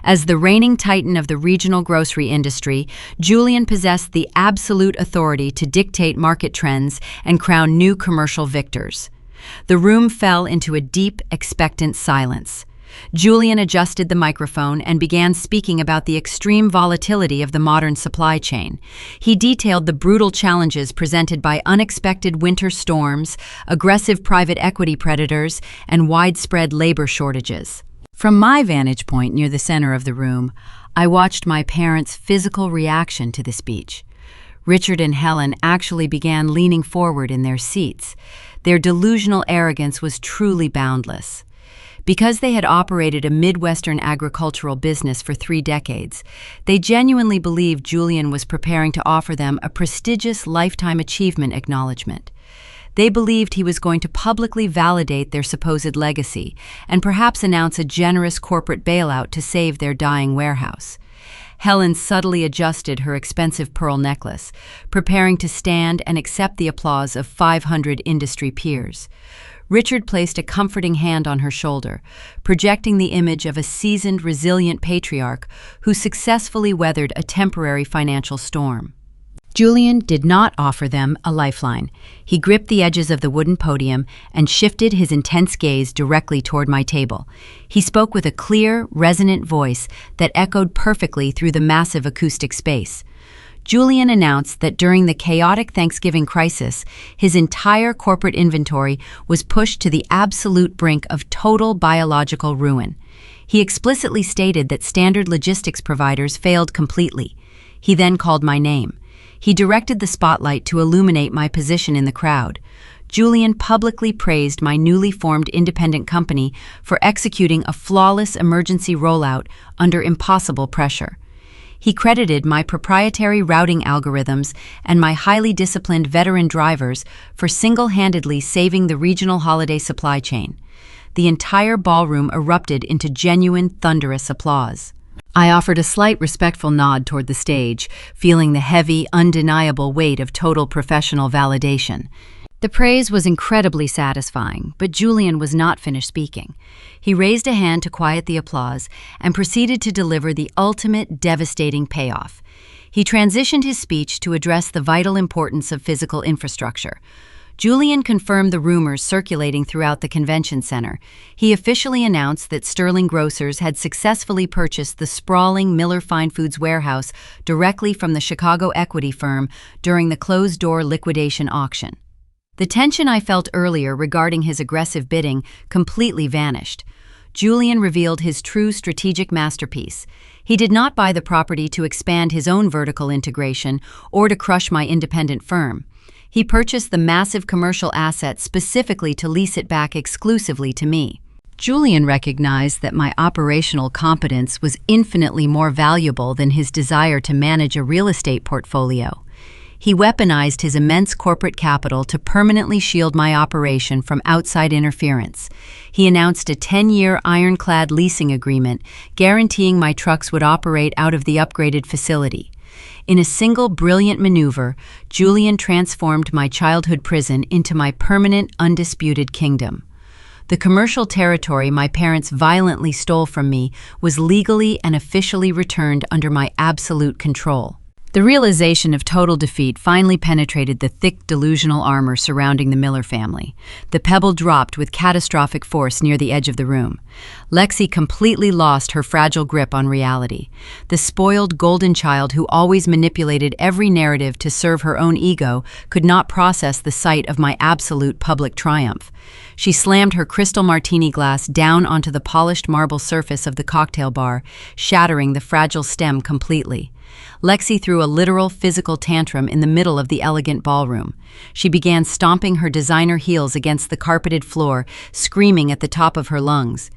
As the reigning titan of the regional grocery industry, Julian possessed the absolute authority to dictate market trends and crown new commercial victors. The room fell into a deep, expectant silence. Julian adjusted the microphone and began speaking about the extreme volatility of the modern supply chain. He detailed the brutal challenges presented by unexpected winter storms, aggressive private equity predators, and widespread labor shortages. From my vantage point near the center of the room, I watched my parents' physical reaction to the speech. Richard and Helen actually began leaning forward in their seats. Their delusional arrogance was truly boundless. Because they had operated a Midwestern agricultural business for 3 decades, they genuinely believed Julian was preparing to offer them a prestigious lifetime achievement acknowledgement. They believed he was going to publicly validate their supposed legacy and perhaps announce a generous corporate bailout to save their dying warehouse. Helen subtly adjusted her expensive pearl necklace, preparing to stand and accept the applause of 500 industry peers. Richard placed a comforting hand on her shoulder, projecting the image of a seasoned, resilient patriarch who successfully weathered a temporary financial storm. Julian did not offer them a lifeline. He gripped the edges of the wooden podium and shifted his intense gaze directly toward my table. He spoke with a clear, resonant voice that echoed perfectly through the massive acoustic space. Julian announced that during the chaotic Thanksgiving crisis, his entire corporate inventory was pushed to the absolute brink of total biological ruin. He explicitly stated that standard logistics providers failed completely. He then called my name. He directed the spotlight to illuminate my position in the crowd. Julian publicly praised my newly formed independent company for executing a flawless emergency rollout under impossible pressure. He credited my proprietary routing algorithms and my highly disciplined veteran drivers for single-handedly saving the regional holiday supply chain. The entire ballroom erupted into genuine, thunderous applause. I offered a slight respectful nod toward the stage, feeling the heavy, undeniable weight of total professional validation. The praise was incredibly satisfying, but Julian was not finished speaking. He raised a hand to quiet the applause and proceeded to deliver the ultimate devastating payoff. He transitioned his speech to address the vital importance of physical infrastructure. Julian confirmed the rumors circulating throughout the convention center. He officially announced that Sterling Grocers had successfully purchased the sprawling Miller Fine Foods warehouse directly from the Chicago equity firm during the closed-door liquidation auction. The tension I felt earlier regarding his aggressive bidding completely vanished. Julian revealed his true strategic masterpiece. He did not buy the property to expand his own vertical integration or to crush my independent firm. He purchased the massive commercial asset specifically to lease it back exclusively to me. Julian recognized that my operational competence was infinitely more valuable than his desire to manage a real estate portfolio. He weaponized his immense corporate capital to permanently shield my operation from outside interference. He announced a 10-year ironclad leasing agreement, guaranteeing my trucks would operate out of the upgraded facility. In a single brilliant maneuver, Julian transformed my childhood prison into my permanent, undisputed kingdom. The commercial territory my parents violently stole from me was legally and officially returned under my absolute control. The realization of total defeat finally penetrated the thick delusional armor surrounding the Miller family. The pebble dropped with catastrophic force near the edge of the room. Lexi completely lost her fragile grip on reality. The spoiled golden child who always manipulated every narrative to serve her own ego could not process the sight of my absolute public triumph. She slammed her crystal martini glass down onto the polished marble surface of the cocktail bar, shattering the fragile stem completely. Lexi threw a literal physical tantrum in the middle of the elegant ballroom. She began stomping her designer heels against the carpeted floor, screaming at the top of her lungs.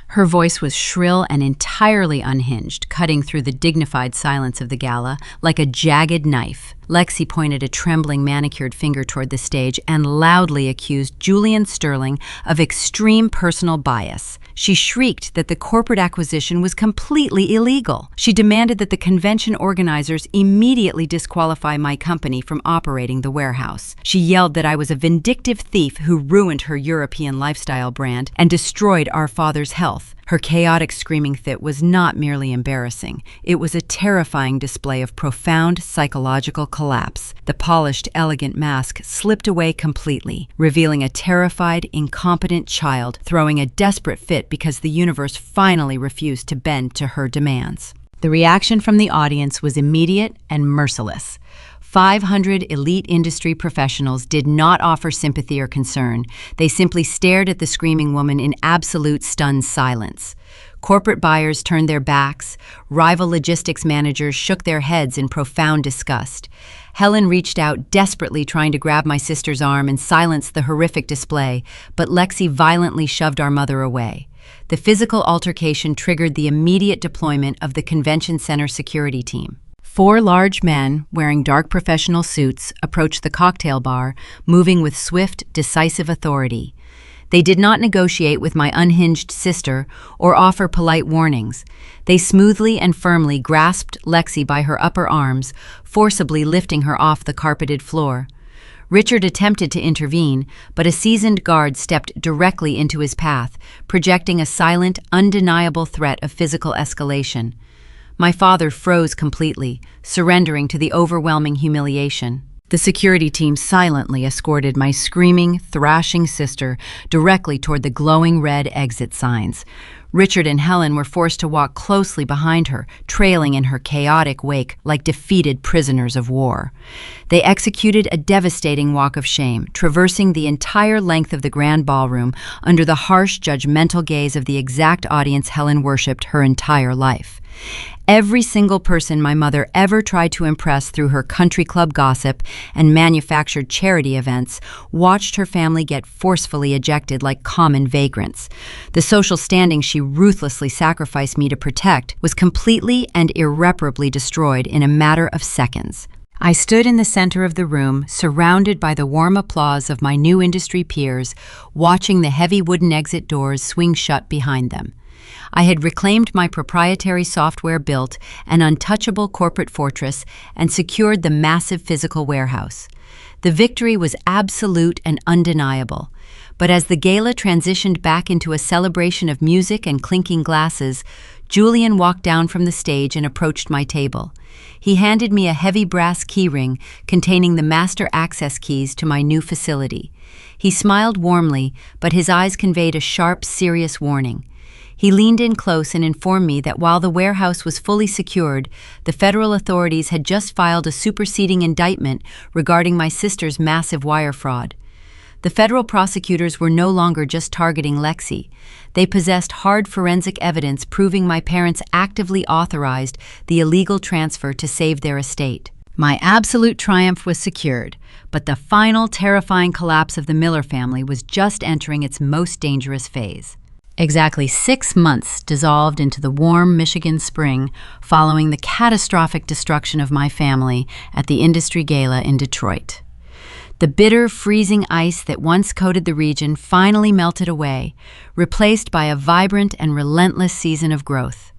Her voice was shrill and entirely unhinged, cutting through the dignified silence of the gala like a jagged knife. Lexi pointed a trembling manicured finger toward the stage and loudly accused Julian Sterling of extreme personal bias. She shrieked that the corporate acquisition was completely illegal. She demanded that the convention organizers immediately disqualify my company from operating the warehouse. She yelled that I was a vindictive thief who ruined her European lifestyle brand and destroyed our father's health. Her chaotic screaming fit was not merely embarrassing, it was a terrifying display of profound psychological collapse. The polished, elegant mask slipped away completely, revealing a terrified, incompetent child throwing a desperate fit because the universe finally refused to bend to her demands. The reaction from the audience was immediate and merciless. 500 elite industry professionals did not offer sympathy or concern. They simply stared at the screaming woman in absolute stunned silence. Corporate buyers turned their backs. Rival logistics managers shook their heads in profound disgust. Helen reached out, desperately trying to grab my sister's arm and silence the horrific display, but Lexi violently shoved our mother away. The physical altercation triggered the immediate deployment of the convention center security team. 4 large men, wearing dark professional suits, approached the cocktail bar, moving with swift, decisive authority. They did not negotiate with my unhinged sister or offer polite warnings. They smoothly and firmly grasped Lexi by her upper arms, forcibly lifting her off the carpeted floor. Richard attempted to intervene, but a seasoned guard stepped directly into his path, projecting a silent, undeniable threat of physical escalation. My father froze completely, surrendering to the overwhelming humiliation. The security team silently escorted my screaming, thrashing sister directly toward the glowing red exit signs. Richard and Helen were forced to walk closely behind her, trailing in her chaotic wake like defeated prisoners of war. They executed a devastating walk of shame, traversing the entire length of the grand ballroom under the harsh, judgmental gaze of the exact audience Helen worshipped her entire life. Every single person my mother ever tried to impress through her country club gossip and manufactured charity events watched her family get forcefully ejected like common vagrants. The social standing she ruthlessly sacrificed me to protect was completely and irreparably destroyed in a matter of seconds. I stood in the center of the room, surrounded by the warm applause of my new industry peers, watching the heavy wooden exit doors swing shut behind them. I had reclaimed my proprietary software, built an untouchable corporate fortress, and secured the massive physical warehouse. The victory was absolute and undeniable. But as the gala transitioned back into a celebration of music and clinking glasses, Julian walked down from the stage and approached my table. He handed me a heavy brass keyring containing the master access keys to my new facility. He smiled warmly, but his eyes conveyed a sharp, serious warning. He leaned in close and informed me that while the warehouse was fully secured, the federal authorities had just filed a superseding indictment regarding my sister's massive wire fraud. The federal prosecutors were no longer just targeting Lexi. They possessed hard forensic evidence proving my parents actively authorized the illegal transfer to save their estate. My absolute triumph was secured, but the final terrifying collapse of the Miller family was just entering its most dangerous phase. Exactly 6 months dissolved into the warm Michigan spring following the catastrophic destruction of my family at the Industry Gala in Detroit. The bitter, freezing ice that once coated the region finally melted away, replaced by a vibrant and relentless season of growth.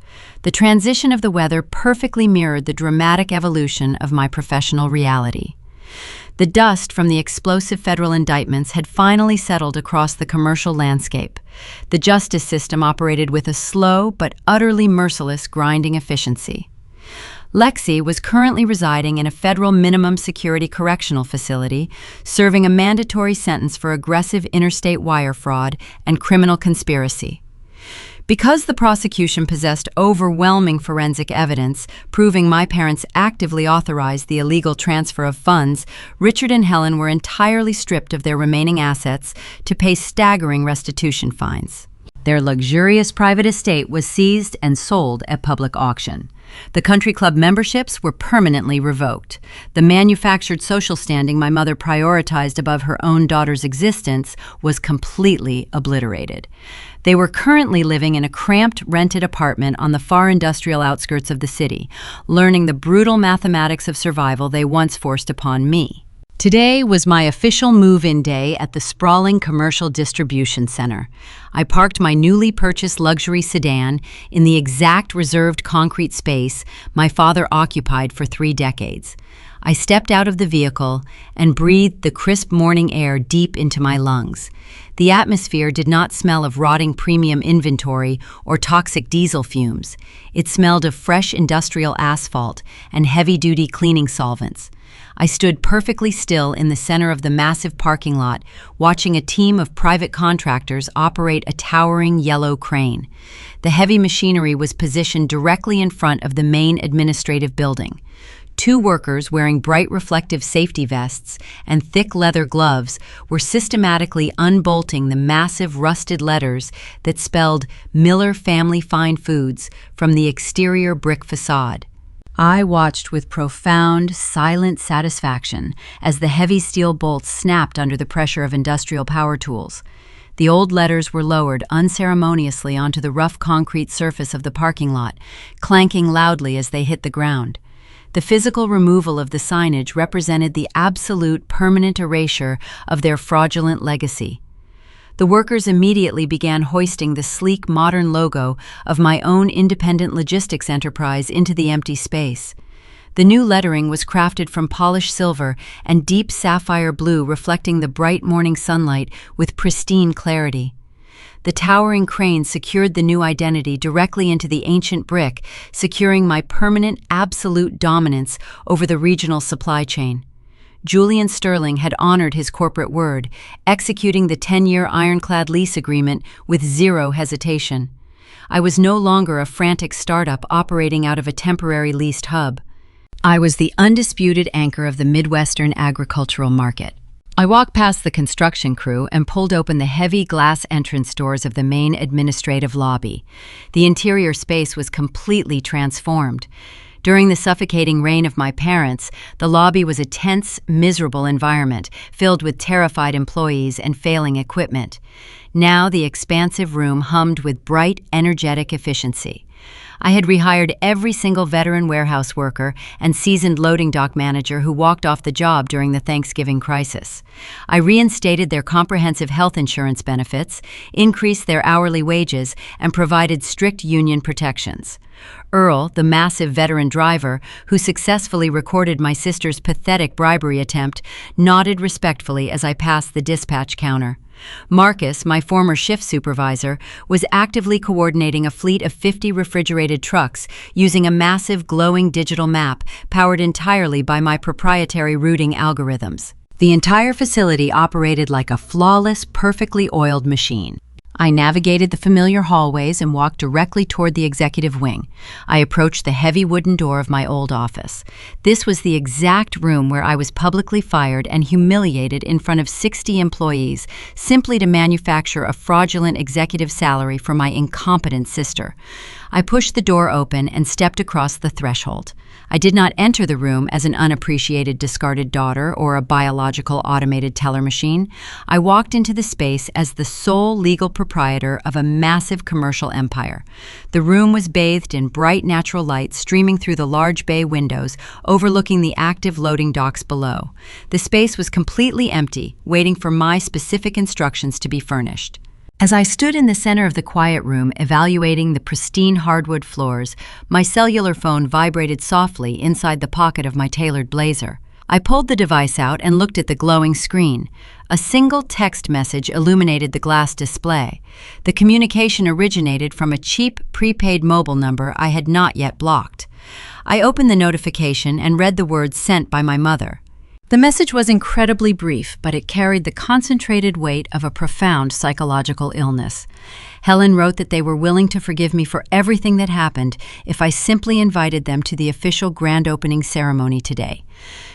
The transition of the weather perfectly mirrored the dramatic evolution of my professional reality. The dust from the explosive federal indictments had finally settled across the commercial landscape. The justice system operated with a slow but utterly merciless grinding efficiency. Lexi was currently residing in a federal minimum security correctional facility, serving a mandatory sentence for aggressive interstate wire fraud and criminal conspiracy. Because the prosecution possessed overwhelming forensic evidence proving my parents actively authorized the illegal transfer of funds, Richard and Helen were entirely stripped of their remaining assets to pay staggering restitution fines. Their luxurious private estate was seized and sold at public auction. The country club memberships were permanently revoked. The manufactured social standing my mother prioritized above her own daughter's existence was completely obliterated. They were currently living in a cramped, rented apartment on the far industrial outskirts of the city, learning the brutal mathematics of survival they once forced upon me. Today was my official move-in day at the sprawling commercial distribution center. I parked my newly purchased luxury sedan in the exact reserved concrete space my father occupied for 3 decades. I stepped out of the vehicle and breathed the crisp morning air deep into my lungs. The atmosphere did not smell of rotting premium inventory or toxic diesel fumes. It smelled of fresh industrial asphalt and heavy-duty cleaning solvents. I stood perfectly still in the center of the massive parking lot, watching a team of private contractors operate a towering yellow crane. The heavy machinery was positioned directly in front of the main administrative building. Two workers wearing bright reflective safety vests and thick leather gloves were systematically unbolting the massive rusted letters that spelled Miller Family Fine Foods from the exterior brick facade. I watched with profound, silent satisfaction as the heavy steel bolts snapped under the pressure of industrial power tools. The old letters were lowered unceremoniously onto the rough concrete surface of the parking lot, clanking loudly as they hit the ground. The physical removal of the signage represented the absolute permanent erasure of their fraudulent legacy. The workers immediately began hoisting the sleek, modern logo of my own independent logistics enterprise into the empty space. The new lettering was crafted from polished silver and deep sapphire blue, reflecting the bright morning sunlight with pristine clarity. The towering crane secured the new identity directly into the ancient brick, securing my permanent, absolute dominance over the regional supply chain. Julian Sterling had honored his corporate word, executing the 10-year ironclad lease agreement with zero hesitation. I was no longer a frantic startup operating out of a temporary leased hub. I was the undisputed anchor of the Midwestern agricultural market. I walked past the construction crew and pulled open the heavy glass entrance doors of the main administrative lobby. The interior space was completely transformed. During the suffocating reign of my parents, the lobby was a tense, miserable environment filled with terrified employees and failing equipment. Now the expansive room hummed with bright, energetic efficiency. I had rehired every single veteran warehouse worker and seasoned loading dock manager who walked off the job during the Thanksgiving crisis. I reinstated their comprehensive health insurance benefits, increased their hourly wages, and provided strict union protections. Earl, the massive veteran driver, who successfully recorded my sister's pathetic bribery attempt, nodded respectfully as I passed the dispatch counter. Marcus, my former shift supervisor, was actively coordinating a fleet of 50 refrigerated trucks using a massive glowing digital map powered entirely by my proprietary routing algorithms. The entire facility operated like a flawless, perfectly oiled machine. I navigated the familiar hallways and walked directly toward the executive wing. I approached the heavy wooden door of my old office. This was the exact room where I was publicly fired and humiliated in front of 60 employees simply to manufacture a fraudulent executive salary for my incompetent sister. I pushed the door open and stepped across the threshold. I did not enter the room as an unappreciated discarded daughter or a biological automated teller machine. I walked into the space as the sole legal proprietor of a massive commercial empire. The room was bathed in bright natural light streaming through the large bay windows overlooking the active loading docks below. The space was completely empty, waiting for my specific instructions to be furnished. As I stood in the center of the quiet room evaluating the pristine hardwood floors, my cellular phone vibrated softly inside the pocket of my tailored blazer. I pulled the device out and looked at the glowing screen. A single text message illuminated the glass display. The communication originated from a cheap, prepaid mobile number I had not yet blocked. I opened the notification and read the words sent by my mother. The message was incredibly brief, but it carried the concentrated weight of a profound psychological illness. Helen wrote that they were willing to forgive me for everything that happened if I simply invited them to the official grand opening ceremony today.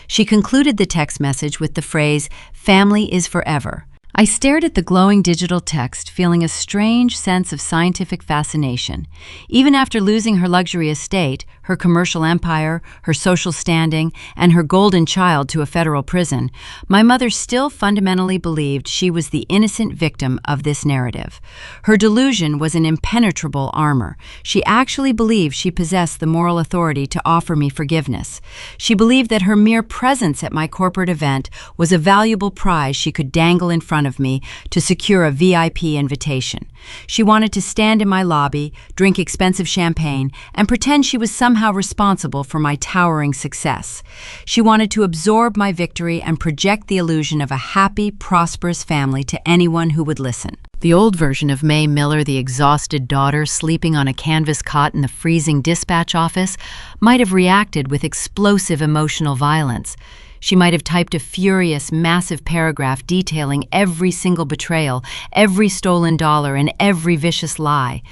She concluded the text message with the phrase, "Family is forever." I stared at the glowing digital text, feeling a strange sense of scientific fascination. Even after losing her luxury estate, her commercial empire, her social standing, and her golden child to a federal prison, my mother still fundamentally believed she was the innocent victim of this narrative. Her delusion was an impenetrable armor. She actually believed she possessed the moral authority to offer me forgiveness. She believed that her mere presence at my corporate event was a valuable prize she could dangle in front front of me to secure a VIP invitation. She wanted to stand in my lobby, drink expensive champagne, and pretend she was somehow responsible for my towering success. She wanted to absorb my victory and project the illusion of a happy, prosperous family to anyone who would listen. The old version of May Miller, the exhausted daughter sleeping on a canvas cot in the freezing dispatch office, might have reacted with explosive emotional violence. She might have typed a furious, massive paragraph detailing every single betrayal, every stolen dollar, and every vicious lie.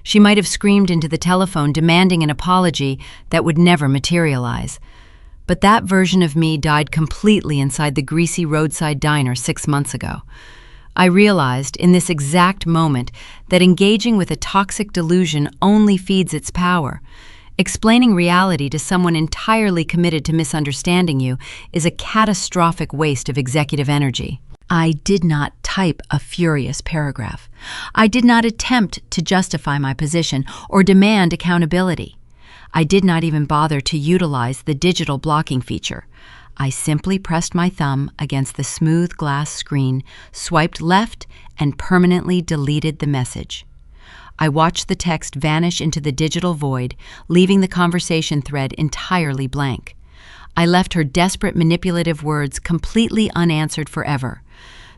She might have screamed into the telephone demanding an apology that would never materialize. But that version of me died completely inside the greasy roadside diner 6 months ago. I realized in this exact moment that engaging with a toxic delusion only feeds its power. Explaining reality to someone entirely committed to misunderstanding you is a catastrophic waste of executive energy. I did not type a furious paragraph. I did not attempt to justify my position or demand accountability. I did not even bother to utilize the digital blocking feature. I simply pressed my thumb against the smooth glass screen, swiped left, and permanently deleted the message. I watched the text vanish into the digital void, leaving the conversation thread entirely blank. I left her desperate manipulative words completely unanswered forever.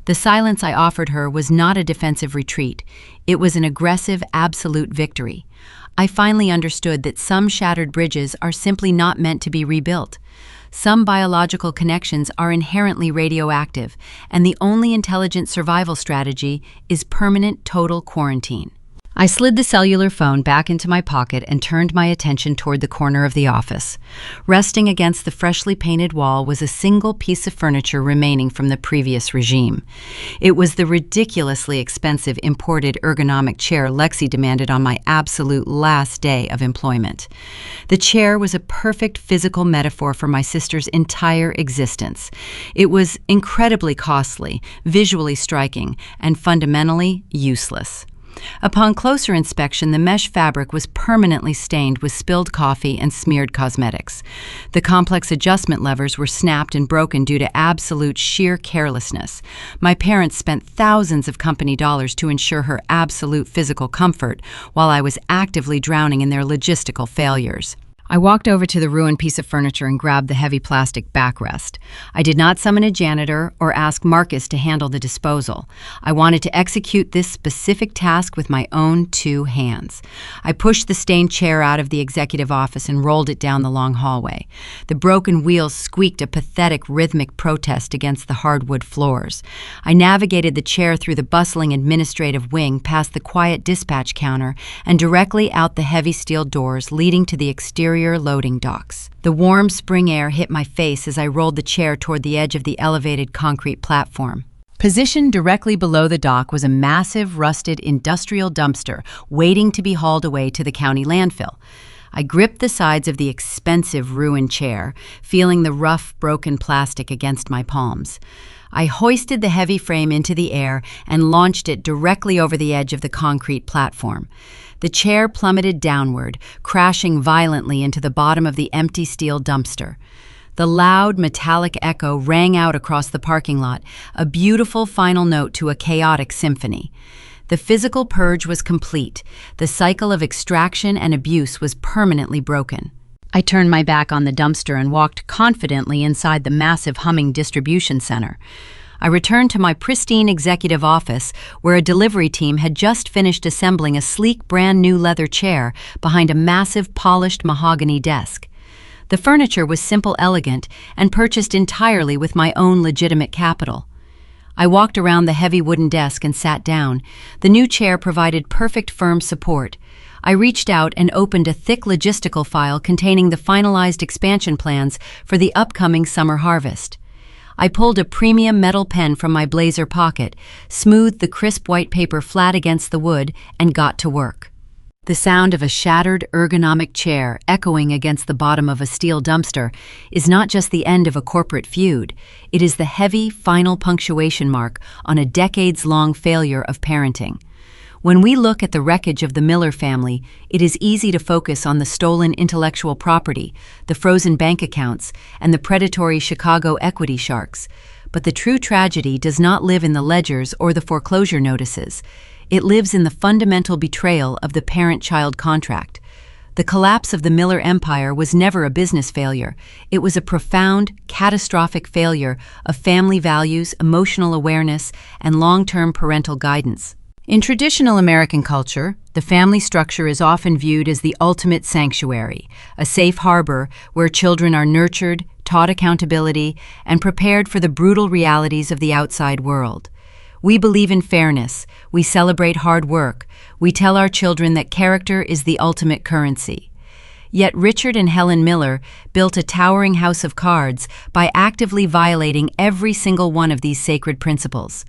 The silence I offered her was not a defensive retreat. It was an aggressive, absolute victory. I finally understood that some shattered bridges are simply not meant to be rebuilt. Some biological connections are inherently radioactive, and the only intelligent survival strategy is permanent total quarantine. I slid the cellular phone back into my pocket and turned my attention toward the corner of the office. Resting against the freshly painted wall was a single piece of furniture remaining from the previous regime. It was the ridiculously expensive imported ergonomic chair Lexi demanded on my absolute last day of employment. The chair was a perfect physical metaphor for my sister's entire existence. It was incredibly costly, visually striking, and fundamentally useless. Upon closer inspection, the mesh fabric was permanently stained with spilled coffee and smeared cosmetics. The complex adjustment levers were snapped and broken due to absolute sheer carelessness. My parents spent thousands of company dollars to ensure her absolute physical comfort, while I was actively drowning in their logistical failures. I walked over to the ruined piece of furniture and grabbed the heavy plastic backrest. I did not summon a janitor or ask Marcus to handle the disposal. I wanted to execute this specific task with my own 2 hands. I pushed the stained chair out of the executive office and rolled it down the long hallway. The broken wheels squeaked a pathetic rhythmic protest against the hardwood floors. I navigated the chair through the bustling administrative wing past the quiet dispatch counter and directly out the heavy steel doors leading to the exterior loading docks. The warm spring air hit my face as I rolled the chair toward the edge of the elevated concrete platform. Positioned directly below the dock was a massive, rusted industrial dumpster waiting to be hauled away to the county landfill. I gripped the sides of the expensive ruined chair, feeling the rough, broken plastic against my palms. I hoisted the heavy frame into the air and launched it directly over the edge of the concrete platform. The chair plummeted downward, crashing violently into the bottom of the empty steel dumpster. The loud, metallic echo rang out across the parking lot, a beautiful final note to a chaotic symphony. The physical purge was complete. The cycle of extraction and abuse was permanently broken. I turned my back on the dumpster and walked confidently inside the massive humming distribution center. I returned to my pristine executive office, where a delivery team had just finished assembling a sleek brand new leather chair behind a massive polished mahogany desk. The furniture was simple, elegant, and purchased entirely with my own legitimate capital. I walked around the heavy wooden desk and sat down. The new chair provided perfect firm support. I reached out and opened a thick logistical file containing the finalized expansion plans for the upcoming summer harvest. I pulled a premium metal pen from my blazer pocket, smoothed the crisp white paper flat against the wood, and got to work. The sound of a shattered ergonomic chair echoing against the bottom of a steel dumpster is not just the end of a corporate feud, it is the heavy, final punctuation mark on a decades-long failure of parenting. When we look at the wreckage of the Miller family, it is easy to focus on the stolen intellectual property, the frozen bank accounts, and the predatory Chicago equity sharks. But the true tragedy does not live in the ledgers or the foreclosure notices. It lives in the fundamental betrayal of the parent-child contract. The collapse of the Miller empire was never a business failure. It was a profound, catastrophic failure of family values, emotional awareness, and long-term parental guidance. In traditional American culture, the family structure is often viewed as the ultimate sanctuary, a safe harbor where children are nurtured, taught accountability, and prepared for the brutal realities of the outside world. We believe in fairness, we celebrate hard work, we tell our children that character is the ultimate currency. Yet Richard and Helen Miller built a towering house of cards by actively violating every single one of these sacred principles.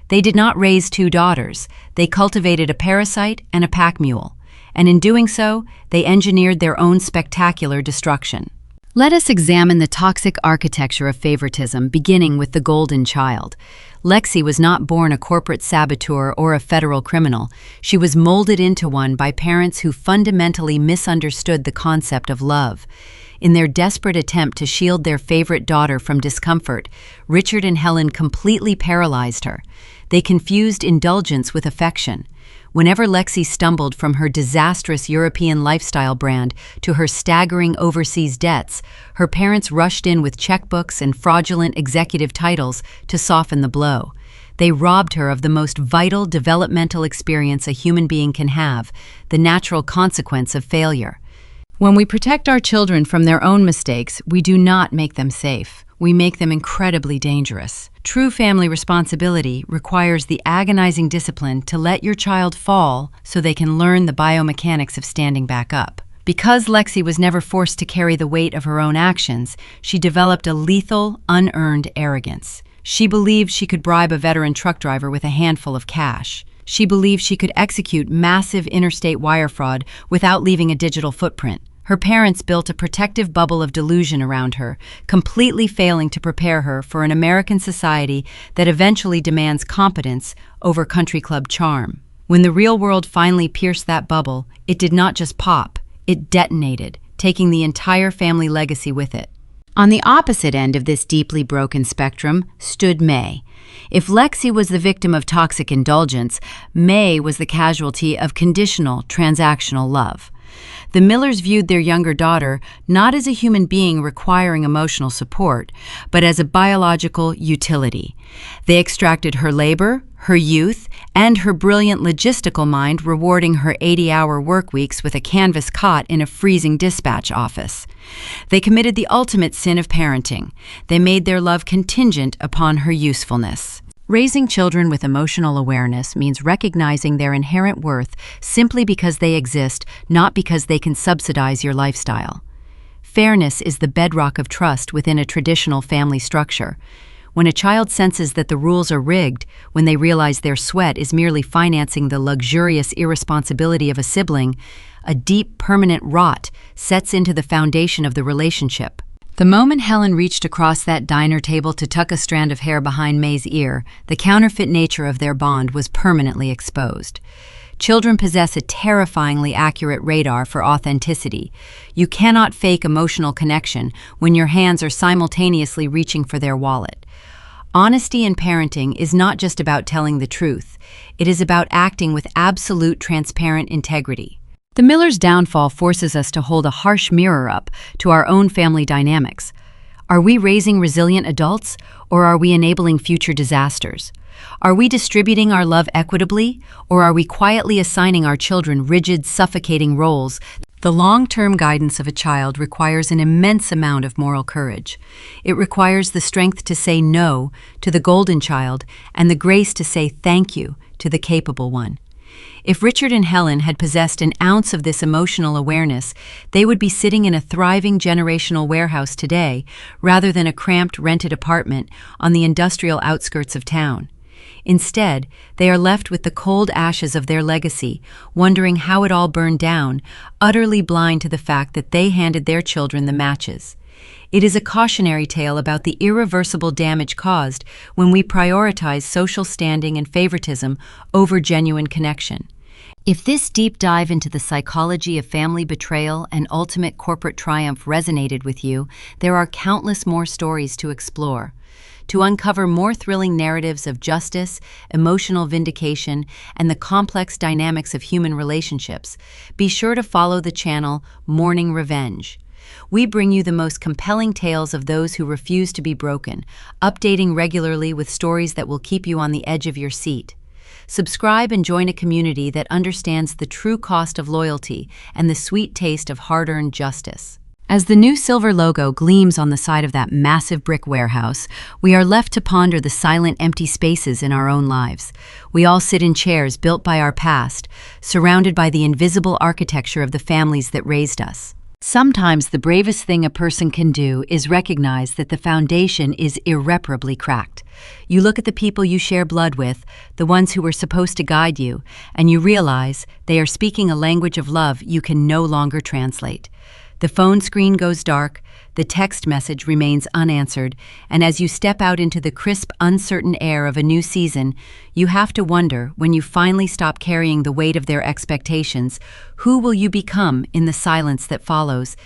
They did not raise two daughters, they cultivated a parasite and a pack mule, and in doing so, they engineered their own spectacular destruction. Let us examine the toxic architecture of favoritism, beginning with the golden child. Lexi was not born a corporate saboteur or a federal criminal. She was molded into one by parents who fundamentally misunderstood the concept of love. In their desperate attempt to shield their favorite daughter from discomfort, Richard and Helen completely paralyzed her. They confused indulgence with affection. Whenever Lexi stumbled from her disastrous European lifestyle brand to her staggering overseas debts, her parents rushed in with checkbooks and fraudulent executive titles to soften the blow. They robbed her of the most vital developmental experience a human being can have, the natural consequence of failure. When we protect our children from their own mistakes, we do not make them safe. We make them incredibly dangerous. True family responsibility requires the agonizing discipline to let your child fall so they can learn the biomechanics of standing back up. Because Lexi was never forced to carry the weight of her own actions, she developed a lethal, unearned arrogance. She believed she could bribe a veteran truck driver with a handful of cash. She believed she could execute massive interstate wire fraud without leaving a digital footprint. Her parents built a protective bubble of delusion around her, completely failing to prepare her for an American society that eventually demands competence over country club charm. When the real world finally pierced that bubble, it did not just pop, it detonated, taking the entire family legacy with it. On the opposite end of this deeply broken spectrum stood May. If Lexi was the victim of toxic indulgence, May was the casualty of conditional, transactional love. The Millers viewed their younger daughter not as a human being requiring emotional support, but as a biological utility. They extracted her labor, her youth, and her brilliant logistical mind, rewarding her 80-hour work weeks with a canvas cot in a freezing dispatch office. They committed the ultimate sin of parenting. They made their love contingent upon her usefulness. Raising children with emotional awareness means recognizing their inherent worth simply because they exist, not because they can subsidize your lifestyle. Fairness is the bedrock of trust within a traditional family structure. When a child senses that the rules are rigged, when they realize their sweat is merely financing the luxurious irresponsibility of a sibling, a deep, permanent rot sets into the foundation of the relationship. The moment Helen reached across that diner table to tuck a strand of hair behind May's ear, the counterfeit nature of their bond was permanently exposed. Children possess a terrifyingly accurate radar for authenticity. You cannot fake emotional connection when your hands are simultaneously reaching for their wallet. Honesty in parenting is not just about telling the truth. It is about acting with absolute transparent integrity. The Millers' downfall forces us to hold a harsh mirror up to our own family dynamics. Are we raising resilient adults, or are we enabling future disasters? Are we distributing our love equitably, or are we quietly assigning our children rigid, suffocating roles? The long-term guidance of a child requires an immense amount of moral courage. It requires the strength to say no to the golden child and the grace to say thank you to the capable one. If Richard and Helen had possessed an ounce of this emotional awareness, they would be sitting in a thriving generational warehouse today, rather than a cramped rented apartment on the industrial outskirts of town. Instead, they are left with the cold ashes of their legacy, wondering how it all burned down, utterly blind to the fact that they handed their children the matches. It is a cautionary tale about the irreversible damage caused when we prioritize social standing and favoritism over genuine connection. If this deep dive into the psychology of family betrayal and ultimate corporate triumph resonated with you, there are countless more stories to explore. to uncover more thrilling narratives of justice, emotional vindication, and the complex dynamics of human relationships. Be sure to follow the channel Morning Revenge. We bring you the most compelling tales of those who refuse to be broken, updating regularly with stories that will keep you on the edge of your seat. Subscribe and join a community that understands the true cost of loyalty and the sweet taste of hard-earned justice. As the new silver logo gleams on the side of that massive brick warehouse, we are left to ponder the silent, empty spaces in our own lives. We all sit in chairs built by our past, surrounded by the invisible architecture of the families that raised us. Sometimes the bravest thing a person can do is recognize that the foundation is irreparably cracked. You look at the people you share blood with, the ones who were supposed to guide you, and you realize they are speaking a language of love you can no longer translate. The phone screen goes dark, the text message remains unanswered, and as you step out into the crisp, uncertain air of a new season, you have to wonder, when you finally stop carrying the weight of their expectations, who will you become in the silence that follows?